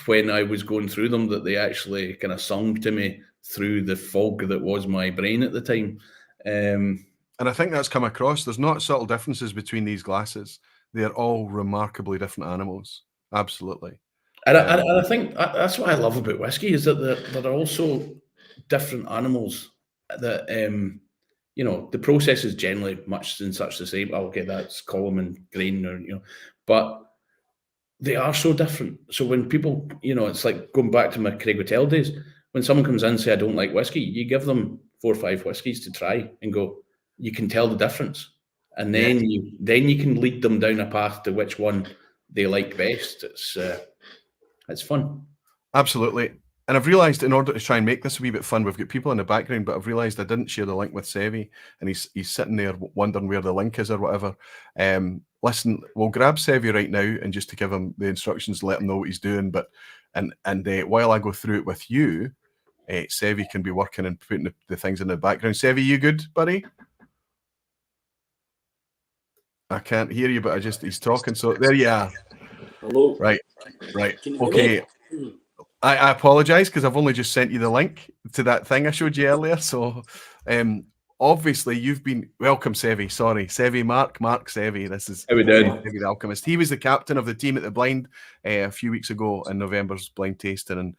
when I was going through them that they actually kind of sung to me through the fog that was my brain at the time. And I think that's come across. There's not subtle differences between these glasses. They are all remarkably different animals. Absolutely. And I think that's what I love about whiskey, is that they're also different animals that the process is generally much and such the same. Okay, that's column and grain, or but they are so different. So when people, it's like going back to my Craig Hotel days. When someone comes in and say I don't like whiskey, you give them 4 or 5 whiskies to try and go, you can tell the difference, and then you can lead them down a path to which one they like best. It's fun. Absolutely. And I've realised, in order to try and make this a wee bit fun, we've got people in the background, but I've realised I didn't share the link with Sevi, and he's sitting there wondering where the link is or whatever. Listen, we'll grab Sevi right now and just to give him the instructions, let him know what he's doing. But and while I go through it with you, Sevi can be working and putting the things in the background. Sevi, you good, buddy? I can't hear you, but he's talking. So there you are. Hello. Right. Can you Okay. hear me? I apologize because I've only just sent you the link to that thing I showed you earlier. So obviously you've been welcome, Sevi. Sorry, Sevi, Mark Sevi. This is How we doing? Sevi the Alchemist. He was the captain of the team at the Blind a few weeks ago in November's blind tasting, and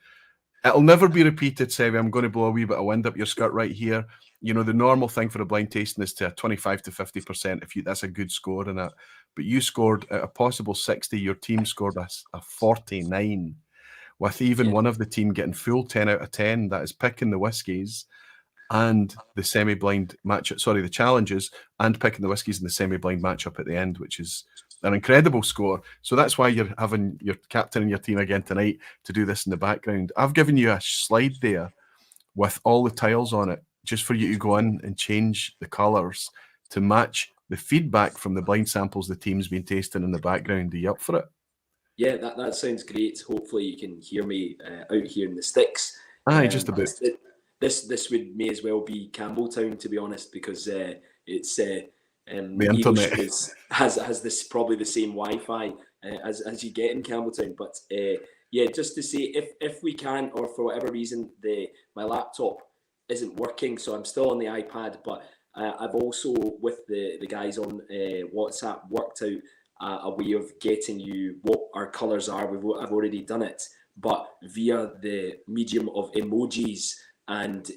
it'll never be repeated, Sevi. I'm going to blow a wee bit of wind up your skirt right here. You know, the normal thing for a blind tasting is to 25 to 50%. That's a good score in that. But you scored at a possible 60. Your team scored a 49. With even one of the team getting full 10 out of 10, that is picking the whiskies and the semi-blind matchup, the challenges, and picking the whiskies in the semi-blind matchup at the end, which is an incredible score. So that's why you're having your captain and your team again tonight to do this in the background. I've given you a slide there with all the tiles on it, just for you to go in and change the colours to match the feedback from the blind samples the team's been tasting in the background. Are you up for it? Yeah, that sounds great. Hopefully you can hear me out here in the sticks. Aye, just a bit. This may as well be Campbelltown, to be honest, because it's the internet has this probably the same Wi-Fi as you get in Campbelltown. But yeah, just to say, if we can, or for whatever reason my laptop isn't working, so I'm still on the iPad, but I've also with the guys on WhatsApp worked out a way of getting you what our colours are. I've already done it, but via the medium of emojis and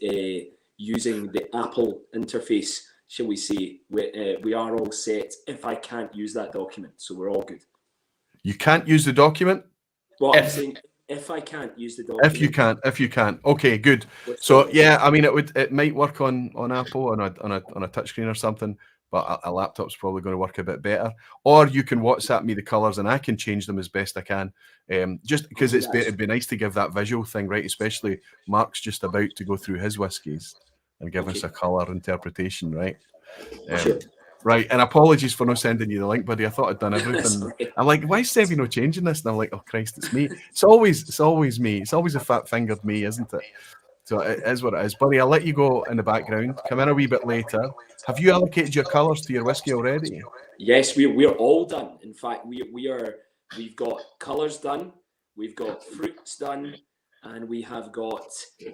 using the Apple interface, shall we say, we are all set if I can't use that document. So we're all good. You can't use the document? Well, I'm saying if I can't use the document. If you can. Okay, good. So yeah, I mean, it might work on Apple on a touchscreen or something, but a laptop's probably going to work a bit better. Or you can WhatsApp me the colours and I can change them as best I can. Just because it'd be nice to give that visual thing, right? Especially Mark's just about to go through his whiskies and give us a colour interpretation, right? Sure. Right, and apologies for not sending you the link, buddy. I thought I'd done everything. I'm like, why is Sevi not changing this? And I'm like, oh Christ, it's me. It's always me. It's always a fat-fingered me, isn't it? So it is what it is. Buddy, I'll let you go in the background. Come in a wee bit later. Have you allocated your colours to your whiskey already? Yes, we're all done. In fact, we've got colours done, we've got fruits done, and we have got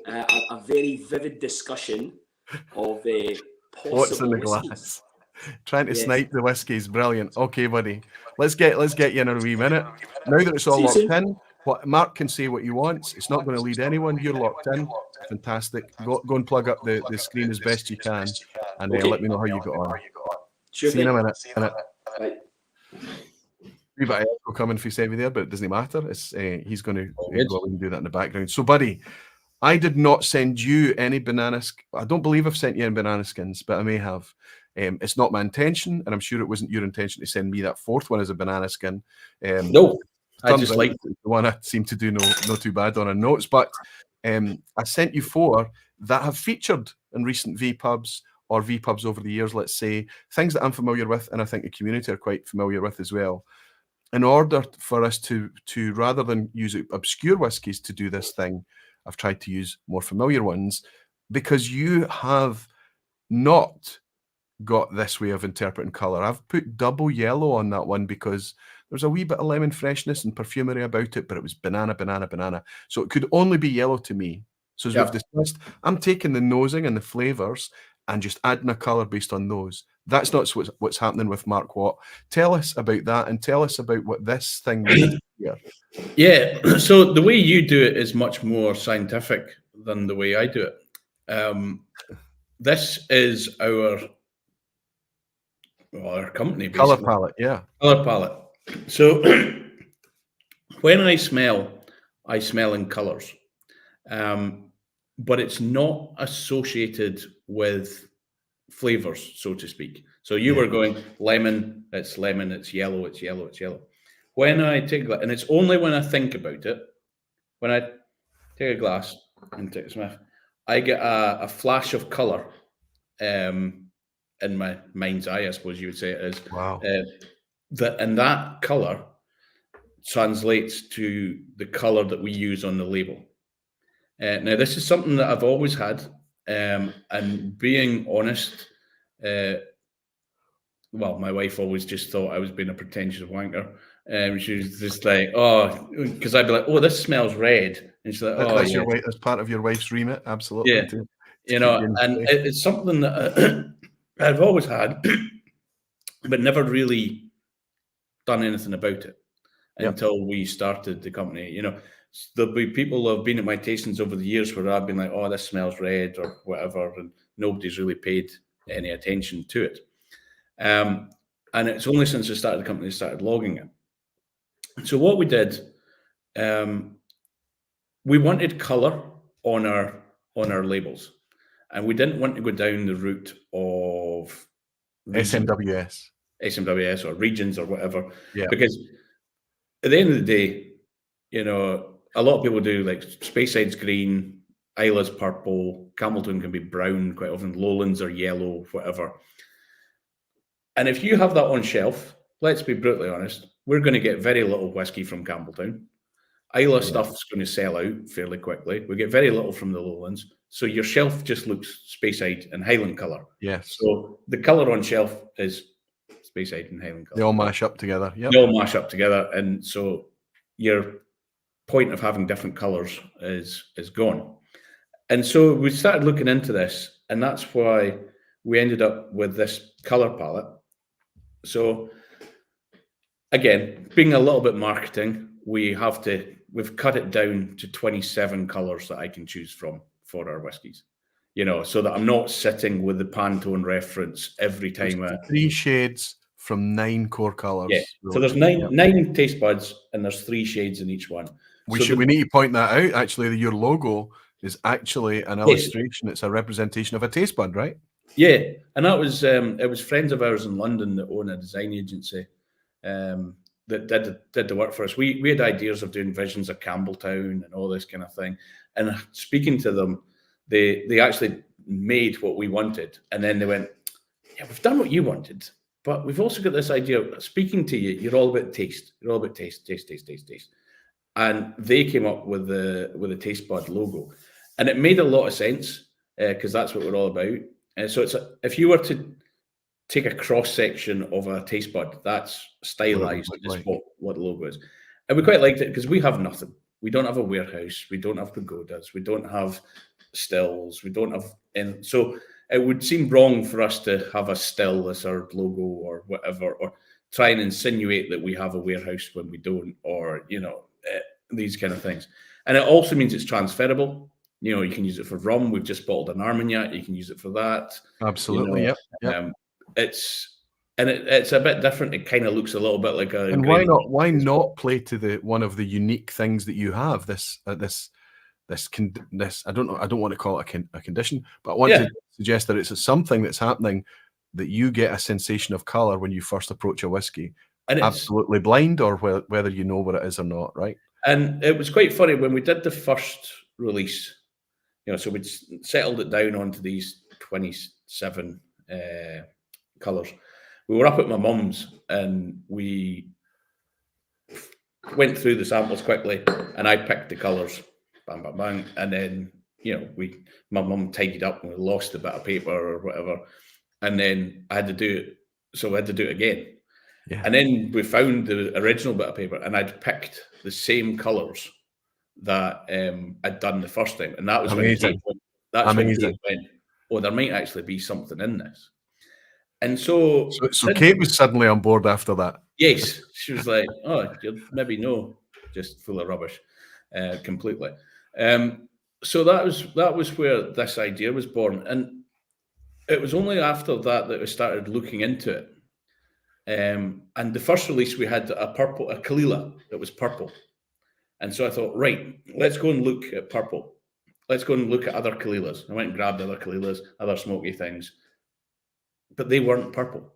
a very vivid discussion of what's in the glass. Trying to snipe the whiskies, brilliant. Okay, buddy, let's get you in a wee minute. Now that it's all locked in, what Mark can say what he wants. It's not going to lead anyone. You're locked in. Fantastic. Go and plug up the screen as best you can, and let me know how you got on. Sure. See you in a minute. Right. Wee bit of echo coming for Sevi there, but it doesn't matter. It's he's going to go and do that in the background. So, buddy, I did not send you any banana. I don't believe I've sent you any banana skins, but I may have. It's not my intention, and I'm sure it wasn't your intention to send me that fourth one as a banana skin. No, I just like the one I seem to do no too bad on our notes. But I sent you 4 that have featured in recent vPubs or vPubs over the years, let's say, things that I'm familiar with, and I think the community are quite familiar with as well. In order for us to rather than use obscure whiskies to do this thing, I've tried to use more familiar ones, because you have not got this way of interpreting colour. I've put double yellow on that one because there's a wee bit of lemon freshness and perfumery about it, but it was banana. So it could only be yellow to me. So as we've discussed, I'm taking the nosing and the flavours and just adding a colour based on those. That's not what's happening with Mark Watt. Tell us about that, and tell us about what this thing means here. Yeah, so the way you do it is much more scientific than the way I do it. This is our company, basically. Colour palette, yeah. Colour palette. So when I smell in colours, but it's not associated with flavours, so to speak. So you were going lemon, it's yellow, it's yellow. When I take that, and it's only when I think about it, when I take a glass and take a sniff, I get a flash of colour in my mind's eye, I suppose you would say it is. Wow. And that colour translates to the colour that we use on the label. Now, this is something that I've always had, and being honest, well, my wife always just thought I was being a pretentious wanker. She was just like, oh, because I'd be like, oh, this smells red. And she's like, oh, That's yeah. that's part of your wife's remit, absolutely. Yeah. You know, and it's something that I've always had, but never really done anything about it until we started the company. You know, there'll be people who have been at my tastings over the years where I've been like, oh, this smells red or whatever, and nobody's really paid any attention to it. And it's only since I started the company I started logging it. So what we did, we wanted colour on our labels, and we didn't want to go down the route of SMWS or regions or whatever, because at the end of the day, you know, a lot of people do like Speyside's green, Isla's purple, Campbelltown can be brown quite often, Lowlands are yellow, whatever. And if you have that on shelf, let's be brutally honest, we're going to get very little whiskey from Campbelltown. Isla stuff's going to sell out fairly quickly. We get very little from the Lowlands. So your shelf just looks Speyside and Highland colour. Yes. So the colour on shelf is Speyside and Highland colour. They all mash up together. Yep. They all mash up together. And so your point of having different colours is gone. And so we started looking into this, and that's why we ended up with this colour palette. So again, being a little bit marketing, we've cut it down to 27 colours that I can choose from for our whiskies, you know, so that I'm not sitting with the Pantone reference every time. 3 shades from 9 core colours. Yeah, so there's nine taste buds, and there's 3 shades in each one. We need to point that out, actually. Your logo is actually an illustration. It's a representation of a taste bud, right? Yeah, and that was it was friends of ours in London that own a design agency that did the work for us. We had ideas of doing visions of Campbelltown and all this kind of thing. And speaking to them, they actually made what we wanted. And then they went, yeah, we've done what you wanted, but we've also got this idea of speaking to you. You're all about taste. You're all about taste. And they came up with the taste bud logo. And it made a lot of sense because that's what we're all about. And so if you were to take a cross section of a taste bud, that's stylized is what the logo is. And we quite liked it because we have nothing. We don't have a warehouse. We don't have pagodas. We don't have stills. We don't have anything. So it would seem wrong for us to have a still as our logo or whatever, or try and insinuate that we have a warehouse when we don't, or, you know, these kind of things. And it also means it's transferable. You know, you can use it for rum. We've just bottled an Armagnac. You can use it for that. Absolutely, you know, yep. It's a bit different. It kind of looks a little bit like a. And why not play to one of the unique things that you have? This I don't know. I don't want to call it a condition, but I want to suggest that it's something that's happening, that you get a sensation of color when you first approach a whiskey, and absolutely blind, or whether you know what it is or not, right? And it was quite funny when we did the first release. You know, so we'd settled it down onto these 27 colours. We were up at my mum's and we went through the samples quickly, and I picked the colours, bang, bang, bang, and then, you know, my mum tidied up and we lost a bit of paper or whatever, and then I had to do it, so I had to do it again. Yeah. And then we found the original bit of paper, and I'd picked the same colours that I'd done the first time, and that was amazing. When Kate went, oh, there might actually be something in this. And so Kate was suddenly on board after that. Yes, she was like, oh, maybe no, just full of rubbish, completely. So that was where this idea was born, and it was only after that we started looking into it. And the first release we had a Kalila that was purple. And so I thought, right, let's go and look at purple. Let's go and look at other Kalilas. I went and grabbed other Kalilas, other smoky things, but they weren't purple.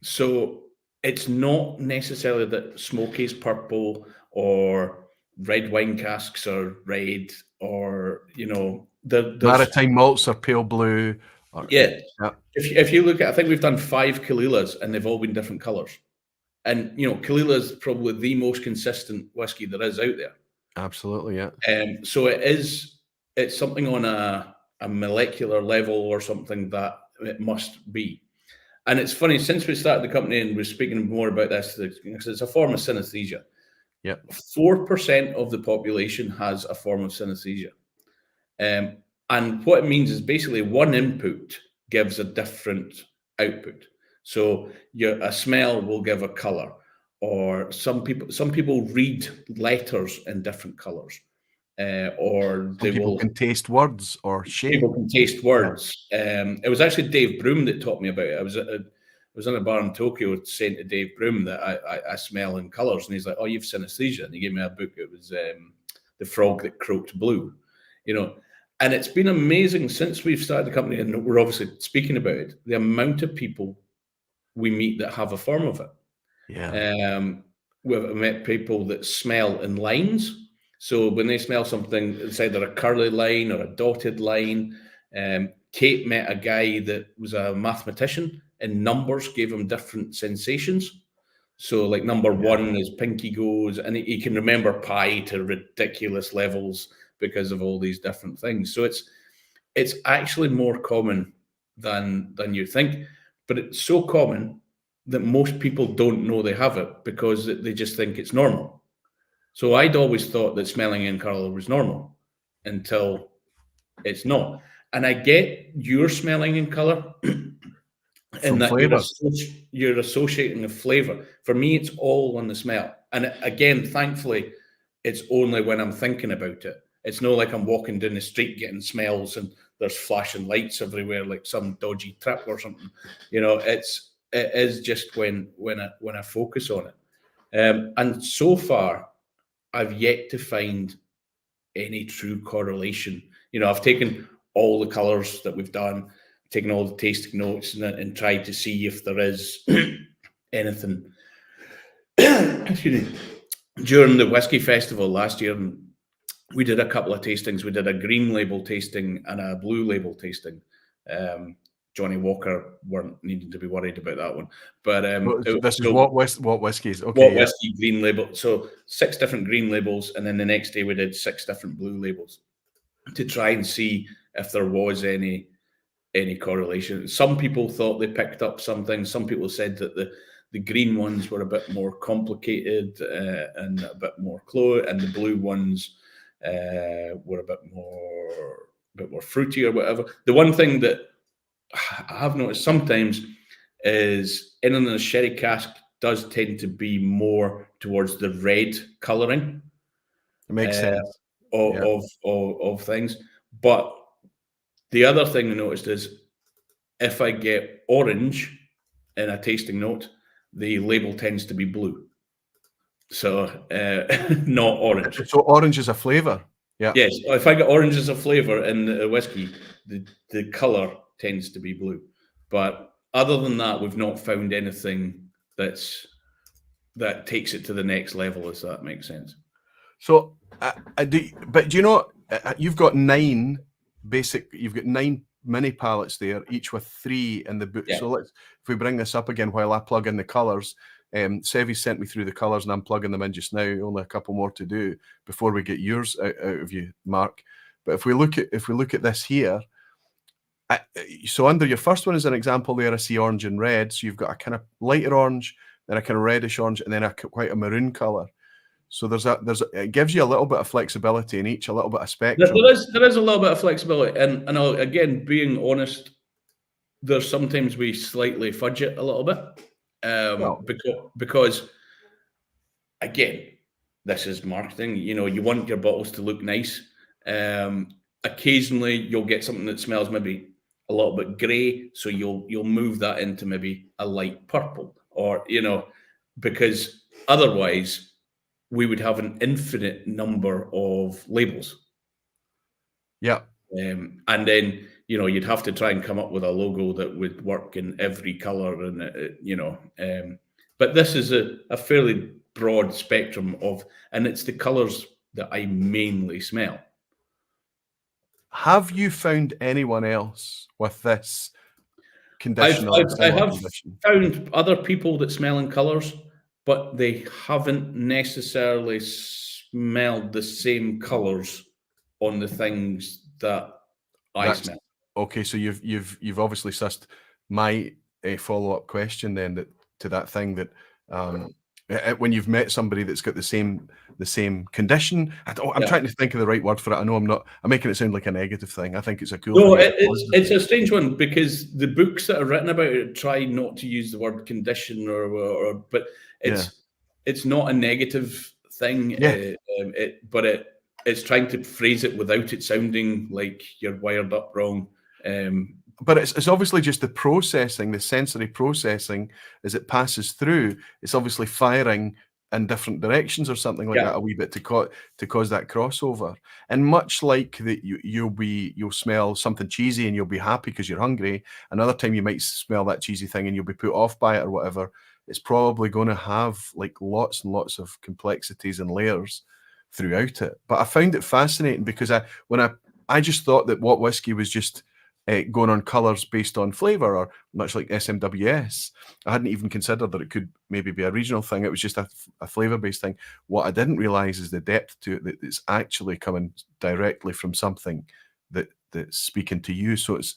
So it's not necessarily that smoky is purple, or red wine casks are red, or, you know, maritime malts are pale blue. If you look at, I think we've done 5 Kalilas and they've all been different colours. And, you know, Kalila is probably the most consistent whiskey there is out there. Absolutely, yeah. So it's something on a molecular level or something that it must be. And it's funny, since we started the company and we're speaking more about this, because it's a form of synesthesia. Yeah. 4% of the population has a form of synesthesia. And what it means is basically one input gives a different output. So a smell will give a color, or some people read letters in different colors, or Some people can taste words or shape. People can taste words. It was actually Dave Broom that taught me about it. I was in a bar in Tokyo saying to Dave Broom that I smell in colours, and he's like, "Oh, you've synesthesia." And he gave me a book. It was The Frog That Croaked Blue, And it's been amazing since we've started the company, and we're obviously speaking about it. The amount of people we meet that have a form of it. Yeah. We've met people that smell in lines. So when they smell something, it's either a curly line or a dotted line. Kate met a guy that was a mathematician, and numbers gave him different sensations. So like number one is pinky goes, and he can remember pi to ridiculous levels because of all these different things. So it's actually more common than you think, but it's so common that most people don't know they have it because they just think it's normal. So I'd always thought that smelling in colour was normal until it's not. And I get you're smelling in colour and that you're associating a flavour. For me, it's all on the smell. And again, thankfully, it's only when I'm thinking about it. It's not like I'm walking down the street getting smells and there's flashing lights everywhere like some dodgy trip or something. It is just when I focus on it. And so far, I've yet to find any true correlation. I've taken all the colours that we've done, taken all the tasting notes and tried to see if there is anything. Excuse me. During the Whisky Festival last year, we did a couple of tastings. We did a green label tasting and a blue label tasting. Johnny Walker weren't needing to be worried about that one. But this is what whiskies? Okay, what whiskey green label. So 6 different green labels, and then the next day we did 6 different blue labels to try and see if there was any correlation. Some people thought they picked up something. Some people said that the green ones were a bit more complicated and a bit more close, and the blue ones were a bit more fruity or whatever. The one thing that I have noticed sometimes is in a sherry cask does tend to be more towards the red colouring. It makes sense. Of things. But the other thing I noticed is if I get orange in a tasting note, the label tends to be blue. So not orange. So orange is a flavour. Yeah. Yes. If I get orange as a flavour in the whiskey, the colour tends to be blue. But other than that, we've not found anything that takes it to the next level, if that makes sense. So, but do you know, you've got 9 mini palettes there, each with 3 in the book. Yeah. So if we bring this up again while I plug in the colours, Sevi sent me through the colours and I'm plugging them in just now. Only a couple more to do before we get yours out of you, Mark. But if we look at this here, so under your first one as an example there, I see orange and red. So you've got a kind of lighter orange, then a kind of reddish orange, and then quite a maroon colour. So it gives you a little bit of flexibility in each, a little bit of spectrum. There is a little bit of flexibility, and again, being honest, there's sometimes we slightly fudge it a little bit, because again, this is marketing. You want your bottles to look nice. Occasionally, you'll get something that smells maybe a little bit grey, so you'll move that into maybe a light purple, or because otherwise we would have an infinite number of labels. Yeah. And then, you'd have to try and come up with a logo that would work in every color and, but this is a fairly broad spectrum and it's the colors that I mainly smell. Have you found anyone else with this condition? I have found other people that smell in colors, but they haven't necessarily smelled the same colours on the things that I smell. Okay, so you've obviously sussed my follow-up question then to that thing that when you've met somebody that's got the same condition. I'm trying to think of the right word for it. I know I'm making it sound like a negative thing. I think it's a cool thing. No, it's a strange one, because the books that are written about it try not to use the word condition but it's not a negative thing. It's trying to phrase it without it sounding like you're wired up wrong. But it's obviously just the processing, the sensory processing as it passes through. It's obviously firing in different directions or something like that a wee bit to cause that crossover. And much like that, you'll smell something cheesy and you'll be happy because you're hungry. Another time you might smell that cheesy thing and you'll be put off by it or whatever. It's probably going to have like lots and lots of complexities and layers throughout it. But I found it fascinating because I just thought that what whiskey was just going on colours based on flavour, or much like SMWS. I hadn't even considered that it could maybe be a regional thing. It was just a flavour-based thing. What I didn't realise is the depth to it, that it's actually coming directly from something that's speaking to you. So it's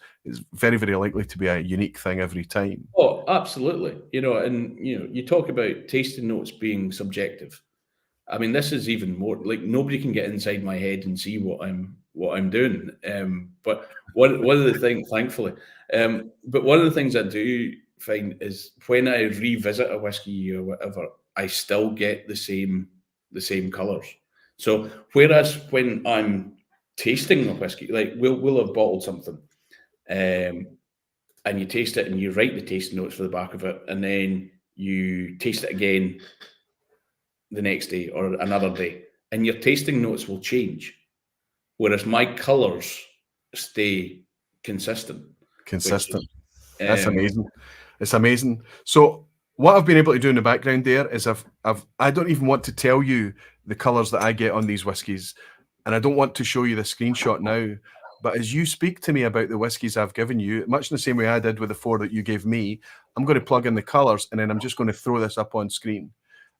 very, very likely to be a unique thing every time. Oh, absolutely. You talk about tasting notes being subjective. I mean, this is even more like nobody can get inside my head and see what I'm doing. But one of the things, thankfully, but one of the things I do find is when I revisit a whiskey or whatever, I still get the same colours. So whereas when I'm tasting a whiskey, like we'll have bottled something, and you taste it and you write the tasting notes for the back of it, and then you taste it again the next day or another day, and your tasting notes will change, whereas my colours stay consistent. That's amazing. It's amazing. So what I've been able to do in the background there is I don't even want to tell you the colours that I get on these whiskies, and I don't want to show you the screenshot now. But as you speak to me about the whiskies I've given you, much in the same way I did with the 4 that you gave me, I'm going to plug in the colours, and then I'm just going to throw this up on screen.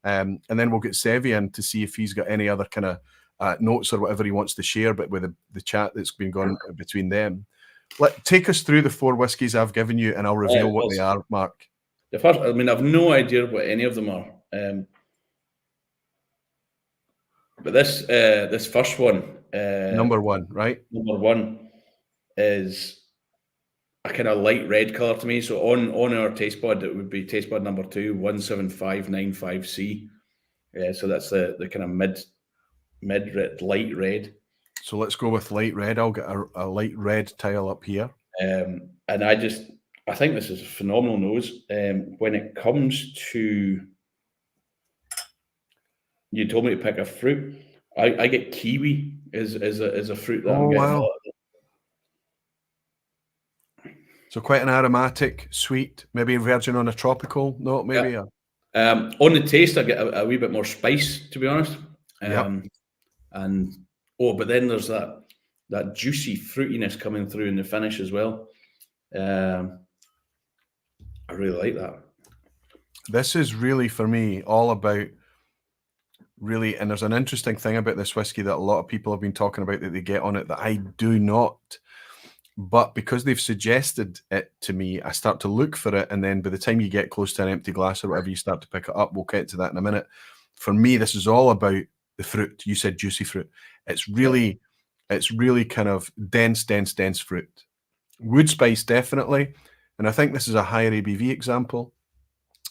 And then we'll get Sevi in to see if he's got any other kind of notes or whatever he wants to share, but with the chat that's been going between them. Take us through the 4 whiskies I've given you, and I'll reveal what they are, Mark. The first, I mean, I've no idea what any of them are. But this first one, number 1, right? Number 1 is a kind of light red colour to me. So on our taste pod, it would be taste pod number 2, 17595C. So that's the kind of mid red, light red. So let's go with light red. I'll get a light red tile up here. And I think this is a phenomenal nose. When it comes to, you told me to pick a fruit. I get kiwi as a fruit that I'm getting. Wow. So quite an aromatic, sweet, maybe verging on a tropical note, maybe. Yeah. On the taste, I get a wee bit more spice, to be honest. But then there's that juicy fruitiness coming through in the finish as well. I really like that. This is really, for me, all about really, and there's an interesting thing about this whiskey that a lot of people have been talking about that they get on it that I do not. But because they've suggested it to me, I start to look for it, and then by the time you get close to an empty glass or whatever, you start to pick it up. We'll get to that in a minute. For me, this is all about the fruit. You said juicy fruit. It's really kind of dense fruit. Wood spice, definitely. And I think this is a higher ABV example.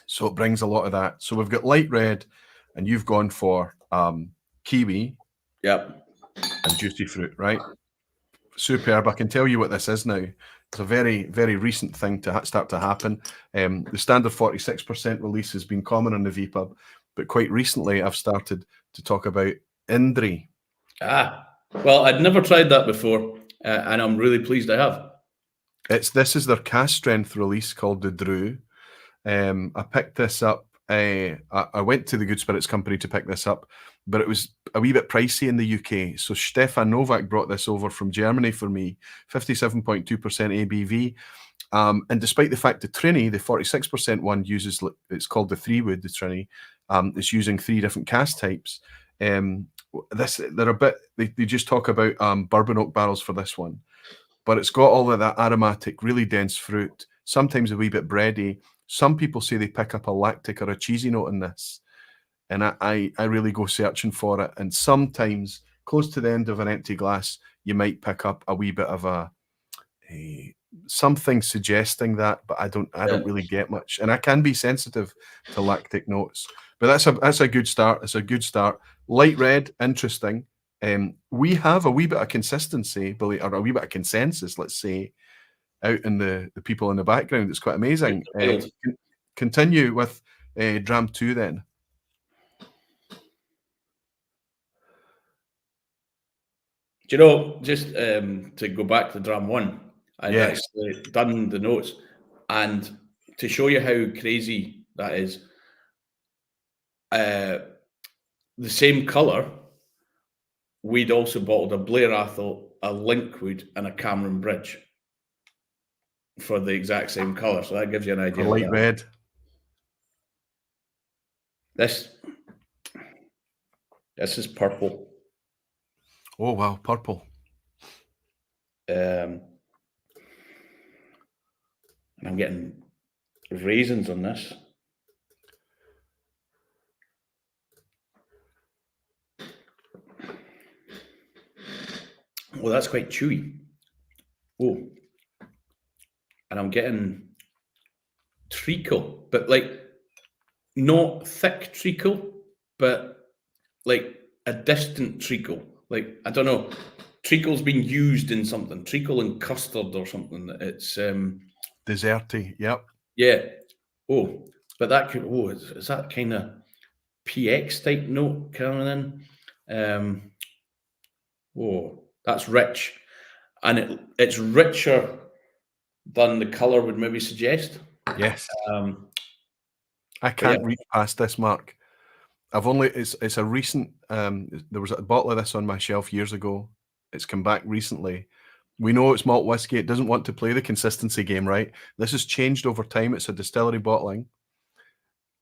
So it brings a lot of that. So we've got light red, and you've gone for kiwi. Yep. And juicy fruit, right? Superb. I can tell you what this is now. It's a very, very recent thing to start to happen. The standard 46% release has been common on the vPub, but quite recently I've started to talk about Indri. Well, I'd never tried that before, and I'm really pleased I have. This is their cask strength release called the Drú. I picked this up. I went to the Good Spirits Company to pick this up, but it was a wee bit pricey in the UK. So Stefan Novak brought this over from Germany for me, 57.2% ABV. And despite the fact the Trini, the 46% one, it's called the 3 wood, the Trini, it's using 3 different cask types. They're a bit. They just talk about bourbon oak barrels for this one, but it's got all of that aromatic, really dense fruit. Sometimes a wee bit bready. Some people say they pick up a lactic or a cheesy note in this, and I really go searching for it. And sometimes close to the end of an empty glass, you might pick up a wee bit of a something suggesting that, but I don't really get much. And I can be sensitive to lactic notes, but that's a good start. It's a good start. Light red, interesting. We have a wee bit of consistency, or a wee bit of consensus, let's say, out in the people in the background. It's quite amazing. Continue with dram 2 then. Do you know, just to go back to dram 1, I've actually done the notes, and to show you how crazy that is, the same colour, we'd also bottled a Blair Athol, a Linkwood, and a Cameron Bridge for the exact same colour. So that gives you an idea. Light red. This is purple. Oh wow, purple. And I'm getting raisins on this. Well, that's quite chewy. Oh, and I'm getting treacle, but like not thick treacle, but like a distant treacle. Like, I don't know, treacle's been used in something. Treacle and custard or something. It's desserty. Yep. Yeah. Oh, but that could. Oh, is that kind of PX type note coming in? Oh, that's rich, and it's richer than the color would maybe suggest. Yes. I can't reach past this, Mark. It's a recent. There was a bottle of this on my shelf years ago. It's come back recently. We know it's malt whiskey. It doesn't want to play the consistency game, right? This has changed over time. It's a distillery bottling,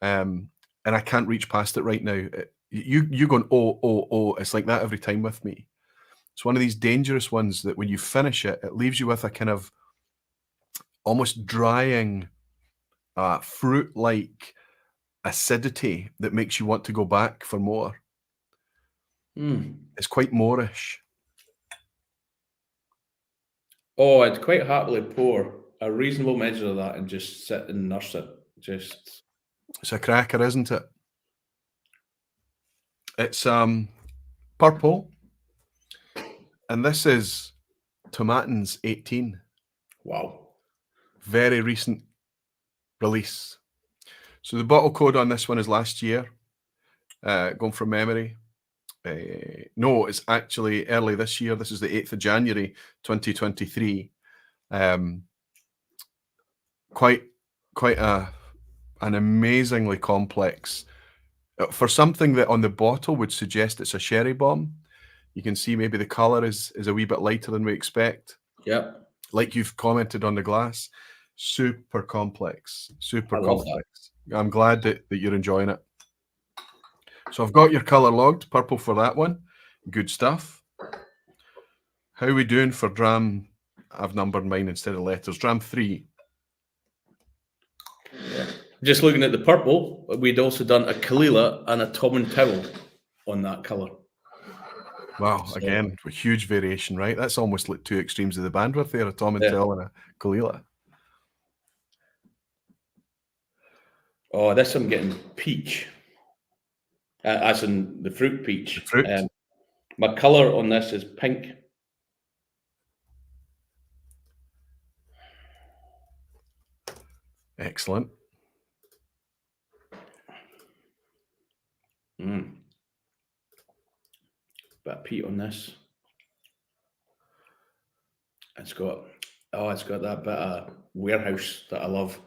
and I can't reach past it right now. You going oh. It's like that every time with me. It's one of these dangerous ones that when you finish it, it leaves you with a kind of almost drying, fruit-like acidity that makes you want to go back for more. It's quite moreish. Oh, I'd quite happily pour a reasonable measure of that and just sit and nurse it. It's a cracker, isn't it? It's purple, and this is Tomatin's 18. Wow. Very recent release. So the bottle code on this one is last year, going from memory. No, it's actually early this year. This is the 8th of January, 2023. Quite an amazingly complex, for something that on the bottle would suggest it's a sherry bomb. You can see maybe the colour is a wee bit lighter than we expect. Yeah. Like you've commented on the glass. Super complex. Super complex. I'm glad that you're enjoying it. So I've got your colour logged, purple for that one. Good stuff. How are we doing for dram? I've numbered mine instead of letters. Dram 3. Yeah. Just looking at the purple, we'd also done a Kalila and a Tomatin on that colour. Wow, so, again, a huge variation, right? That's almost like two extremes of the bandwidth there, a Tomatin and a Kalila. Oh, this I'm getting peach. As in the fruit peach. The fruit. My colour on this is pink. Excellent. Bit of peat on this. It's got that bit of warehouse that I love.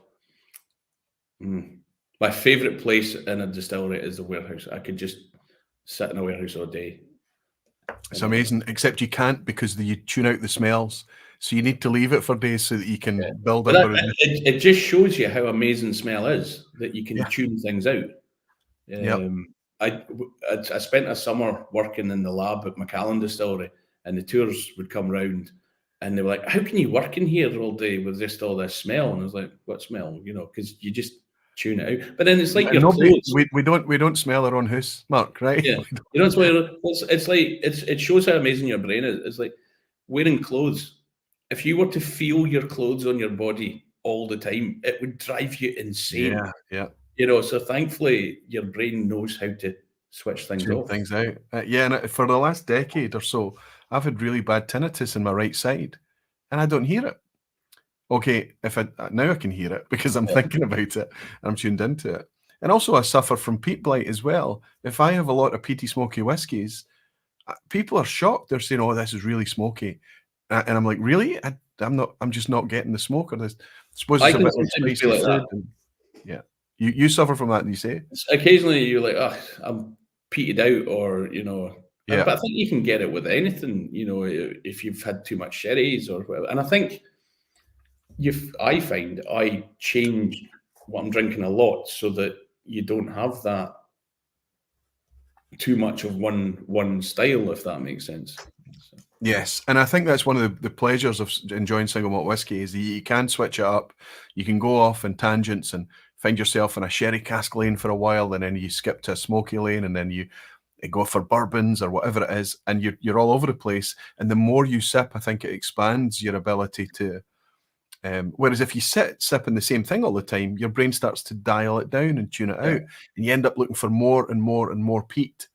My favourite place in a distillery is the warehouse. I could just sit in a warehouse all day. It's amazing, except you can't because you tune out the smells. So you need to leave it for days so that you can build up. It just shows you how amazing smell is, that you can tune things out. I spent a summer working in the lab at Macallan distillery, and the tours would come round, and they were like, "How can you work in here all day with just all this smell?" And I was like, "What smell?" You know, because you just tune it out. But then it's like And your clothes. we don't smell our own house, Mark, right? Yeah, you know, it's like it shows how amazing your brain is. It's like wearing clothes. If you were to feel your clothes on your body all the time, it would drive you insane. Yeah. You know, so thankfully your brain knows how to switch things Tune off. things out. And for the last decade or so, I've had really bad tinnitus in my right side, and I don't hear it. Okay, now I can hear it because I'm thinking about it and I'm tuned into it. And also, I suffer from peat blight as well. If I have a lot of peaty, smoky whiskies, people are shocked. They're saying, "Oh, this is really smoky," and I'm like, "Really? I'm not. I'm just not getting the smoke." Or this. I suppose it's I a can bit like sometimes spicy feel like food. that. And, yeah, you suffer from that, you say? Occasionally you're like, "Oh, I'm peated out," or you know. Yeah. But I think you can get it with anything, you know, if you've had too much sherries or whatever. And I think I find I change what I'm drinking a lot so that you don't have that too much of one style, if that makes sense. So. Yes, and I think that's one of the pleasures of enjoying single malt whiskey is that you can switch it up. You can go off in tangents and find yourself in a sherry cask lane for a while, and then you skip to a smoky lane, and then you go for bourbons or whatever it is, and you're all over the place. And the more you sip, I think it expands your ability to. Whereas if you sit sipping the same thing all the time, your brain starts to dial it down and tune it out, and you end up looking for more and more and more peat.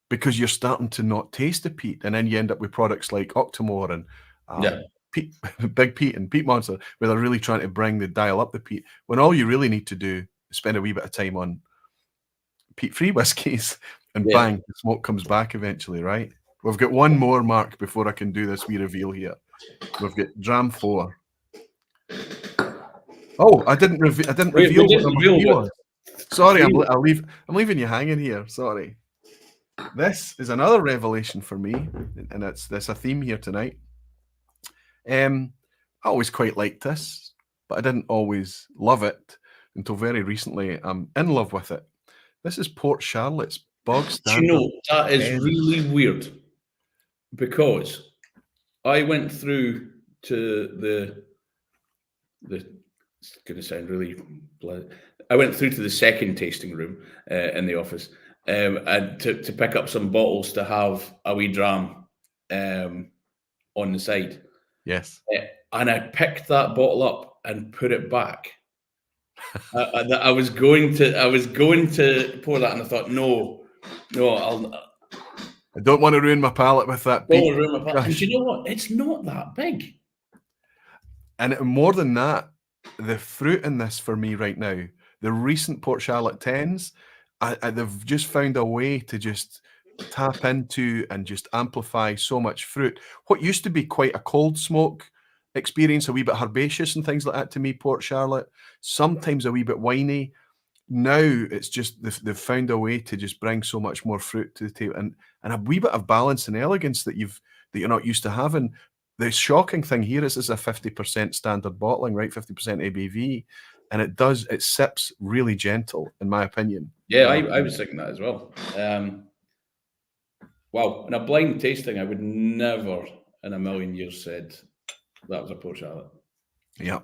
Because you're starting to not taste the peat, and then you end up with products like Octomore and peat, Big Peat and Peat Monster, where they're really trying to dial up the peat, when all you really need to do is spend a wee bit of time on peat-free whiskies, and bang, the smoke comes back eventually, right? We've got one more, Mark, before I can do this wee reveal here. We've got Dram 4. Oh, I didn't reveal what number 3 was. Sorry, I'm leaving you hanging here. Sorry. This is another revelation for me, and there's a theme here tonight. I always quite liked this, but I didn't always love it until very recently. I'm in love with it. This is Port Charlotte's bog standard. Do you know, that is really weird, because I went through to it's going to sound really blunt. I went through to the second tasting room in the office. And to pick up some bottles to have a wee dram on the side. Yes. And I picked that bottle up and put it back. I was going to pour that, and I thought, no, I don't want to ruin my palate with that. And do you know what? It's not that big. And more than that, the fruit in this for me right now, the recent Port Charlotte 10s, they've just found a way to just tap into and just amplify so much fruit. What used to be quite a cold smoke experience, a wee bit herbaceous and things like that to me, Port Charlotte, sometimes a wee bit winey. Now it's just they've found a way to just bring so much more fruit to the table, and a wee bit of balance and elegance that you're not used to having. The shocking thing here is it's a 50% standard bottling, right? 50% ABV, and it sips really gentle, in my opinion. Yeah, I was thinking that as well. Wow, in a blind tasting, I would never in a million years said that was a Port Charlotte. Yeah.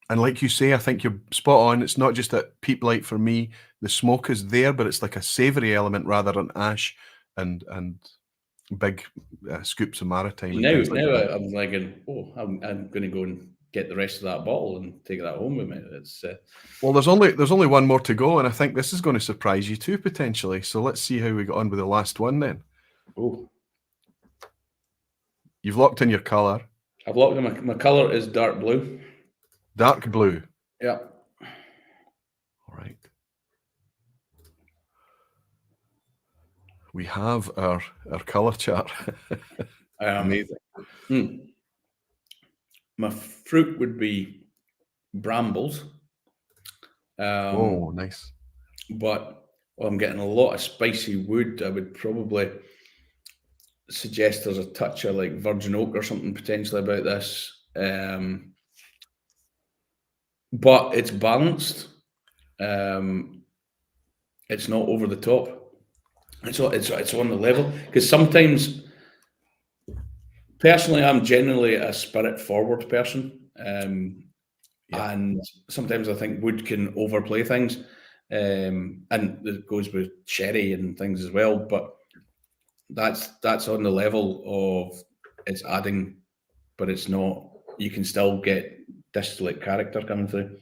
And like you say, I think you're spot on. It's not just that peat blight for me. The smoke is there, but it's like a savoury element rather than ash and big scoops of maritime. Now I'm thinking, I'm going to go and get the rest of that bottle and take that home with me. It's well, there's only one more to go, and I think this is going to surprise you too potentially. So let's see how we got on with the last one then. Oh, you've locked in your colour. I've locked in my colour is dark blue. Dark blue. Yeah. All right. We have our colour chart. Amazing. My fruit would be brambles. Oh, nice. But I'm getting a lot of spicy wood. I would probably suggest there's a touch of like virgin oak or something potentially about this. But it's balanced. It's not over the top. It's on the level, because sometimes, personally, I'm generally a spirit forward person, and sometimes I think wood can overplay things, and it goes with sherry and things as well. But that's on the level of it's adding, but it's not. You can still get distillate character coming through.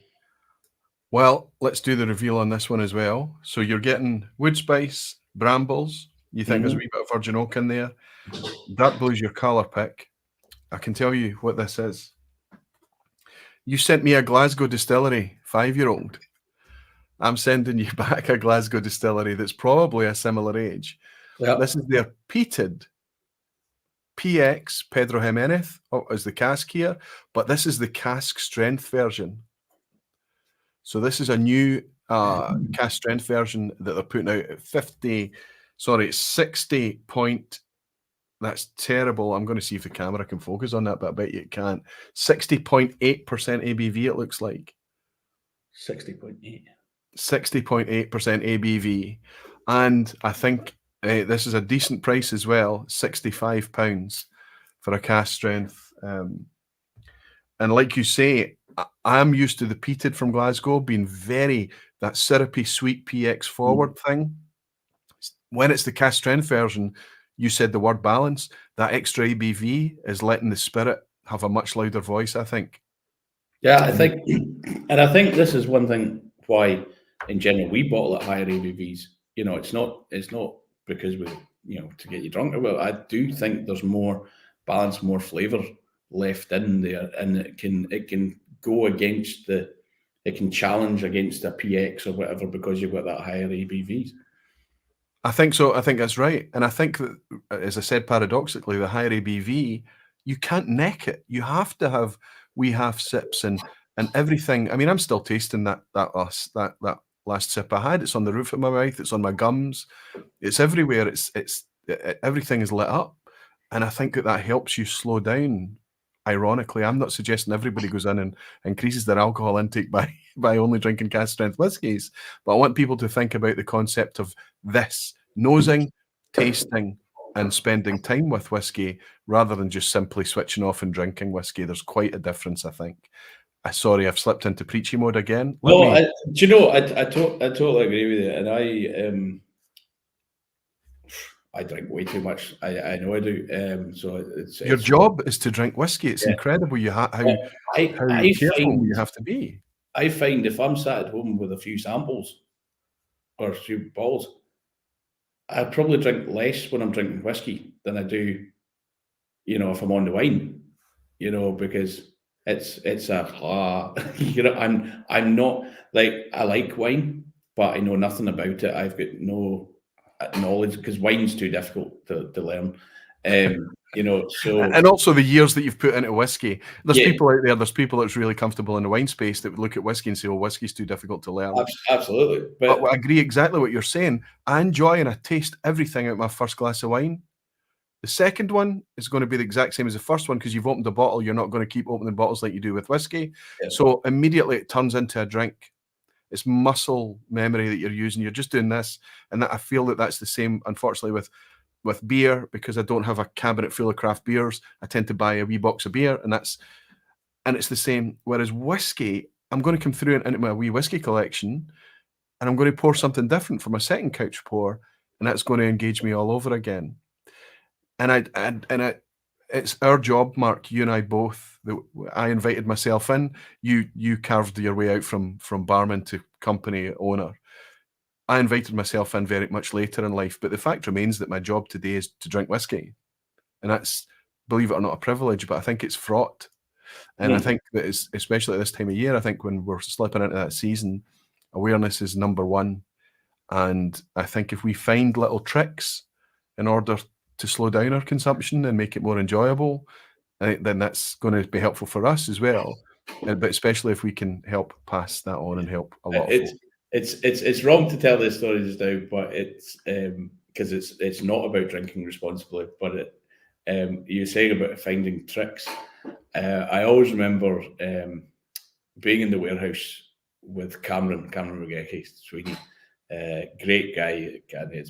Well, let's do the reveal on this one as well. So you're getting wood spice, brambles. You think there's a wee bit of virgin oak in there. Dark blue's your colour pick. I can tell you what this is. You sent me a Glasgow distillery 5-year-old. I'm sending you back a Glasgow distillery that's probably a similar age. Yeah. This is their Peated. PX, Pedro Jimenez, is the cask here, but this is the cask strength version. So this is a new cask strength version that they're putting out at 60 point. That's terrible. I'm going to see if the camera can focus on that, but I bet you it can't. 60.8% ABV, it looks like. 60.8. 60.8% ABV. And I think this is a decent price as well, £65 for a cask strength. And like you say, I'm used to the peated from Glasgow being that syrupy, sweet PX forward thing. When it's the cask strength version, you said the word balance, that extra ABV is letting the spirit have a much louder voice, I think. Yeah, I think this is one thing why, in general, we bottle at higher ABVs. You know, it's not because we, to get you drunk. Well, I do think there's more balance, more flavour left in there, and it can go against it can challenge against a PX or whatever because you've got that higher ABVs. I think so. I think that's right. And I think that, as I said, paradoxically, the higher ABV, you can't neck it. You have to have wee half sips and everything. I mean, I'm still tasting that last sip I had. It's on the roof of my mouth. It's on my gums. It's everywhere. Everything is lit up. And I think that helps you slow down. Ironically, I'm not suggesting everybody goes in and increases their alcohol intake by only drinking cask strength whiskies, but I want people to think about the concept of this, nosing, tasting, and spending time with whiskey rather than just simply switching off and drinking whiskey. There's quite a difference, I think. Sorry, I've slipped into preachy mode again. I totally agree with you, and I drink way too much. I know I do. So your job is to drink whiskey. It's incredible how careful you have to be. I find if I'm sat at home with a few samples or a few bottles, I probably drink less when I'm drinking whiskey than I do, if I'm on the wine, because I'm not like, I like wine, but I know nothing about it. I've got no knowledge because wine's too difficult to learn. So and also the years that you've put into whiskey. There's people out there. There's people that's really comfortable in the wine space that would look at whiskey and say, "Oh, whiskey's too difficult to learn." Absolutely, but I agree exactly what you're saying. I enjoy and I taste everything out of my first glass of wine. The second one is going to be the exact same as the first one because you've opened a bottle. You're not going to keep opening bottles like you do with whiskey. Yeah. So immediately it turns into a drink. It's muscle memory that you're using. You're just doing this, and that I feel that's the same. Unfortunately, with beer, because I don't have a cabinet full of craft beers, I tend to buy a wee box of beer, and it's the same. Whereas whiskey, I'm going to come through into my wee whiskey collection, and I'm going to pour something different for my second couch pour, and that's going to engage me all over again. And it's our job, Mark. You and I both. I invited myself in. You carved your way out from barman to company owner. I invited myself in very much later in life, but the fact remains that my job today is to drink whiskey, and that's, believe it or not, a privilege. But I think it's fraught, and I think that it's, especially at this time of year, I think when we're slipping into that season, awareness is number one. And I think if we find little tricks in order to slow down our consumption and make it more enjoyable, then that's going to be helpful for us as well. But especially if we can help pass that on and help a lot of folk. It's wrong to tell this story just now, but it's because it's not about drinking responsibly. But you're saying about finding tricks. I always remember being in the warehouse with Cameron Rugecki, Sweden, great guy,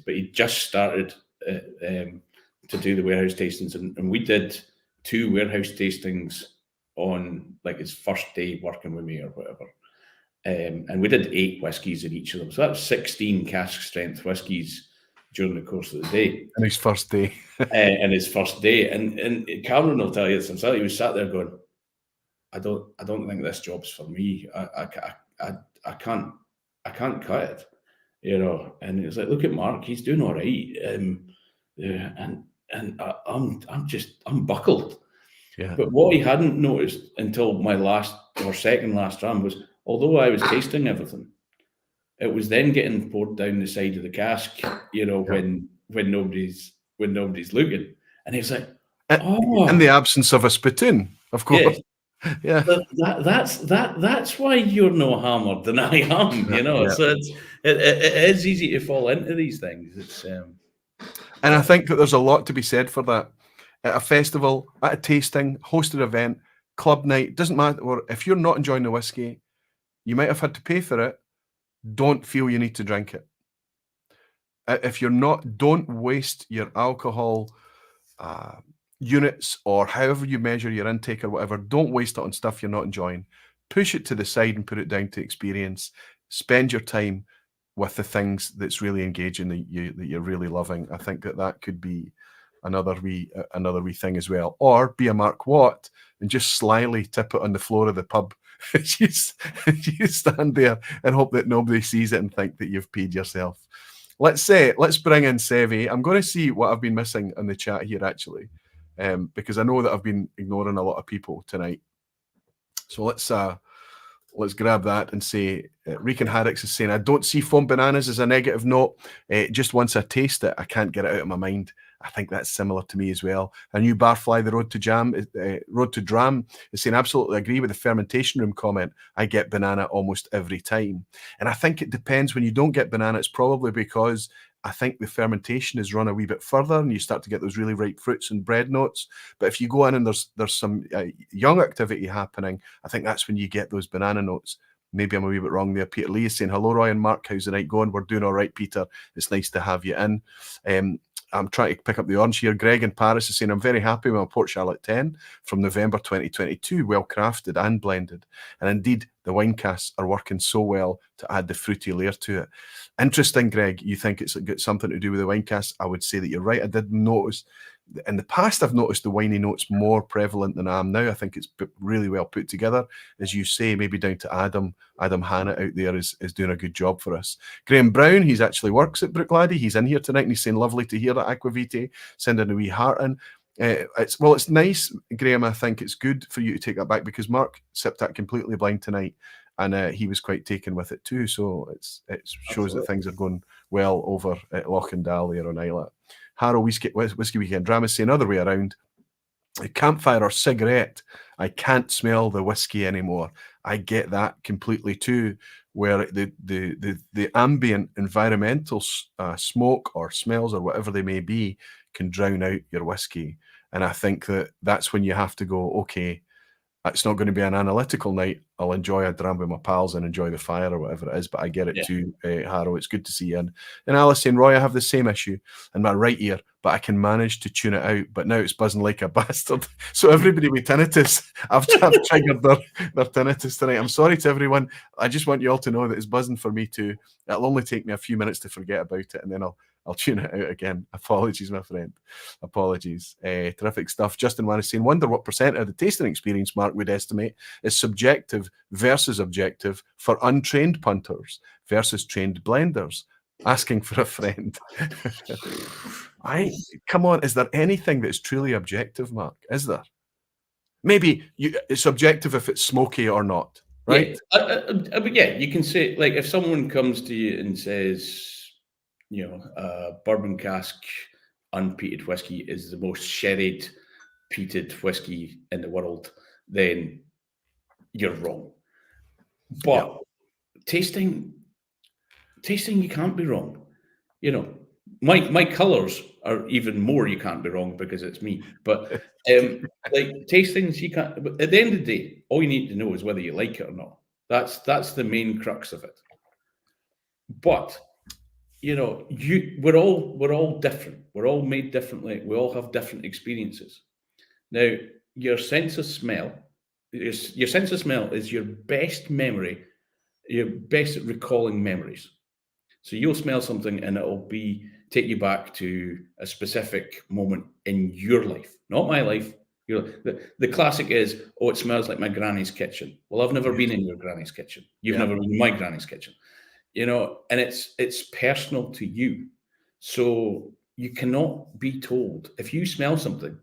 but he just started to do the warehouse tastings, and we did 2 warehouse tastings on like his first day working with me or whatever. And we did 8 whiskies in each of them. So that was 16 cask strength whiskies during the course of the day. And his first day. And his first day. And Cameron will tell you this himself. He was sat there going, I don't think this job's for me. I can't cut it. You know, and it was like, look at Mark, he's doing all right. And I'm buckled. Yeah. But what he hadn't noticed until my last or second last dram was, although I was tasting everything, it was then getting poured down the side of the cask, you know, when nobody's looking. And he was like, oh, in the absence of a spittoon, of course. Yeah. That's why you're no hammered than I am, you know. So it is easy to fall into these things. It's and I think that there's a lot to be said for that. At a festival, at a tasting, hosted event, club night, doesn't matter. Or if you're not enjoying the whiskey, you might have had to pay for it. Don't feel you need to drink it. If you're not, don't waste your alcohol units or however you measure your intake or whatever. Don't waste it on stuff you're not enjoying. Push it to the side and put it down to experience. Spend your time with the things that's really engaging, that you're really loving. I think that could be another wee thing as well. Or be a Mark Watt and just slyly tip it on the floor of the pub. you stand there and hope that nobody sees it and think that you've paid yourself. Let's bring in Sevi. I'm going to see what I've been missing in the chat here, actually, because I know that I've been ignoring a lot of people tonight. So let's grab that and say, Rican Haddix is saying, I don't see foam bananas as a negative note. Just once I taste it, I can't get it out of my mind. I think that's similar to me as well. A new barfly, the Road to Dram, is saying, absolutely agree with the fermentation room comment. I get banana almost every time. And I think it depends. When you don't get banana, it's probably because I think the fermentation is run a wee bit further and you start to get those really ripe fruits and bread notes. But if you go in and there's some young activity happening, I think that's when you get those banana notes. Maybe I'm a wee bit wrong there. Peter Lee is saying, hello, Roy and Mark. How's the night going? We're doing all right, Peter. It's nice to have you in. I'm trying to pick up the orange here. Greg in Paris is saying, I'm very happy with my Port Charlotte 10 from November 2022, well crafted and blended. And indeed, the wine casks are working so well to add the fruity layer to it. Interesting, Greg. You think it's got something to do with the wine casks? I would say that you're right. I did notice, in the past, I've noticed the winey notes more prevalent than I am now. I think it's really well put together. As you say, maybe down to Adam Hannah out there is doing a good job for us. Graham Brown, he's actually works at Brookladdy. He's in here tonight and he's saying, lovely to hear that, Aquavite. Sending a wee heart in. It's nice, Graham. I think it's good for you to take that back because Mark sipped that completely blind tonight and he was quite taken with it too. So it shows that things are going well over at Lochendal there on Isla. Harrow Whisky Weekend Drama saying other way around. A campfire or cigarette, I can't smell the whiskey anymore. I get that completely too, where the ambient environmental smoke or smells or whatever they may be can drown out your whiskey. And I think that's when you have to go, okay, it's not going to be an analytical night. I'll enjoy a dram with my pals and enjoy the fire or whatever it is. But I get it too, Harrow. It's good to see you in. And Alice saying, Roy, I have the same issue in my right ear, but I can manage to tune it out. But now it's buzzing like a bastard. So everybody with tinnitus, I've triggered their tinnitus tonight. I'm sorry to everyone. I just want you all to know that it's buzzing for me too. It'll only take me a few minutes to forget about it, and then I'll tune it out again. Apologies, my friend. Apologies. Terrific stuff. Justin Wan is saying, wonder what percent of the tasting experience Mark would estimate is subjective versus objective for untrained punters versus trained blenders. Asking for a friend. Come on, is there anything that's truly objective, Mark? Is there? Maybe it's objective if it's smoky or not, right? Yeah, you can say, like, if someone comes to you and says, you know, bourbon cask unpeated whiskey is the most sherried peated whiskey in the world, then you're wrong. But tasting, you can't be wrong. You know, my colours are even more you can't be wrong because it's me. But like tastings, you can't. But at the end of the day, all you need to know is whether you like it or not. That's the main crux of it. But you know, we're all different. We're all made differently. We all have different experiences. Now, your sense of smell, your sense of smell is your best memory, your best at recalling memories. So you'll smell something and it'll take you back to a specific moment in your life, not my life. The classic is, oh, it smells like my granny's kitchen. Well, I've never been in your granny's kitchen. You've never been in my granny's kitchen. You know, and it's personal to you. So you cannot be told if you smell something.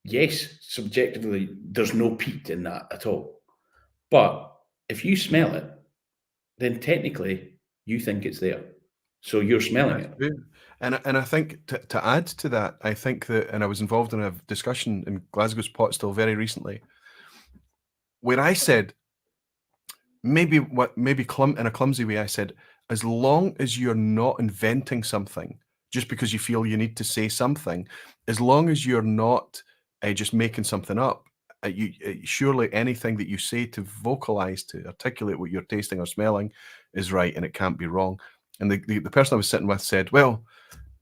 Yes, subjectively, there's no peat in that at all. But if you smell it, then technically you think it's there. So you're smelling it. Yeah. And I think to add to that, I think that, and I was involved in a discussion in Glasgow's pot still very recently, where I said, maybe in a clumsy way, I said, as long as you're not inventing something just because you feel you need to say something, as long as you're not just making something up, surely anything that you say to vocalize, to articulate what you're tasting or smelling is right, and it can't be wrong. And the person I was sitting with said, well,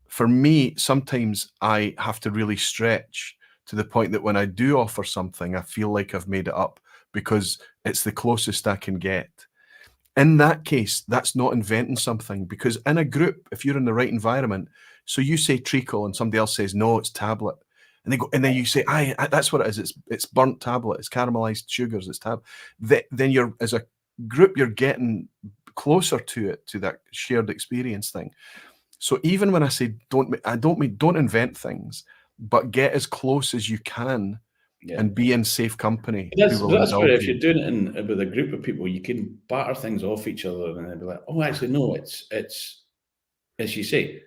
for me, sometimes I have to really stretch to the point that when I do offer something, I feel like I've made it up because it's the closest I can get. In that case, that's not inventing something, because in a group, if you're in the right environment, so you say treacle and somebody else says, no, it's tablet. And they go, and then you say, aye, that's what it is. It's burnt tablet. It's caramelized sugars. It's tablet. Then you're, as a group, you're getting closer to it, to that shared experience thing. So even when I say don't invent things, but get as close as you can and be in safe company. That's where if you're doing it with a group of people, you can batter things off each other and then be like, oh, actually, no, it's as you say,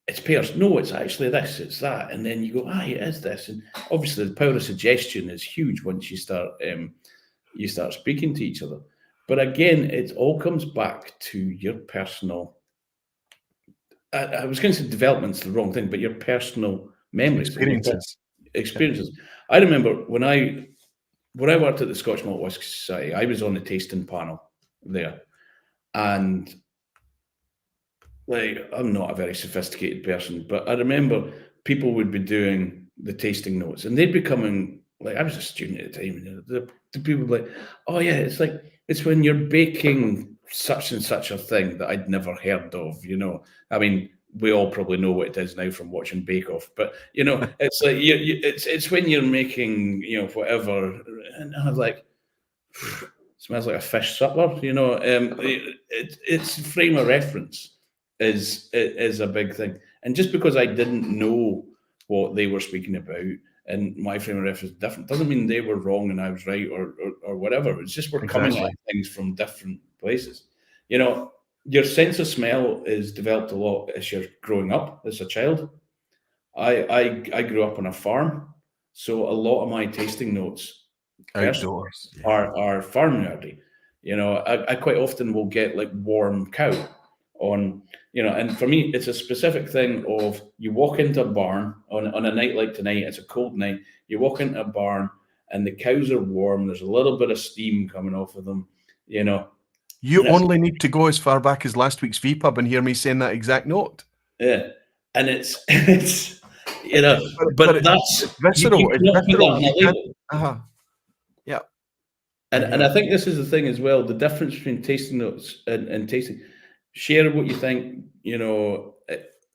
it's pears. No, it's actually this, it's that. And then you go, it is this. And obviously the power of suggestion is huge once you start speaking to each other. But again, it all comes back to your personal, I was going to say development's the wrong thing, but your personal memories. Experiences. I remember when I worked at the Scotch Malt Whisky Society, I was on the tasting panel there. And like, I'm not a very sophisticated person, but I remember people would be doing the tasting notes and they'd be coming, like, I was a student at the time, and the people were like, oh yeah, it's when you're baking such and such a thing that I'd never heard of, you know. I mean, we all probably know what it is now from watching Bake Off, but you know, it's like it's when you're making, you know, whatever, and I was like, smells like a fish supper, you know. It's frame of reference is a big thing, and just because I didn't know what they were speaking about and my frame of reference is different doesn't mean they were wrong and I was right or whatever. It's just we're coming at things from different places. You know, your sense of smell is developed a lot as you're growing up as a child. I grew up on a farm, so a lot of my tasting notes outdoors are farmyardy. You know, I quite often will get like warm cow on, you know, and for me it's a specific thing of you walk into a barn on a night like tonight, it's a cold night, you walk into a barn and the cows are warm, there's a little bit of steam coming off of them, you know. You only need to go as far back as last week's vPub and hear me saying that exact note. Yeah, and it's you know, but that's visceral. It's visceral. Yeah. And I think this is the thing as well, the difference between tasting notes and tasting. Share what you think, you know,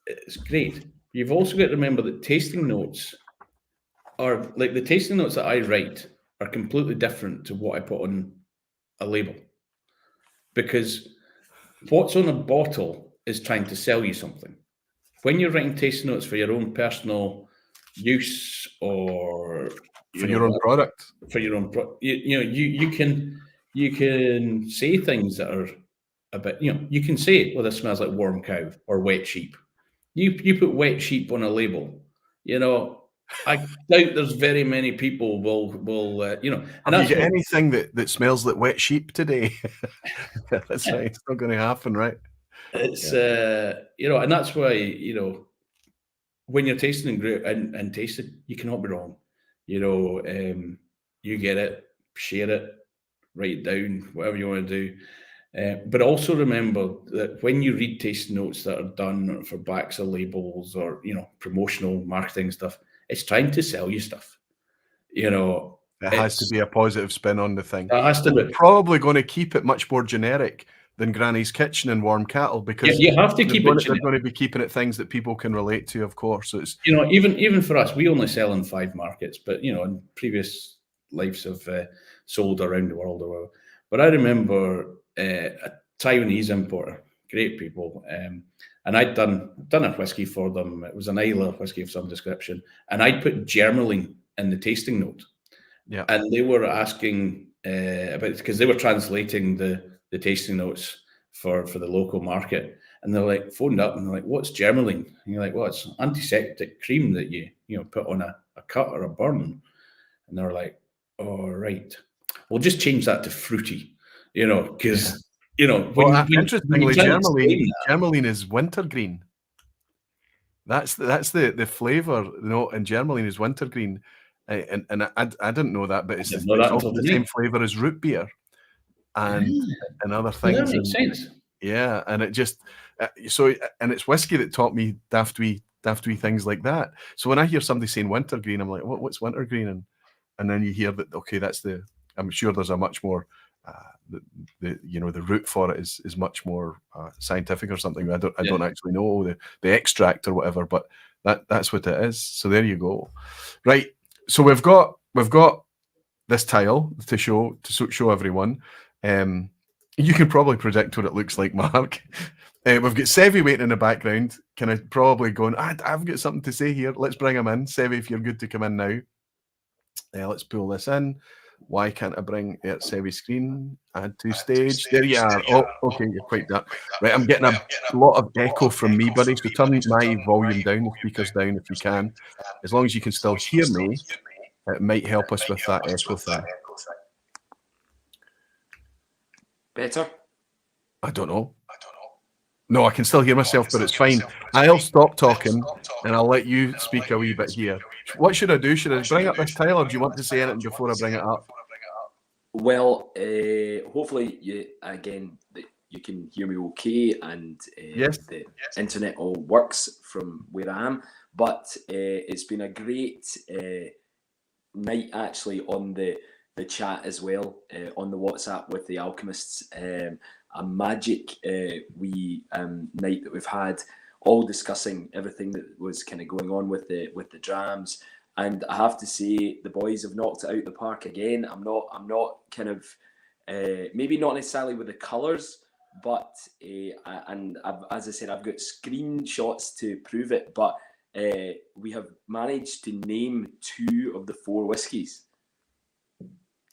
it's great. You've also got to remember that tasting notes are, like the tasting notes that I write are completely different to what I put on a label. Because what's on a bottle is trying to sell you something. When you're writing tasting notes for your own personal use or for your own product, you can say things that are a bit, you know, you can say, well, this smells like warm cow or wet sheep. You put wet sheep on a label, you know, I doubt there's very many people will you know. And have you got anything that smells like wet sheep today? That's right. It's not going to happen, right? It's you know, and that's why, you know, when you're tasting and tasting, you cannot be wrong. You know, you get it, share it, write it down, whatever you want to do. But also remember that when you read tasting notes that are done for backs of labels or, promotional marketing stuff, it's trying to sell you stuff. It has to be a positive spin on the thing. It has to We're be. probably going to keep it much more generic than Granny's Kitchen and Warm Cattle, because you have to keep it they're going to be keeping it things that people can relate to, of course. So it's, even for us, we only sell in 5 markets, but in previous lives have sold around the world or whatever. But I remember a Taiwanese importer, great people, and I'd done a whiskey for them. It was an Isla whiskey of some description, and I'd put germaline in the tasting note. Yeah, and they were asking about, because they were translating the tasting notes for the local market, and they're like, phoned up and they're like, what's germaline? And you're like, well, it's antiseptic cream that you put on a cut or a burn. And they're like, oh, right, we'll just change that to fruity, because interestingly, germaline is wintergreen. That's the flavour note, and germaline is wintergreen. And I didn't know that, but it's also the same flavour as root beer and other things. That makes sense. Yeah, and it just and it's whiskey that taught me daft wee things like that. So when I hear somebody saying wintergreen, I'm like, what's wintergreen? And then you hear that, okay, I'm sure there's a much more the root for it is much more scientific or something. I don't actually know the extract or whatever, but that's what it is. So there you go. Right. So we've got this tile to show everyone. You can probably predict what it looks like, Mark. We've got Sevi waiting in the background, kind of probably going, I've got something to say here. Let's bring him in. Sevi, if you're good to come in now. Let's pull this in. Why can't I bring Sevi's screen? Add to stage. There you are. Oh, okay, you're quite that. Right, I'm getting a lot of echo from me, buddy. So turn my volume down, the speakers down if you can. As long as you can still hear me, it might help us with that echo thing. Better? I don't know. No, I can still hear myself, but it's fine. I'll stop talking and I'll let you speak a wee bit here. What should I do? Should I bring up this tile, or do you want to say anything before I bring it up? Well, hopefully you can hear me okay, and yes, the internet all works from where I am. But it's been a great night actually on the chat as well, on the WhatsApp with the Alchemists. A magic night that we've had, all discussing everything that was kind of going on with the drams. And I have to say, the boys have knocked it out the park again. I'm not kind of maybe not necessarily with the colours, but as I said, I've got screenshots to prove it. But we have managed to name 2 of the 4 whiskies.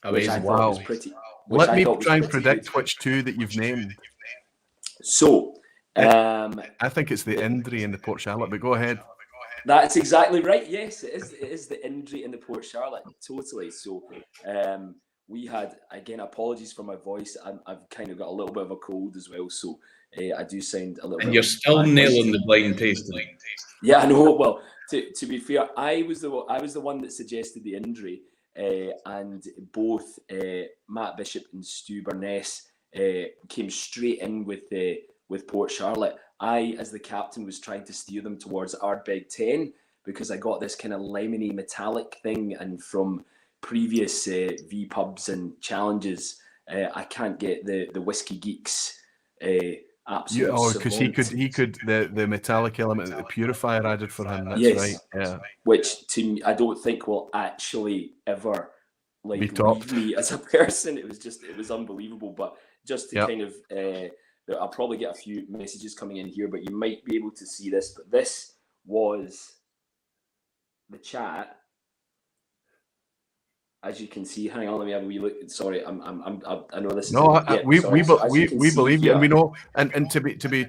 Which I thought was pretty. Let me try and predict which 2 that you've named. So, I think it's the Indri and the Port Charlotte, but go ahead. That's exactly right. Yes, it is the Indri and the Port Charlotte. Totally. So, we had, again, apologies for my voice. I've kind of got a little bit of a cold as well, so I do sound a little bit. And you're still nailing the blind tasting. Yeah, I know. Well, to be fair, I was the one that suggested the Indri. And both Matt Bishop and Stu Burness came straight in with Port Charlotte. I, as the captain, was trying to steer them towards Ardbeg 10 because I got this kind of lemony metallic thing, and from previous vPubs and challenges, I can't get the Whiskey Geeks absolute. Because he could the metallic element that the purifier added for him. That's right. Yeah. Which to me, I don't think will actually ever leave me as a person. It was unbelievable. But just to kind of, I'll probably get a few messages coming in here, but you might be able to see this. But this was the chat. As you can see, hang on, let me have a wee look. Sorry, I know this. We believe you, and we know, and to be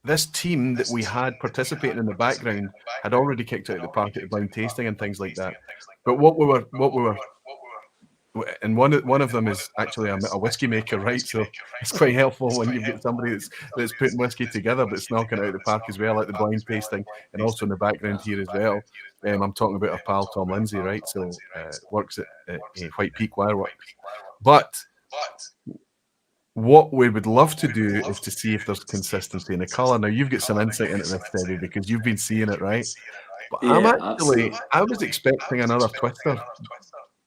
this team that we had participating in the background had already kicked out of the park at the blind tasting and things like that. But what we were, and one of them is actually a whiskey maker, right? So it's quite helpful when you get somebody that's putting whiskey together, but it's knocking out of the park as well, like the blind tasting, and also in the background here as well. I'm talking about our pal Tom Lindsay, right? So works at White Peak Wireworks. But what we would love to do is to see if there's consistency in the colour. Now, you've got some insight into this, Debbie, because you've been seeing it, right? But Yeah, absolutely. I was expecting another Twister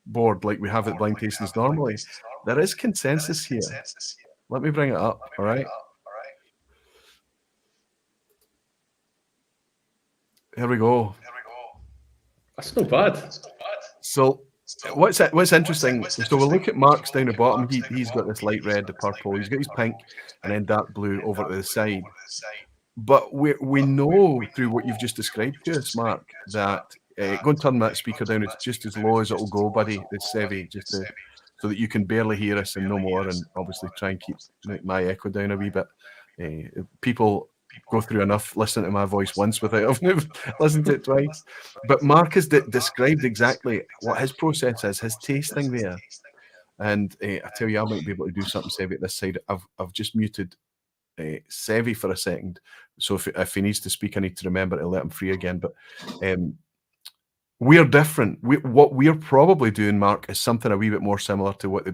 board like we have at Blind Tastings normally. There is consensus here. Let me bring it up, all right? Here we go. That's not bad. So what's interesting, so we'll look at Mark's down the bottom. He's got this light red, the purple, he's got his pink, and then dark blue over to the side. But we know through what you've just described to us, Mark, that go and turn that speaker down. It's just as low as it'll go, buddy. It's Sevi, so that you can barely hear us and no more. And obviously try and keep my echo down a wee bit. People go through enough listening to my voice once without having listened to it twice. But Mark has described exactly what his process is, his tasting there. And I tell you, I might be able to do something, Sevi, at this side. I've just muted Sevi for a second, so if he needs to speak, I need to remember to let him free again. But we're different. What we're probably doing, Mark, is something a wee bit more similar to what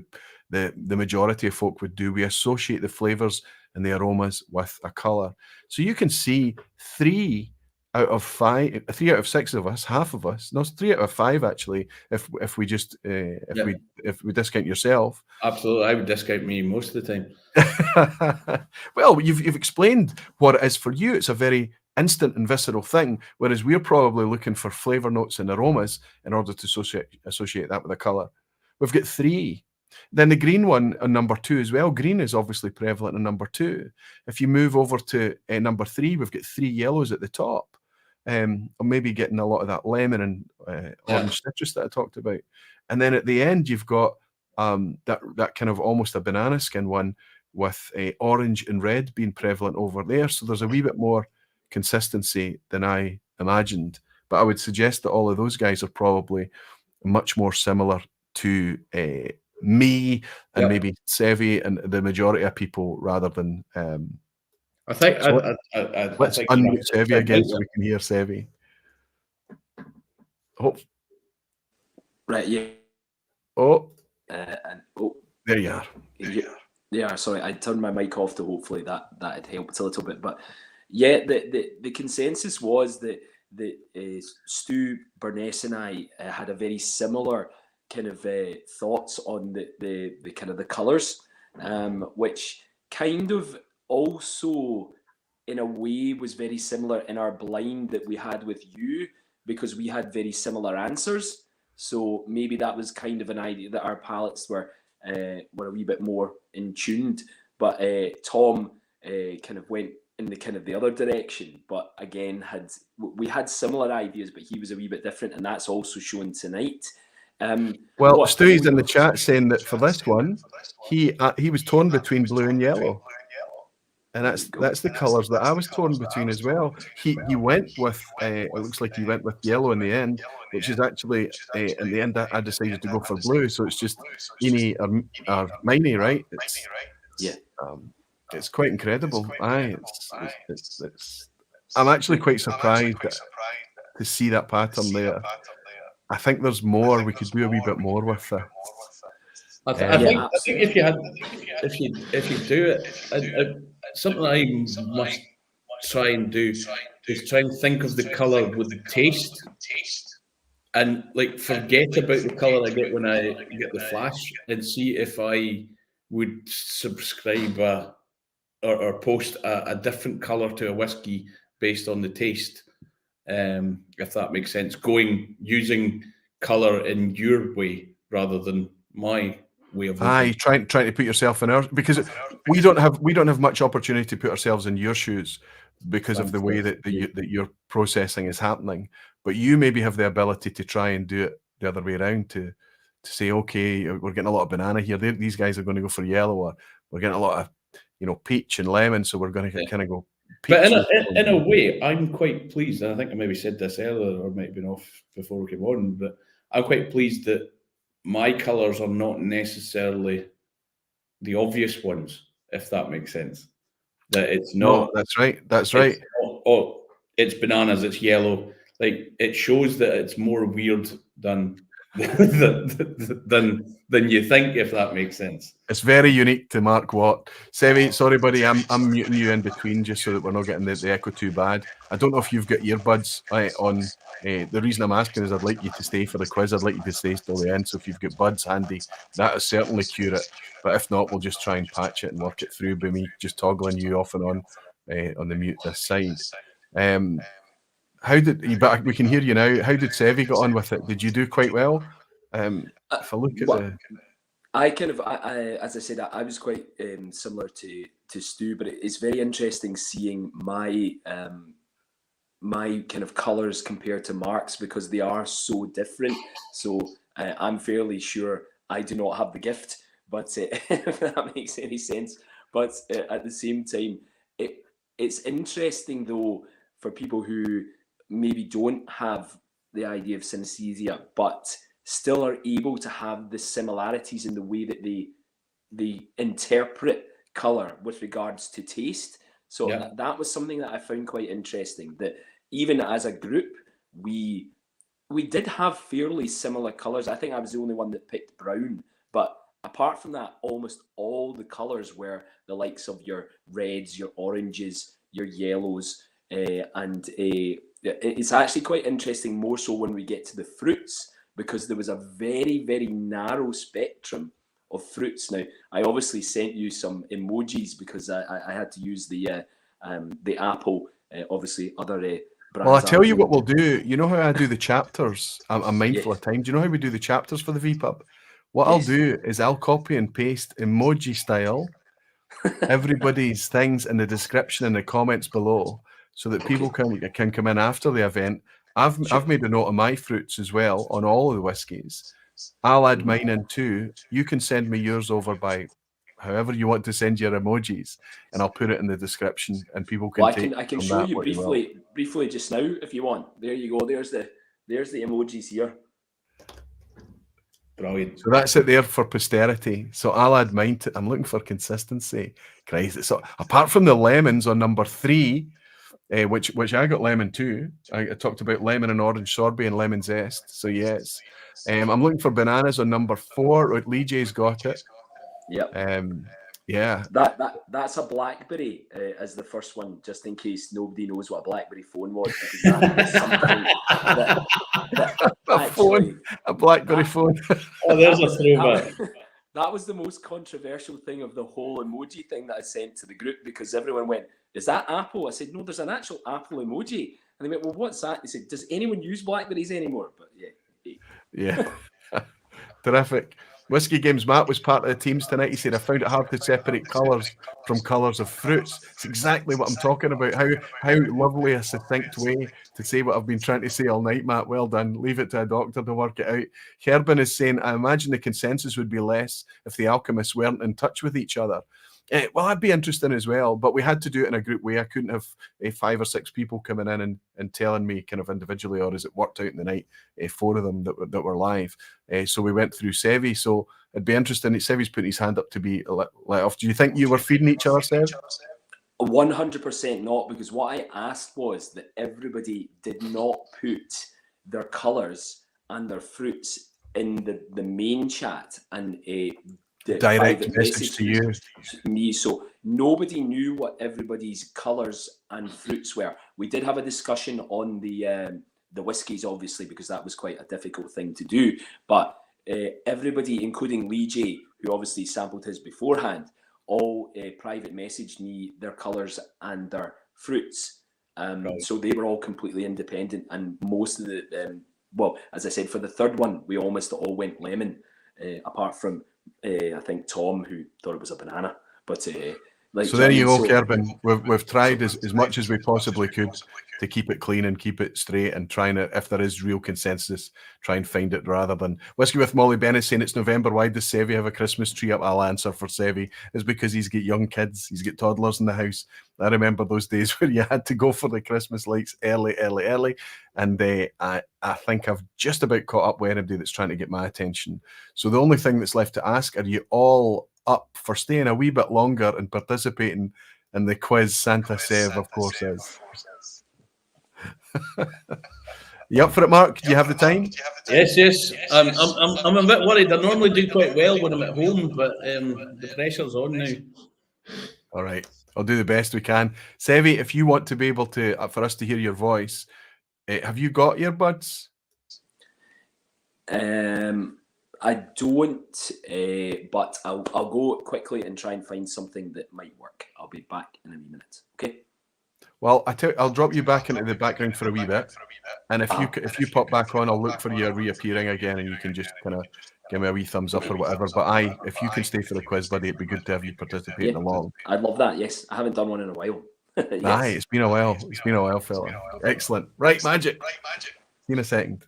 the majority of folk would do. We associate the flavours and the aromas with a colour. So you can see 3 out of 6 of us, half of us, no, 3 out of 5 actually. If we just if we discount yourself, absolutely, I would discount me most of the time. Well, you've explained what it is for you. It's a very instant and visceral thing, whereas we're probably looking for flavour notes and aromas in order to associate that with a colour. We've got 3. Then the green one on number 2 as well. Green is obviously prevalent in number 2. If you move over to number 3, we've got 3 yellows at the top. Or maybe getting a lot of that lemon and orange citrus that I talked about. And then at the end, you've got that kind of almost a banana skin one with orange and red being prevalent over there. So there's a wee bit more consistency than I imagined. But I would suggest that all of those guys are probably much more similar to me and maybe Sevi and the majority of people rather than I think let's unmute Sevi again so we can hear Sevi. Oh. Right, yeah. Oh. There you are. Yeah, sorry, I turned my mic off to hopefully that had helped a little bit. But yeah, the consensus was that Stu, Burness and I had a very similar kind of thoughts on the kind of the colours, which kind of also in a way was very similar in our blind that we had with you, because we had very similar answers. So maybe that was kind of an idea that our palettes were a wee bit more in tuned. But Tom kind of went in the other direction. But again, we had similar ideas, but he was a wee bit different, and that's also shown tonight. Well, Stewie's in the chat saying that for this one, he was torn between blue and yellow. And that's the colours that I was torn between as well. He went with it looks like he went with yellow in the end, which is actually in the end I decided to go for blue. So it's just Eenie or Miney, right? It's quite incredible. I'm actually quite surprised to see that pattern there. I think there's more. We could do a wee bit more with that. I think if you do it, something I must try and do is try and think of the colour with the taste, and like forget about the colour I get when I get the flash, and see if I would subscribe or post a different colour to a whiskey based on the taste. If that makes sense, using colour in your way rather than my way of looking. Trying to put yourself in ours, because we don't have much opportunity to put ourselves in your shoes because of the way that your processing is happening. But you maybe have the ability to try and do it the other way around, to say, okay, we're getting a lot of banana here. These guys are going to go for yellow, or we're getting a lot of peach and lemon, so we're going to kind of go. But in a way, I'm quite pleased, and I think I maybe said this earlier, or might have been off before we came on, but I'm quite pleased that my colours are not necessarily the obvious ones, if that makes sense. That it's not. No, that's right. That's right. It's bananas, it's yellow. Like, it shows that it's more weird than than you think, if that makes sense. It's very unique to Mark Watt. Sevi, sorry, buddy, I'm muting you in between just so that we're not getting the echo too bad. I don't know if you've got earbuds on. The reason I'm asking is I'd like you to stay for the quiz. I'd like you to stay till the end. So if you've got buds handy, that is certainly cure it. But if not, we'll just try and patch it and work it through by me just toggling you off and on the mute this side. How did you? But we can hear you now. How did Sevi get on with it? Did you do quite well? If I look at I kind of, as I said, I was quite similar to Stu, but it's very interesting seeing my my kind of colours compared to Mark's because they are so different. So I'm fairly sure I do not have the gift, but if that makes any sense. But at the same time, it's interesting though for people who maybe don't have the idea of synesthesia, but still are able to have the similarities in the way that they interpret colour with regards to taste. So that was something that I found quite interesting, that even as a group, we did have fairly similar colours. I think I was the only one that picked brown, but apart from that, almost all the colours were the likes of your reds, your oranges, your yellows, and it's actually quite interesting, more so when we get to the fruits, because there was a very, very narrow spectrum of fruits. Now, I obviously sent you some emojis because I had to use the apple, obviously other brands. Well, I'll tell you what we'll do. You know how I do the chapters? I'm mindful of time. Do you know how we do the chapters for the vPub? What I'll do is I'll copy and paste emoji style everybody's things in the description and the comments below so that people can come in after the event. I've made a note of my fruits as well on all of the whiskies. I'll add mine in too. You can send me yours over by however you want to send your emojis, and I'll put it in the description, and people can. I can show you briefly just now if you want. There you go. There's the emojis here. Brilliant. So that's it there for posterity. So I'll add mine to. I'm looking for consistency. Christ. So apart from the lemons on number 3. Which I got lemon too. I talked about lemon and orange sorbet and lemon zest. So yes, I'm looking for bananas on number 4. Lee J's got it. Yep. Yeah. That's a BlackBerry as the first one, just in case nobody knows what a BlackBerry phone was. Because that was something a BlackBerry phone. Oh, there's a throwback. That was the most controversial thing of the whole emoji thing that I sent to the group, because everyone went, "Is that Apple?" I said, "No, there's an actual Apple emoji." And they went, "Well, what's that?" They said, "Does anyone use Blackberries anymore?" But yeah. Terrific. Whisky Games Matt was part of the teams tonight. He said, "I found it hard to separate colours from colours of fruits." It's exactly what I'm talking about. How lovely a succinct way to say what I've been trying to say all night, Matt. Well done. Leave it to a doctor to work it out. Herben is saying, "I imagine the consensus would be less if the alchemists weren't in touch with each other." Well, that'd be interesting as well, but we had to do it in a group way. I couldn't have 5 or 6 people coming in and telling me kind of individually, or as it worked out in the night, 4 of them that were live. So we went through Sevi. So it'd be interesting. Sevi's putting his hand up to be let off. Do you think you were feeding each other, Sev? 100% not, because what I asked was that everybody did not put their colours and their fruits in the main chat and direct message to you. Me, so nobody knew what everybody's colours and fruits were. We did have a discussion on the whiskies, obviously, because that was quite a difficult thing to do. But everybody, including Lee J, who obviously sampled his beforehand, all private messaged me their colours and their fruits. Right. So they were all completely independent, and most of the well, as I said, for the third one, we almost all went lemon, apart from I think Tom, who thought it was a banana. But like, so there you go, Kerbin. We've tried as much as we possibly could to keep it clean and keep it straight, and trying to, if there is real consensus, try and find it rather than Whiskey with Molly Bennett saying it's November. Why does Sevi have a Christmas tree up? I'll answer for Sevi. It's because he's got young kids. He's got toddlers in the house. I remember those days where you had to go for the Christmas lights early. And I think I've just about caught up with anybody that's trying to get my attention. So the only thing that's left to ask, are you all up for staying a wee bit longer and participating in the quiz? Santa Sev, of course, is. You up for it, Mark? Do you have the time? Yes. I'm a bit worried. I normally do quite well when I'm at home, but the pressure's on now. All right. I'll do the best we can. Sevi, if you want to be able to, for us to hear your voice, have you got earbuds? I don't, but I'll go quickly and try and find something that might work. I'll be back in a wee minute. Okay. Well, I'll drop you back into the background for a wee bit, and if you pop back on, I'll look for you reappearing again, and you can just kind of give me a wee thumbs up or whatever. But if you can stay for the quiz, buddy, it'd be good to have you participating along. I'd love that. Yes, I haven't done one in a while. Yes. Aye, it's been a while. It's been a while, fella. Excellent. Right, magic. See you in a second.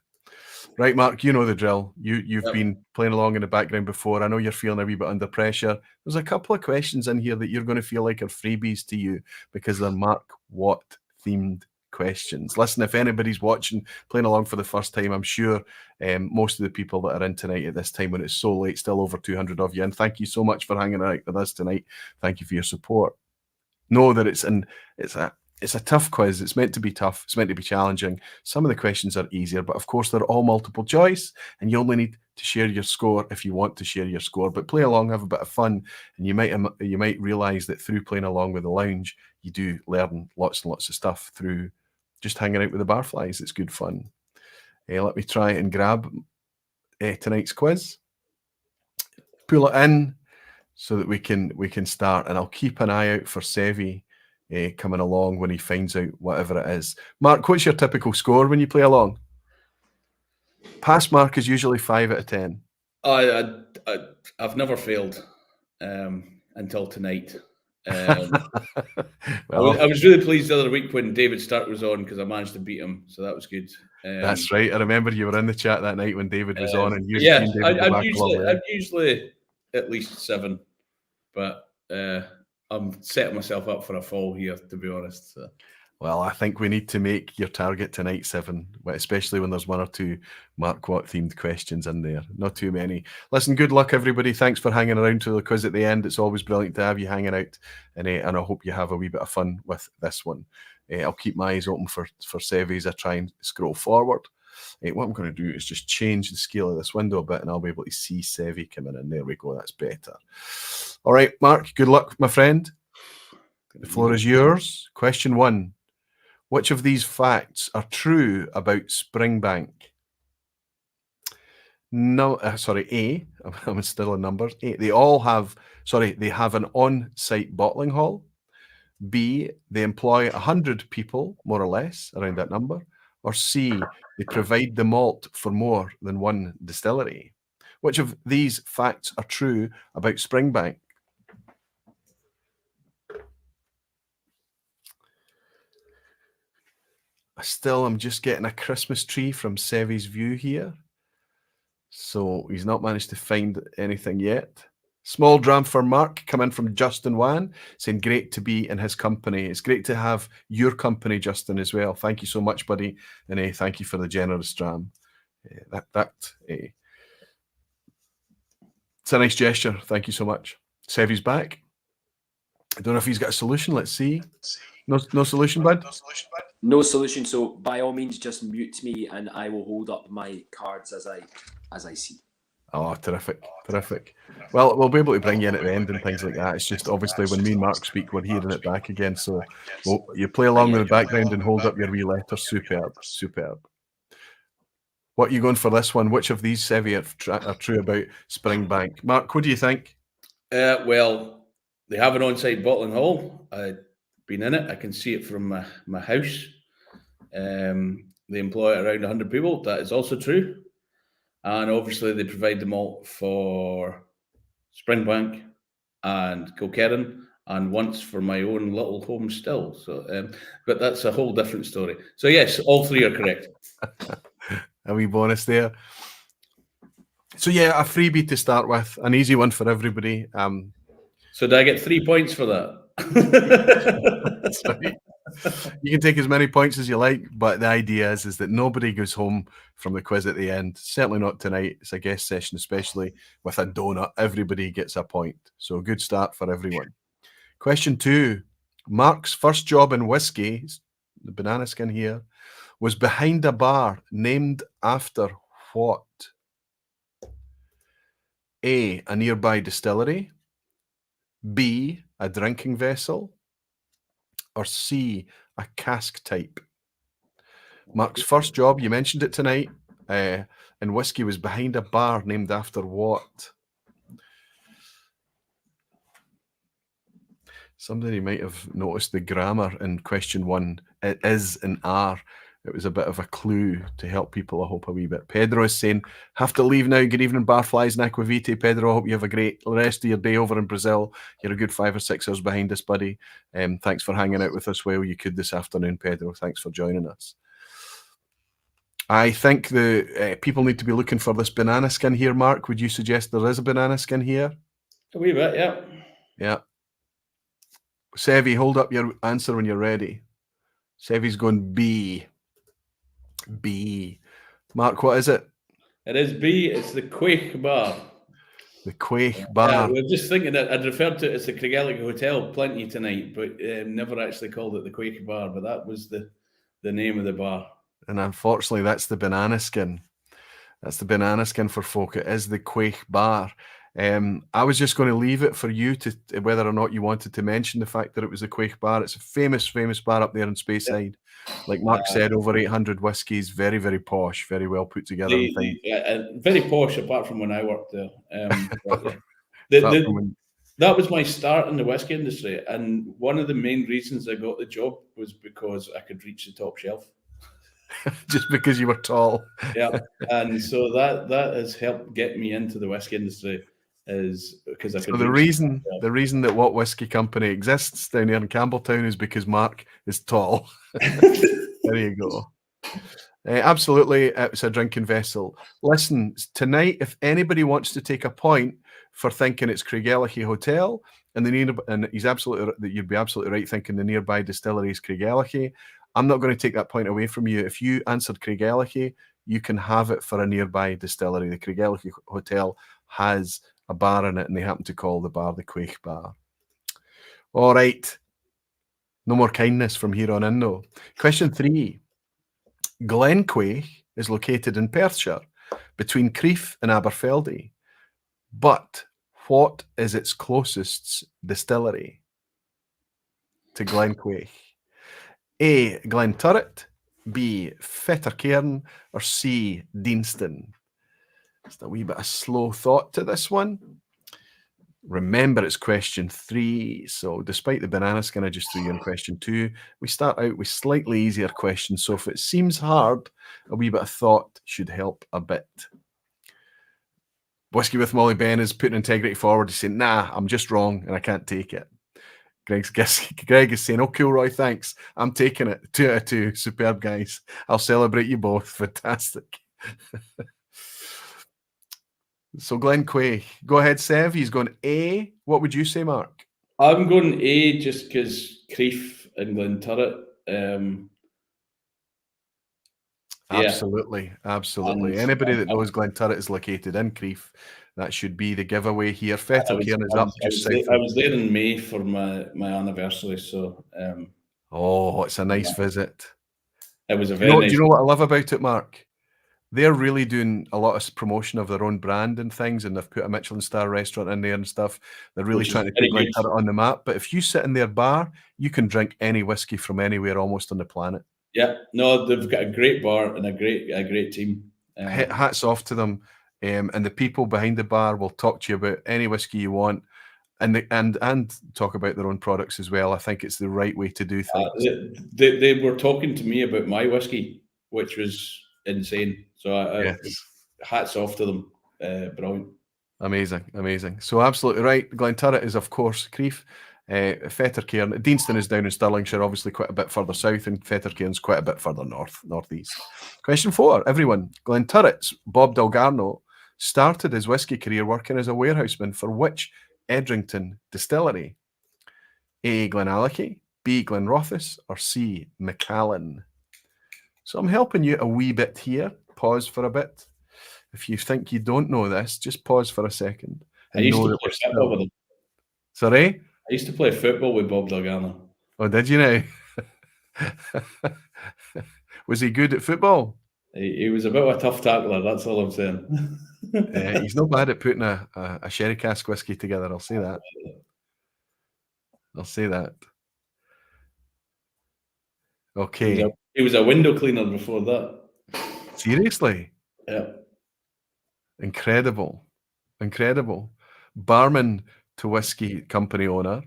Right, Mark, you know the drill. You've been playing along in the background before. I know you're feeling a wee bit under pressure. There's a couple of questions in here that you're going to feel like are freebies to you because they're Mark What themed questions. Listen, if anybody's watching, playing along for the first time, I'm sure most of the people that are in tonight at this time when it's so late, still over 200 of you. And thank you so much for hanging out with us tonight. Thank you for your support. Know that it's a tough quiz. It's meant to be tough. It's meant to be challenging. Some of the questions are easier, but of course they're all multiple choice, and you only need to share your score if you want to share your score. But play along, have a bit of fun, and you might realise that through playing along with the lounge, you do learn lots and lots of stuff through just hanging out with the barflies. It's good fun. Let me try and grab tonight's quiz, pull it in so that we can start, and I'll keep an eye out for Sevi coming along when he finds out whatever it is. Mark, what's your typical score when you play along? Pass mark is usually 5 out of 10. I've never failed until tonight. Well, I was really pleased the other week when David Stark was on because I managed to beat him, so that was good. That's right. I remember you were in the chat that night when David was on, and I'm usually at least 7, but I'm setting myself up for a fall here, to be honest. So. Well, I think we need to make your target tonight 7, especially when there's 1 or 2 Mark Watt themed questions in there. Not too many. Listen, good luck, everybody. Thanks for hanging around to the quiz at the end. It's always brilliant to have you hanging out, and I hope you have a wee bit of fun with this one. I'll keep my eyes open for Sevi as I try and scroll forward. What I'm going to do is just change the scale of this window a bit, and I'll be able to see Sevi coming in. There we go. That's better. All right, Mark, good luck, my friend. The floor is yours. Question 1. Which of these facts are true about Springbank? No, sorry, A. I'm still in numbers. A. They have an on-site bottling hall. B. They employ 100 people, more or less, around that number. Or C. They provide the malt for more than one distillery. Which of these facts are true about Springbank? I'm just getting a Christmas tree from Sevi's view here. So he's not managed to find anything yet. Small dram for Mark, coming from Justin Wan, saying great to be in his company. It's great to have your company, Justin, as well. Thank you so much, buddy. And thank you for the generous dram. It's a nice gesture. Thank you so much. Sevi's back. I don't know if he's got a solution. Let's see. No solution, bud? No solution. So by all means, just mute me, and I will hold up my cards as I see. Oh, terrific. Well, we'll be able to bring you in at the end and things like that. It's just obviously when me and Mark speak, we're hearing it back again. So you play along with the background and hold up your wee letters. Superb. What are you going for this one? Which of these, Sevi, are true about Springbank? Mark, what do you think? Well, they have an on-site bottling hall. I've been in it. I can see it from my house. They employ around 100 people. That is also true. And obviously, they provide the malt for Springbank and Kilkerran, and once for my own little home still. So, but that's a whole different story. So yes, all 3 are correct. A wee bonus there. So yeah, a freebie to start with, an easy one for everybody. So do I get 3 points for that? That's right. You can take as many points as you like, but the idea is that nobody goes home from the quiz at the end. Certainly not tonight. It's a guest session, especially with a donut. Everybody gets a point. So a good start for everyone. Question 2. Mark's first job in whiskey, the banana skin here, was behind a bar named after what? A nearby distillery, B, a drinking vessel, or C, a cask type? Mark's first job, you mentioned it tonight, in Whisky, was behind a bar named after what? Somebody might have noticed the grammar in question 1. It is and are. It was a bit of a clue to help people, I hope, a wee bit. Pedro is saying, have to leave now. Good evening, barflies and aquavite. Pedro, I hope you have a great rest of your day over in Brazil. You're a good 5 or 6 hours behind us, buddy. Thanks for hanging out with us while you could this afternoon, Pedro. Thanks for joining us. I think the people need to be looking for this banana skin here, Mark. Would you suggest there is a banana skin here? A wee bit, yeah. Yeah. Sevi, hold up your answer when you're ready. Sevi's going B. B. Mark, what is it? It is B. It's the Quaich Bar. The Quaich Bar. Yeah, we're just thinking that I'd referred to it as the Craigellachie Hotel plenty tonight, but never actually called it the Quaich Bar. But that was the name of the bar. And unfortunately, that's the banana skin. That's the banana skin for folk. It is the Quaich Bar. I was just going to leave it for you to whether or not you wanted to mention the fact that it was the Quaich Bar. It's a famous bar up there in Speyside. Like Mark said, over 800 whiskies, very, very posh, very well put together. Very posh, apart from when I worked there. That was my start in the whiskey industry, and one of the main reasons I got the job was because I could reach the top shelf. Just because you were tall. Yeah, and so that has helped get me into the whiskey industry. Is because I could. So the reason that What Whiskey Company exists down here in Campbelltown is because Mark is tall. There you go. Absolutely, it's a drinking vessel. Listen, tonight, if anybody wants to take a point for thinking it's Craigellachie Hotel, and he's absolutely that you'd be absolutely right thinking the nearby distillery is Craigellachie. I'm not going to take that point away from you. If you answered Craigellachie, you can have it for a nearby distillery. The Craigellachie Hotel has a bar in it, and they happen to call the bar the Quaich Bar. All right. No more kindness from here on in, though. Question 3. Glenquaich is located in Perthshire, between Crieff and Aberfeldy. But what is its closest distillery to Glenquaich? A, Glenturret, B, Fettercairn, or C, Deanston? Just a wee bit of slow thought to this one. Remember, it's question 3. So despite the banana skin I just threw you in question 2, we start out with slightly easier questions. So if it seems hard, a wee bit of thought should help a bit. Whiskey with Molly Ben is putting integrity forward. He's saying, nah, I'm just wrong and I can't take it. Greg is saying, oh, cool, Roy, thanks. I'm taking it. 2 out of 2. Superb, guys. I'll celebrate you both. Fantastic. So Glenquaich. Go ahead, Sev. He's going A. What would you say, Mark? I'm going A just because Crieff and Glenturret. Absolutely. Anybody that knows Glenturret is located in Crieff, that should be the giveaway here. Fettercairn is up just south. I was there in May for my anniversary, so. Oh, it's a nice visit. It was a very nice. Do you know what I love about it, Mark? They're really doing a lot of promotion of their own brand and things, and they've put a Michelin star restaurant in there and stuff. They're really trying to put Glenturret on the map. But if you sit in their bar, you can drink any whiskey from anywhere almost on the planet. Yeah, no, they've got a great bar and a great team. Hats off to them, and the people behind the bar will talk to you about any whiskey you want, and talk about their own products as well. I think it's the right way to do things. They were talking to me about my whiskey, which was insane. So yes. Hats off to them. Brilliant. Amazing. So absolutely right. Glenturret is, of course, Crieff. Fettercairn. Deanston is down in Stirlingshire, obviously quite a bit further south, and Fettercairn's quite a bit further northeast. Question 4, everyone. Glenturret's Bob Dalgarno started his whiskey career working as a warehouseman for which Edrington distillery? A, Glenallachie, B, Glenrothes, or C, Macallan? So I'm helping you a wee bit here. Pause for a bit. If you think you don't know this, just pause for a second. I used to play football with him. Sorry? I used to play football with Bob Dalgarno. Oh, did you now? Was he good at football? He was a bit of a tough tackler, that's all I'm saying. He's not bad at putting a sherry cask whiskey together, I'll say that. I'll say that. Okay. He was a window cleaner before that. Seriously? Yeah. Incredible. Incredible. Barman to whiskey company owner.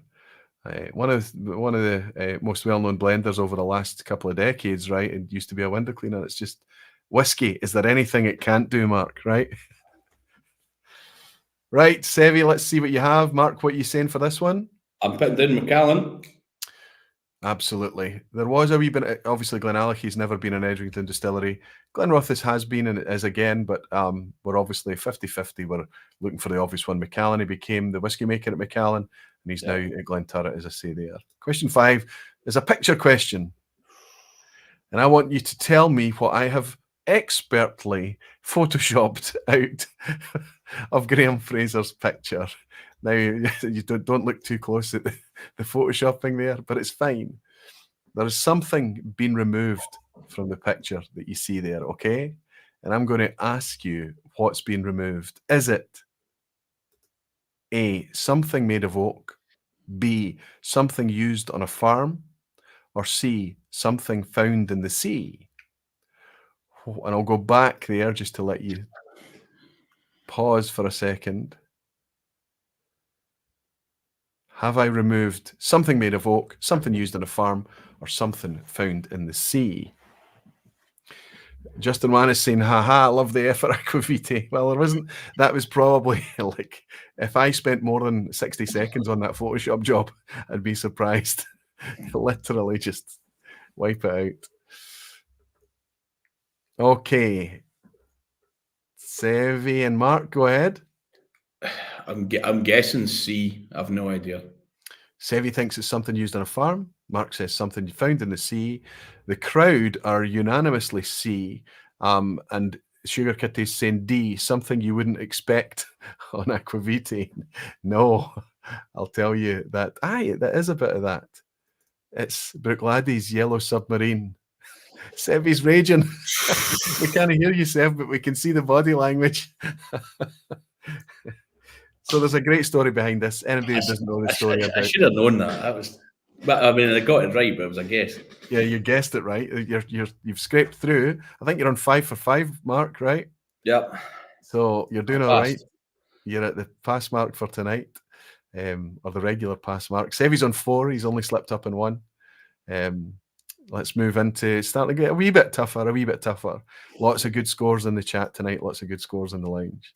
One of the most well-known blenders over the last couple of decades, right? It used to be a window cleaner. It's just whiskey. Is there anything it can't do, Mark? Right? Right, Sevi, let's see what you have. Mark, what are you saying for this one? I'm putting down Macallan. Absolutely. There was a wee bit, obviously Glenallachie's never been an Edrington distillery. Glenrothes has been and it is again, but we're obviously 50-50. We're looking for the obvious one. Macallan, he became the whiskey maker at Macallan, and he's now at Glenturret, as I say there. Question 5 is a picture question. And I want you to tell me what I have expertly photoshopped out of Graham Fraser's picture. Now, you don't look too close at the photoshopping there, but it's fine. There is something being removed from the picture that you see there, okay? And I'm going to ask you what's been removed. Is it A, something made of oak, B, something used on a farm, or C, something found in the sea? And I'll go back there just to let you pause for a second. Have I removed something made of oak, something used on a farm, or something found in the sea? Justin Wan is saying, haha, I love the effort, Aquavite. Well, there wasn't. That was probably like, if I spent more than 60 seconds on that Photoshop job, I'd be surprised. Literally just wipe it out. Okay. Sevi and Mark, go ahead. I'm guessing C. I've no idea. Sevi thinks it's something used on a farm. Mark says something you found in the sea. The crowd are unanimously C. And Sugar Kitty's saying D, something you wouldn't expect on Aquavite. No, I'll tell you that. Aye, that is a bit of that. It's Brookladdy's Yellow Submarine. Sevi's raging. We can't hear you, Sev, but we can see the body language. So there's a great story behind this. Anybody who doesn't know the story I should have known that. But I mean, I got it right, but it was a guess. Yeah, you guessed it right. You've scraped through. I think you're on 5 for 5, Mark, right? Yep. So you're doing all right. You're at the pass mark for tonight, or the regular pass mark. Sevi's on 4. He's only slipped up in 1. Let's move into starting to get a wee bit tougher. Lots of good scores in the chat tonight. Lots of good scores in the lounge.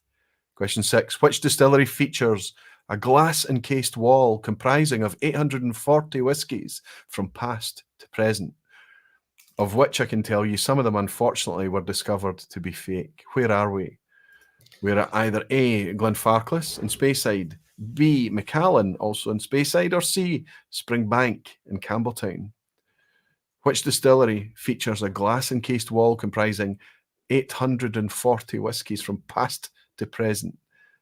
Question 6. Which distillery features a glass encased wall comprising of 840 whiskies from past to present, of which I can tell you some of them unfortunately were discovered to be fake? Where are we? We're at either A, Glenfarclas in Speyside, B, Macallan also in Speyside, or C, Springbank in Campbelltown. Which distillery features a glass encased wall comprising 840 whiskies from past to present,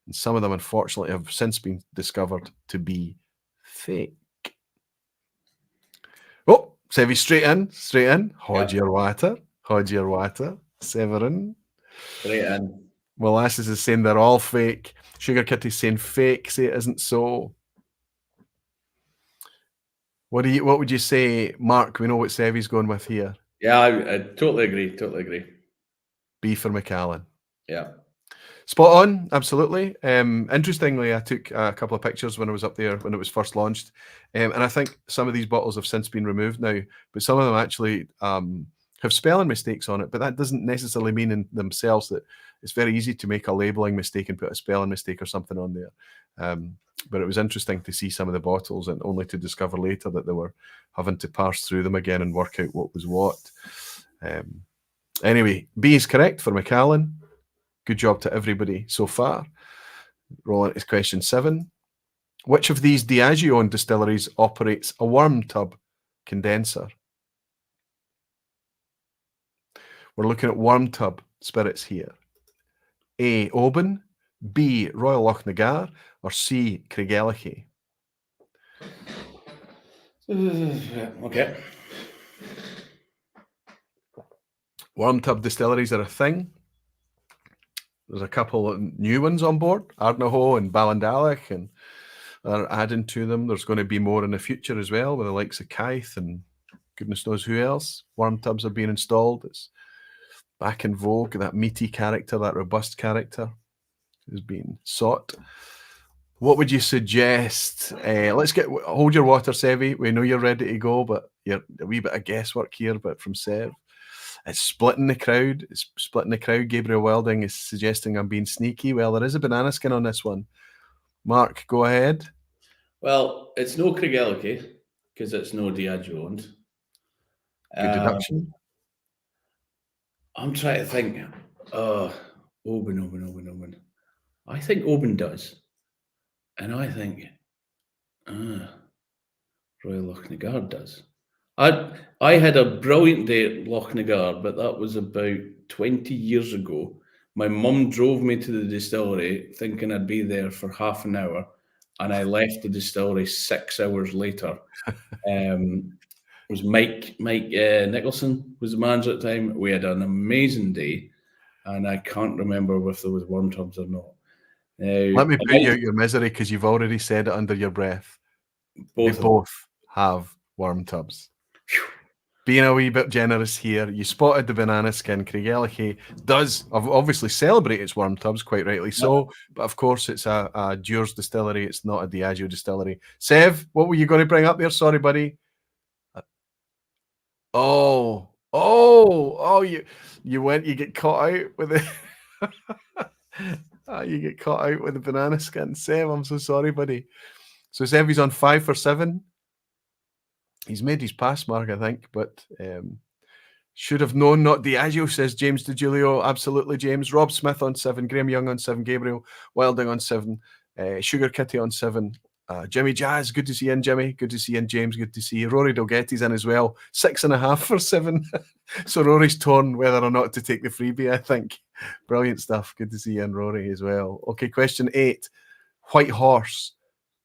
and some of them unfortunately have since been discovered to be fake? Oh, Sevi, straight in. Hold your water. Severin. Straight in. Molasses is saying they're all fake. Sugar Kitty's saying fake, say it isn't so. What would you say, Mark? We know what Sevi's going with here. Yeah, I totally agree. B for Macallan. Yeah. Spot on, absolutely. Interestingly, I took a couple of pictures when I was up there when it was first launched, and I think some of these bottles have since been removed now, but some of them actually have spelling mistakes on it, but that doesn't necessarily mean in themselves that it's very easy to make a labeling mistake and put a spelling mistake or something on there. But it was interesting to see some of the bottles and only to discover later that they were having to parse through them again and work out what was what. Anyway, B is correct for Macallan. Good job to everybody so far. Rolling to question 7. Which of these Diageo-owned distilleries operates a worm tub condenser? We're looking at worm tub spirits here. A, Oban, B, Royal Lochnagar, or C, Craigellachie? Okay. Worm tub distilleries are a thing. There's a couple of new ones on board, Ardnahoe and Ballindalloch, and are adding to them. There's going to be more in the future as well, with the likes of Kythe and goodness knows who else. Worm tubs are being installed. It's back in vogue. That meaty character, that robust character is being sought. What would you suggest? Let's hold your water, Sevi. We know you're ready to go, but you're a wee bit of guesswork here, but from Sev. It's splitting the crowd. It's splitting the crowd. Gabriel Welding is suggesting I'm being sneaky. Well, there is a banana skin on this one. Mark, go ahead. Well, it's no Craigellachie because it's no Diageo owned. Good deduction. I'm trying to think. Oban. I think Oban does. And I think Royal Lochnagar does. I had a brilliant day at Lochnagar, but that was about 20 years ago. My mum drove me to the distillery thinking I'd be there for half an hour, and I left the distillery 6 hours later. It was Mike Nicholson was the manager at the time. We had an amazing day, and I can't remember if there was worm tubs or not. Let me put you out your misery because you've already said it under your breath. They both have worm tubs. Being a wee bit generous here, you spotted the banana skin. Craigellachie does obviously celebrate its worm tubs, quite rightly so, but of course it's a Dewar's distillery. It's not a Diageo distillery. Sev, what were you going to bring up there? Sorry, buddy. You get caught out with it. You get caught out with the banana skin. Sev, I'm so sorry, buddy. So Sev, he's on 5 for 7. He's made his pass mark, I think, but should have known not Diageo, says James DiGiulio. Absolutely, James. Rob Smith on 7, Graham Young on 7, Gabriel Welding on 7, Sugar Kitty on 7, Jimmy Jazz, good to see you in, Jimmy. Good to see you in, James. Good to see you. Rory Dolgetti's in as well. 6.5 for 7. So Rory's torn whether or not to take the freebie, I think. Brilliant stuff. Good to see you in, Rory, as well. Okay, question 8. White Horse.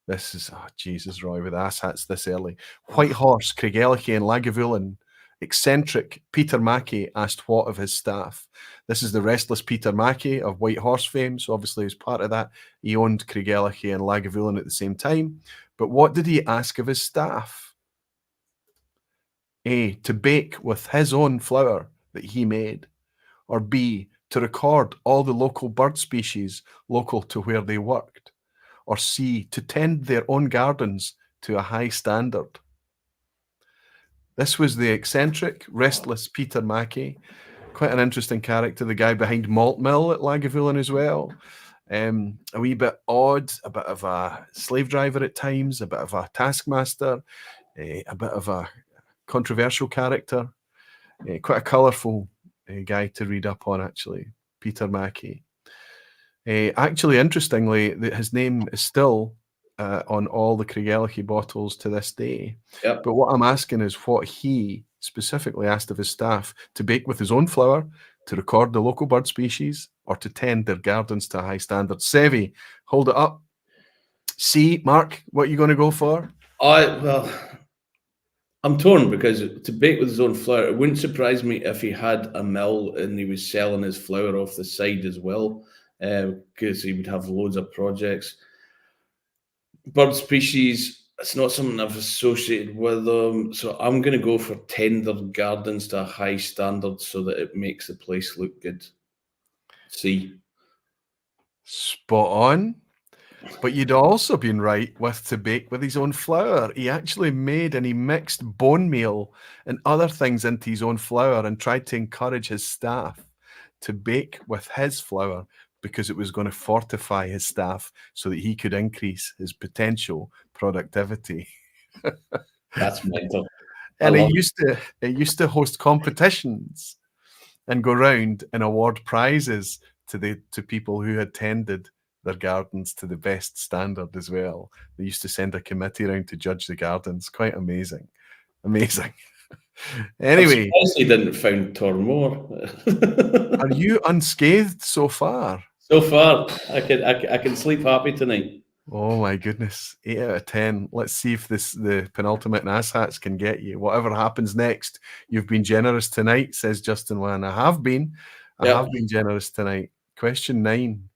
This is, Jesus, Roy, with ass hats this early. White Horse, Craigellachie and Lagavulin. Eccentric Peter Mackey asked what of his staff. This is the restless Peter Mackey of White Horse fame. So obviously as part of that, he owned Craigellachie and Lagavulin at the same time. But what did he ask of his staff? A, to bake with his own flour that he made. Or B, to record all the local bird species local to where they worked. Or C, to tend their own gardens to a high standard. This was the eccentric, restless Peter Mackey. Quite an interesting character, the guy behind Malt Mill at Lagavulin as well. A wee bit odd, a bit of a slave driver at times, a bit of a taskmaster, a bit of a controversial character. Quite a colourful guy to read up on, actually, Peter Mackey. Actually, interestingly, his name is still on all the Craigellachie bottles to this day. Yep. But what I'm asking is what he specifically asked of his staff: to bake with his own flour, to record the local bird species, or to tend their gardens to a high standard. Sevi, hold it up. C, Mark, what are you going to go for? Well, I'm torn because to bake with his own flour, it wouldn't surprise me if he had a mill and he was selling his flour off the side as well, because he would have loads of projects. Bird species, it's not something I've associated with them, so I'm going to go for tend their gardens to a high standard so that it makes the place look good. C. Spot on. But you'd also been right with to bake with his own flour. He actually made and he mixed bone meal and other things into his own flour and tried to encourage his staff to bake with his flour because it was going to fortify his staff so that he could increase his potential productivity. That's mental. And he used to host competitions and go round and award prizes to people who had tended their gardens to the best standard as well. They used to send a committee around to judge the gardens. Quite amazing. Amazing. Anyway. He didn't found Tormore. Are you unscathed so far? So far, I can sleep happy tonight. Oh my goodness. 8 out of 10. Let's see if the penultimate asshats can get you. Whatever happens next, you've been generous tonight, says Justin Wan. I have been. I have been generous tonight. Question 9.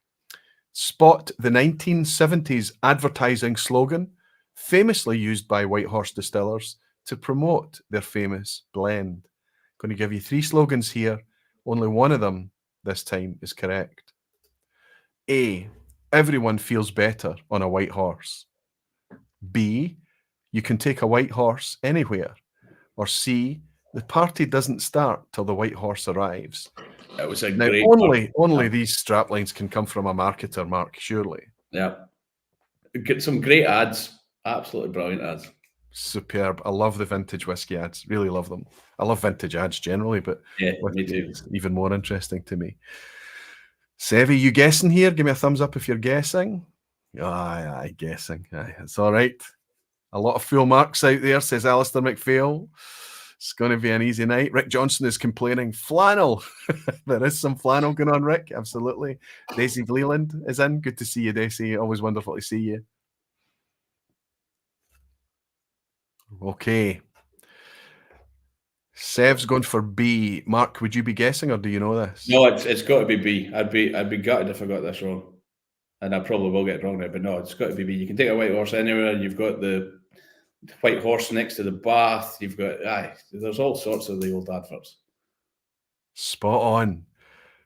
Spot the 1970s advertising slogan, famously used by Whitehorse distillers to promote their famous blend. I'm going to give you 3 slogans here. Only one of them this time is correct. A, everyone feels better on a white horse. B, you can take a white horse anywhere. Or C, the party doesn't start till the white horse arrives. It was a Now, great only these straplines can come from a marketer, Mark, surely. Yeah. Get some great ads. Absolutely brilliant ads. Superb. I love the vintage whiskey ads. Really love them. I love vintage ads generally, but yeah, me too. It's even more interesting to me. Sevy, you guessing here? Give me a thumbs up if you're guessing. Aye, guessing. Aye, it's all right. A lot of full marks out there, says Alistair McPhail. It's going to be an easy night. Rick Johnson is complaining. Flannel. There is some flannel going on, Rick. Absolutely. Daisy Gleeland is in. Good to see you, Daisy. Always wonderful to see you. Okay. Sev's going for B. Mark, would you be guessing or do you know this? No, it's got to be B. I'd be gutted if I got this wrong. And I probably will get it wrong now, but no, it's got to be B. You can take a white horse anywhere. You've got the white horse next to the bath. You've got, there's all sorts of the old adverts. Spot on.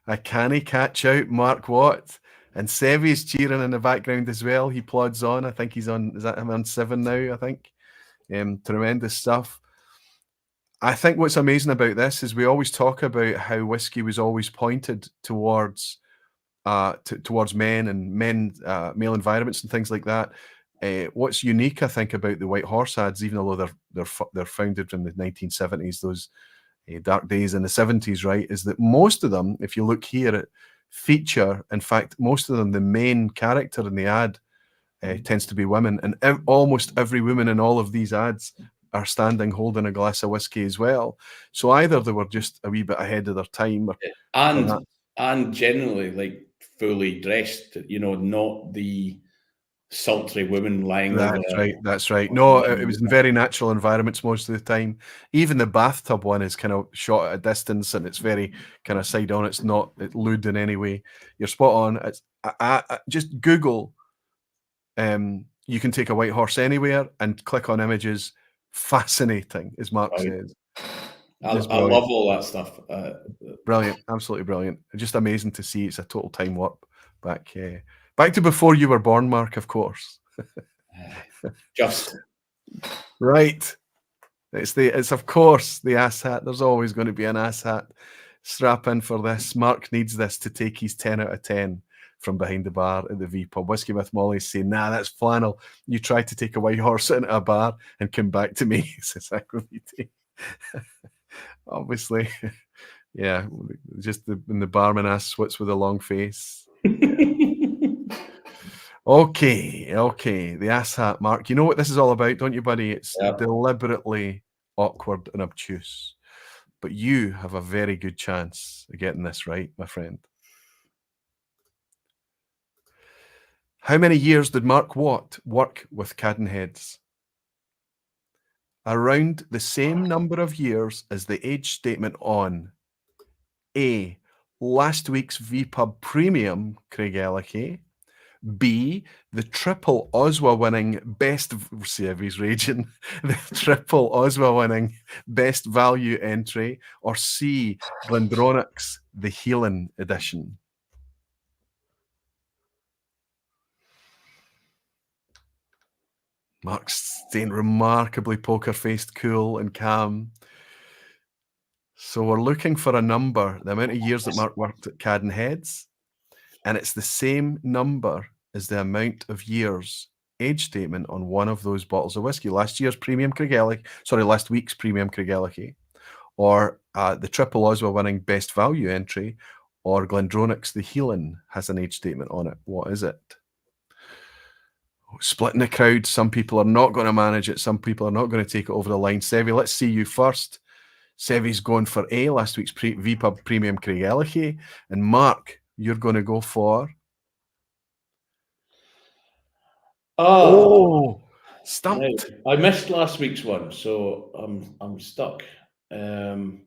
I can't catch out Mark Watt. And Sevy's cheering in the background as well. He plods on. I think he's on, is that him on 7 now, I think? Tremendous stuff. I think what's amazing about this is we always talk about how whiskey was always pointed towards towards men and male environments and things like that. What's unique, I think, about the White Horse ads, even though they're founded in the 1970s, those dark days in the 70s, right, is that most of them, if you look here at feature, in fact, most of them, the main character in the ad tends to be women, and almost every woman in all of these ads are standing holding a glass of whiskey as well. So either they were just a wee bit ahead of their time, and generally like fully dressed, not the sultry women lying. That's right. No, it was in very natural environments most of the time. Even the bathtub one is kind of shot at a distance, and it's very kind of side on. It's not lewd in any way. You're spot on. It's just Google. You can take a white horse anywhere and click on images. Fascinating, as Mark says. I love all that stuff. Brilliant, absolutely brilliant. Just amazing to see. It's a total time warp back to before you were born, Mark, of course. Just right. It's of course the ass hat. There's always going to be an ass hat. Strap in for this. Mark needs this to take his 10 out of 10 from behind the bar at the vPub. Whiskey with Molly's saying, nah, that's flannel. You tried to take a white horse into a bar and come back to me, says Aquilite. Obviously, yeah, just when the barman asks what's with a long face. Okay, the ass hat, Mark. You know what this is all about, don't you, buddy? It's deliberately awkward and obtuse. But you have a very good chance of getting this right, my friend. How many years did Mark Watt work with Cadenheads? Around the same number of years as the age statement on A, last week's vPub Premium Craigellachie, B, the triple Oswa winning best raging, the triple Oswa winning best value entry, or C, Glendronach's the Healing edition. Mark's staying remarkably poker-faced, cool and calm. So we're looking for a number, the amount of years that Mark worked at Cadenheads, and it's the same number as the amount of years age statement on one of those bottles of whiskey. Last week's Premium Craigellachie, or the triple Oswa winning best value entry, or Glendronach's the Healing has an age statement on it. What is it? Splitting the crowd. Some people are not going to manage it. Some people are not going to take it over the line. Sevy, let's see you first. Sevy's going for A, last week's vPub Premium Craigellachie. And Mark, you're going to go for Oh, Right. stumped. I missed last week's one, so I'm stuck. The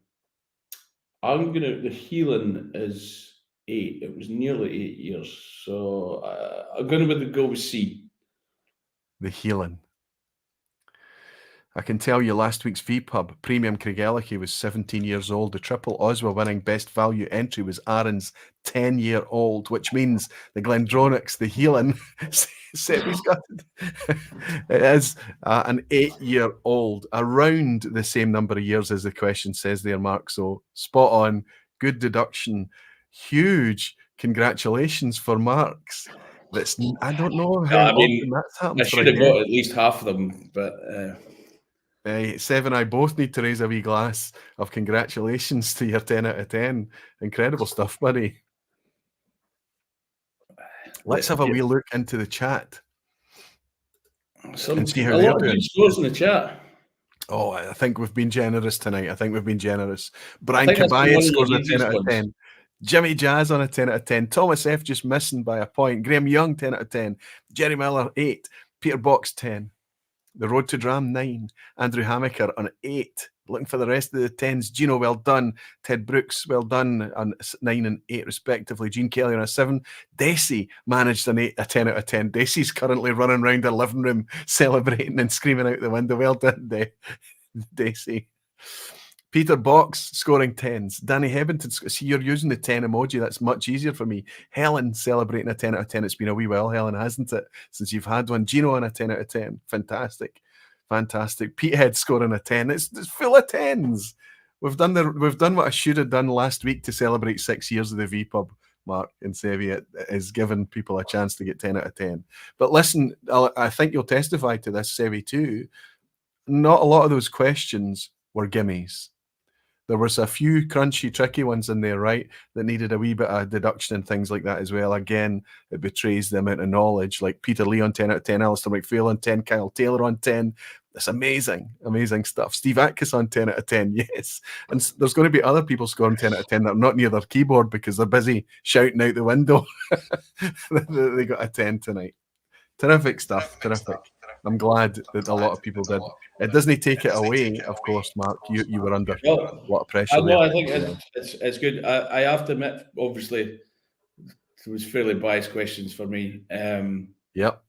healing is 8. It was nearly 8 years, so I'm gonna go with C. The healing. I can tell you last week's vPub Premium Craigellachie was 17 years old. The triple Oswa winning best value entry was Aaron's 10-year-old, which means the Glendronach's, the healing, Sebby's got it. It is an 8-year-old, around the same number of years as the question says there, Mark. So spot on, good deduction, huge congratulations for Marks. I don't know how often that's happened. I should have got at least half of them, but Sev and I both need to raise a wee glass of congratulations to your 10 out of 10. Incredible stuff, buddy. Let's have a wee look into the chat and see how they're doing. Scores in the chat. Oh, I think we've been generous tonight. Brian Cabaye scores a 10 out of 10. Jimmy Jazz on a 10 out of 10. Thomas F just missing by a point. Graham Young, 10 out of 10. Jerry Miller, 8. Peter Box, 10. The Road to Dram, 9. Andrew Hamaker on 8. Looking for the rest of the 10s. Gino, well done. Ted Brooks, well done, on 9 and 8 respectively. Gene Kelly on a 7. Desi managed a 10 out of 10. Desi's currently running around her living room celebrating and screaming out the window. Well done, Desi. Peter Box scoring 10s. Danny Hebbington, see, you're using the 10 emoji. That's much easier for me. Helen celebrating a 10 out of 10. It's been a wee while, Helen, hasn't it, since you've had one. Gino on a 10 out of 10. Fantastic. Peated scoring a 10. It's full of 10s. We've done what I should have done last week to celebrate 6 years of the vPub, Mark and Sevi. It is giving people a chance to get 10 out of 10. But listen, I think you'll testify to this, Sevi, too. Not a lot of those questions were gimmies. There was a few crunchy, tricky ones in there, right, that needed a wee bit of deduction and things like that as well. Again, it betrays the amount of knowledge. Like Peter Lee on 10 out of 10, Alistair McPhail on 10, Kyle Taylor on 10. It's amazing stuff. Steve Atkiss on 10 out of 10, yes. And there's going to be other people scoring 10 out of 10 that are not near their keyboard because they're busy shouting out the window. They got a 10 tonight. Terrific stuff, terrific. I'm glad that a lot of people did. It doesn't take it away, of course, Mark. You were under a lot of pressure. I think it's good. I have to admit, obviously, it was fairly biased questions for me. Yep.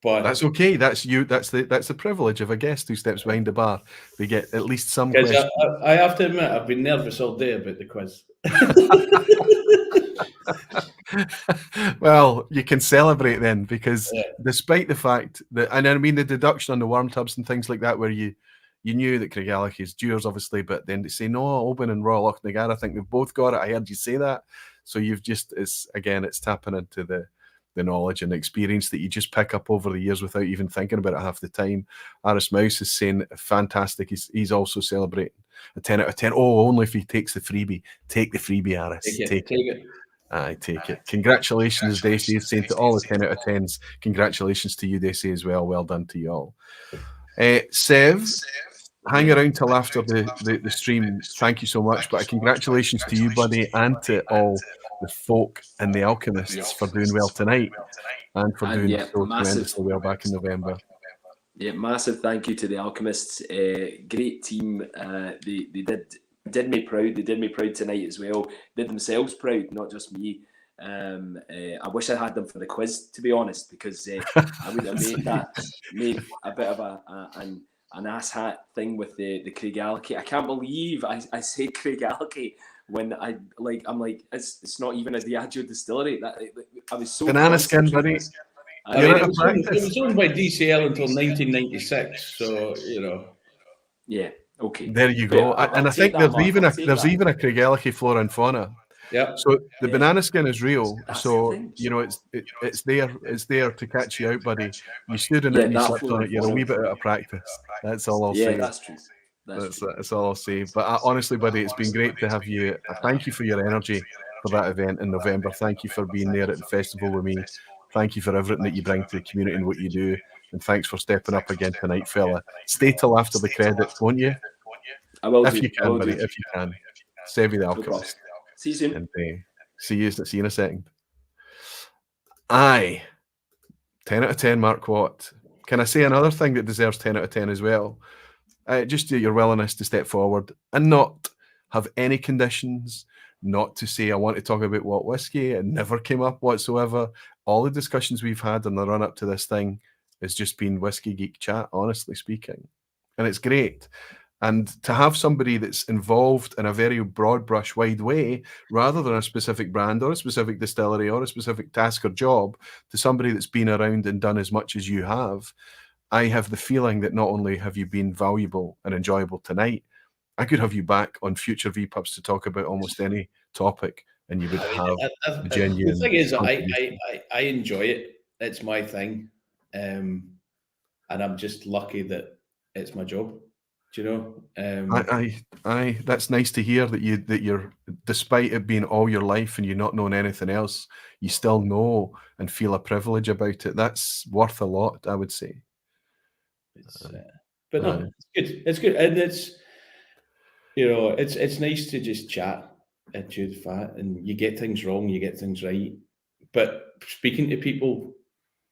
But that's okay. That's you. That's the privilege of a guest who steps behind the bar. They get at least some questions. I have to admit, I've been nervous all day about the quiz. Well, you can celebrate then, because despite the fact that, and I mean the deduction on the worm tubs and things like that, where you knew that Craigellachie is Dewars, obviously, but then they say no, Oban and Royal Lochnagar, I think they've both got it. I heard you say that. So you've just, it's tapping into the knowledge and the experience that you just pick up over the years without even thinking about it half the time. Aris Mouse is saying fantastic. He's also celebrating a 10 out of 10. Oh, only if he takes the freebie. Take the freebie, Aris. Take it. I take it. Congratulations, Dacey is saying to all the 10 out of 10s. Congratulations to you, Dacey, as well. Well done to you all. Sev, hang around till after the stream. Thank you so much. But congratulations to you, buddy, and to all the folk and the alchemists for doing well tonight and for doing so tremendously well back in November. Yeah, massive thank you to the alchemists. Great team. They did me proud. They did me proud tonight as well. Did themselves proud, not just me. I wish I had them for the quiz, to be honest, because I would have made a bit of an asshat thing with the Craigellachie. I can't believe I say Craigellachie when I'm like it's not even a Diageo distillery. I was so banana skin, buddy. It was owned by DCL until 1996, so you know. Yeah. Okay. There you go. And I think there's even a Craigellachie flora and fauna. Yeah. So the banana skin is real. So you know it's there to catch you out, buddy. You stood in it and you slept on it. You're a wee bit out of practice. That's all I'll say. Yeah, that's true. That's all I'll say. But honestly, buddy, it's been great to have you. Thank you for your energy for that event in November. Thank you for being there at the festival with me. Thank you for everything that you bring to the community and what you do. And thanks for stepping up again tonight, fella. Stay till after the credits, won't you? I will. If you can, buddy. If you can. Sevi the Alchemist. See you soon. And see you in a second. Aye. 10 out of 10, Mark Watt. Can I say another thing that deserves 10 out of 10 as well? Just your willingness to step forward and not have any conditions, not to say, I want to talk about what whiskey. It never came up whatsoever. All the discussions we've had in the run up to this thing has just been whiskey geek chat, honestly speaking. And it's great. And to have somebody that's involved in a very broad brush, wide way, rather than a specific brand or a specific distillery or a specific task or job, to somebody that's been around and done as much as you have, I have the feeling that not only have you been valuable and enjoyable tonight, I could have you back on future vPubs to talk about almost any topic, and you would have a genuine. The thing is, I enjoy it. It's my thing, and I'm just lucky that it's my job. Do you know? I that's nice to hear that you're, despite it being all your life and you not knowing anything else, you still know and feel a privilege about it. That's worth a lot, I would say. But no, it's good. It's good, and it's, you know, it's nice to just chat and chew the fat, and you get things wrong, you get things right. But speaking to people,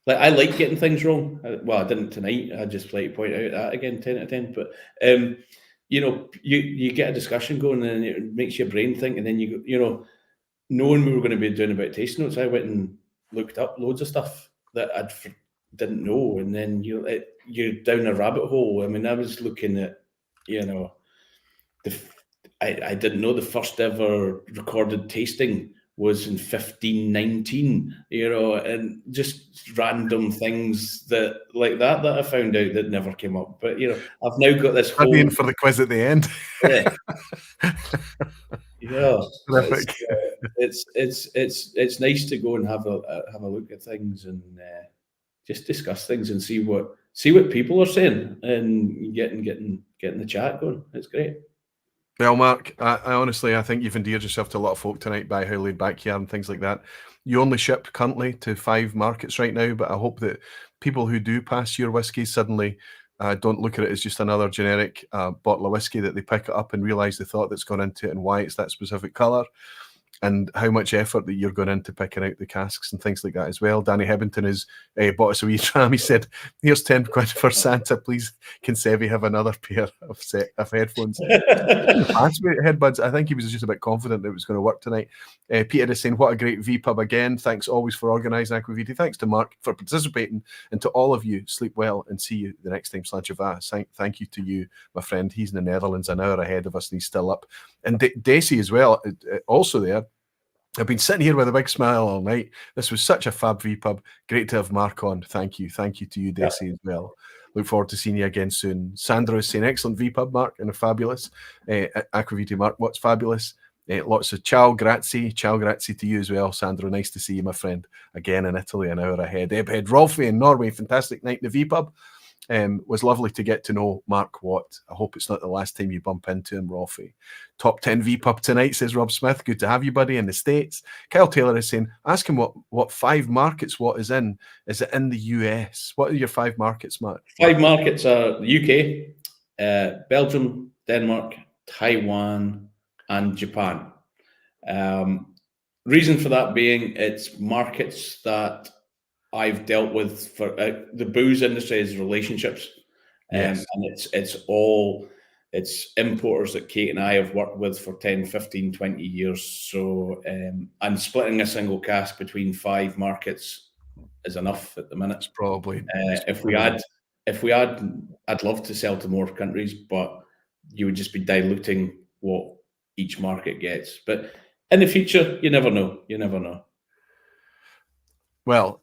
like, I like getting things wrong. Well, I didn't tonight. I just like to point out that again, 10 out of 10. But you know, you get a discussion going, and it makes your brain think, and then you know, knowing we were going to be doing about taste notes, I went and looked up loads of stuff that I didn't know, and then you're down a rabbit hole. I mean, I was looking at, you know, I didn't know the first ever recorded tasting was in 1519, you know, and just random things that like that I found out that never came up. But, you know, I've now got this whole... in for the quiz at the end. Yeah. Yeah. It's nice to go and have a look at things and just discuss things and see what people are saying and getting the chat going. It's great. Well, Mark, I honestly, I think you've endeared yourself to a lot of folk tonight by how laid back you are and things like that. You only ship currently to 5 markets right now, but I hope that people who do pass your whiskey suddenly don't look at it as just another generic bottle of whiskey, that they pick it up and realise the thought that's gone into it and why it's that specific colour, and how much effort that you're going into picking out the casks and things like that as well. Danny Hibbington has bought us a wee dram. He said, here's 10 quid for Santa. Please, can Sevi have another pair of headphones? Headbuds. I think he was just a bit confident that it was going to work tonight. Peated is saying, what a great vPub again. Thanks always for organising Aquaviti. Thanks to Mark for participating, and to all of you, sleep well and see you the next time. Thank you to you, my friend. He's in the Netherlands, an hour ahead of us, and he's still up. And Dacey as well, also there. I've been sitting here with a big smile all night. This was such a fab vPub. Great to have Mark on. Thank you. Thank you to you, Dacey, as well. Look forward to seeing you again soon. Sandra is saying, excellent vPub, Mark, and a fabulous. Aquaviti, Mark, what's fabulous? Lots of ciao, grazie to you as well, Sandra. Nice to see you, my friend. Again in Italy, an hour ahead. Ebhead Rolfie in Norway, fantastic night in the vPub. Was lovely to get to know Mark Watt. I hope it's not the last time you bump into him, Rolfie. Top 10 vPub tonight, says Rob Smith. Good to have you, buddy, in the States. Kyle Taylor is saying, ask him what 5 markets Watt is in. Is it in the US? What are your 5 markets, Mark? 5 markets are the UK, Belgium, Denmark, Taiwan, and Japan. Reason for that being, it's markets that I've dealt with for the booze industry is relationships. Yes. And it's importers that Kate and I have worked with for 10, 15, 20 years. So, and splitting a single cask between 5 markets is enough at the minute. It's probably. If we had, I'd love to sell to more countries, but you would just be diluting what each market gets. But in the future, you never know. You never know. Well,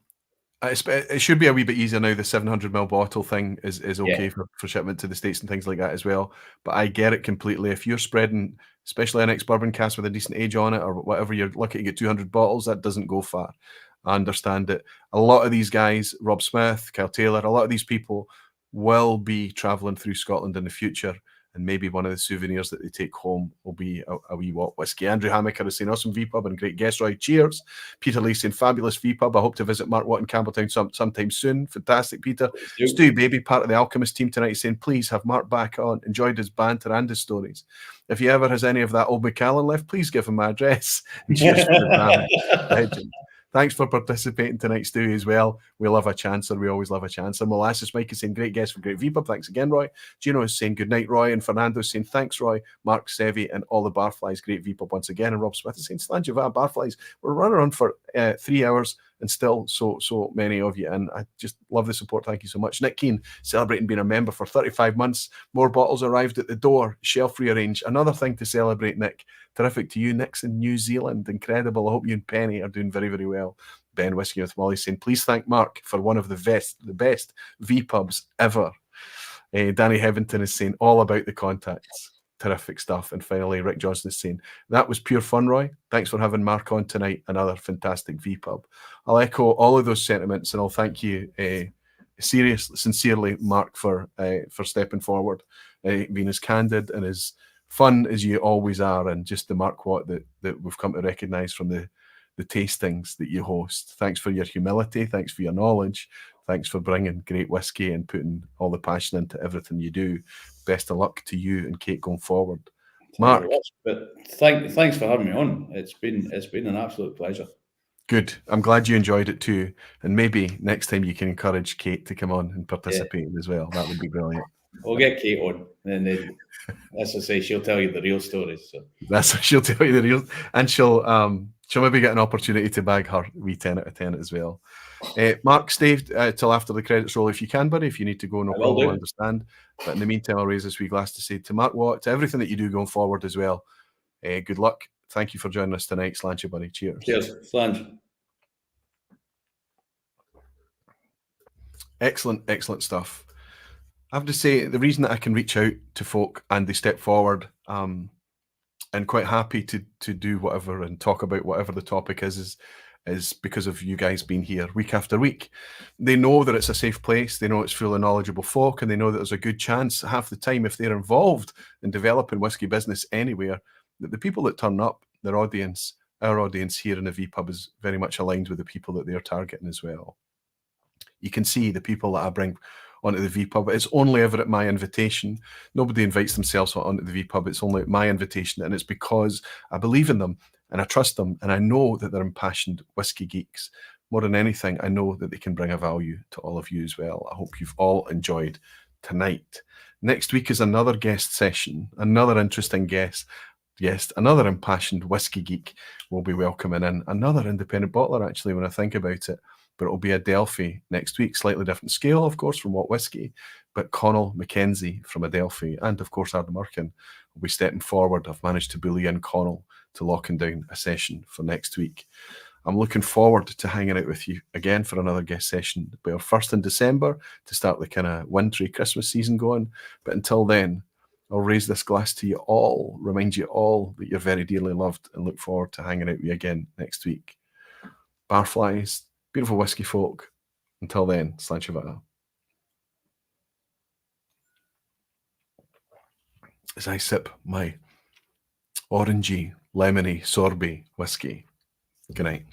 it should be a wee bit easier now. The 700ml bottle thing is okay for shipment to the States and things like that as well. But I get it completely. If you're spreading, especially an ex-bourbon cask with a decent age on it or whatever, you're lucky to get 200 bottles, that doesn't go far. I understand it. A lot of these guys, Rob Smith, Kyle Taylor, a lot of these people will be travelling through Scotland in the future. And maybe one of the souvenirs that they take home will be a wee Watt whiskey. Andrew Hammaker is saying, awesome vPub and great guest, Roy. Cheers. Peter Lee saying, fabulous vPub. I hope to visit Mark Watt in Campbelltown sometime soon. Fantastic, Peter. Stu Baby, part of the Alchemist team tonight, saying, please have Mark back on. Enjoyed his banter and his stories. If he ever has any of that old Macallan left, please give him my address. And cheers for the legend. Thanks for participating tonight, Stewie, as well. We love a chancer. We always love a chancer. Molasses Mike is saying, great guest for great vPub. Thanks again, Roy. Gino is saying, good night, Roy. And Fernando's saying, thanks, Roy. Mark Sevi and all the barflies. Great vPub once again. And Rob Smith is saying, Slanjava barflies. We're running on for 3 hours and still so many of you. And I just love the support. Thank you so much. Nick Keane, celebrating being a member for 35 months. More bottles arrived at the door. Shelf rearranged. Another thing to celebrate, Nick. Terrific to you. Nick's in New Zealand. Incredible. I hope you and Penny are doing very, very well. Ben Whisky with Molly saying, please thank Mark for one of the best vPubs ever. Danny Heavington is saying, all about the contacts. Terrific stuff. And finally, Rick Johnson is saying, that was pure fun, Roy. Thanks for having Mark on tonight. Another fantastic vPub. I'll echo all of those sentiments, and I'll thank you sincerely, Mark, for stepping forward, being as candid and as fun as you always are, and just the Mark Watt that we've come to recognise from the tastings that you host. Thanks for your humility. Thanks for your knowledge. Thanks for bringing great whiskey and putting all the passion into everything you do. Best of luck to you and Kate going forward. Mark. But thanks for having me on. It's been an absolute pleasure. Good. I'm glad you enjoyed it too. And maybe next time you can encourage Kate to come on and participate as well. That would be brilliant. We'll get Kate on, and then, as I say, she'll tell you the real stories. So. She'll tell you the real, and she'll maybe get an opportunity to bag her wee 10 out of 10 as well. Mark, stay till after the credits roll if you can, buddy. If you need to go, no problem, I understand. But in the meantime, I'll raise this wee glass to say to Mark Watt, to everything that you do going forward as well. Good luck. Thank you for joining us tonight. Slant you, buddy. Cheers. Cheers. Slant. Excellent stuff. I have to say, the reason that I can reach out to folk and they step forward, and quite happy to do whatever and talk about whatever the topic is because of you guys being here week after week. They know that it's a safe place. They know it's full of knowledgeable folk, and they know that there's a good chance half the time, if they're involved in developing whiskey business anywhere, that the people that turn up, our audience here in the vPub is very much aligned with the people that they're targeting as well. You can see the people that I bring onto the vPub. It's only ever at my invitation. Nobody invites themselves onto the vPub. It's only at my invitation, and it's because I believe in them and I trust them, and I know that they're impassioned whiskey geeks. More than anything, I know that they can bring a value to all of you as well. I hope you've all enjoyed tonight. Next week is another guest session, another interesting guest, another impassioned whiskey geek will be welcoming in, another independent bottler, actually, when I think about it. But it'll be a Adelphi next week, slightly different scale, of course, from What Whiskey, but Connell Mackenzie from Adelphi and, of course, Ardnamurchan will be stepping forward. I've managed to bully in Connell to locking down a session for next week. I'm looking forward to hanging out with you again for another guest session. It'll be our first in December to start the kind of wintry Christmas season going. But until then, I'll raise this glass to you all, remind you all that you're very dearly loved, and look forward to hanging out with you again next week. Barflies, beautiful whiskey folk. Until then, Slanchivata. As I sip my orangey, lemony, sorbet whiskey. Good night.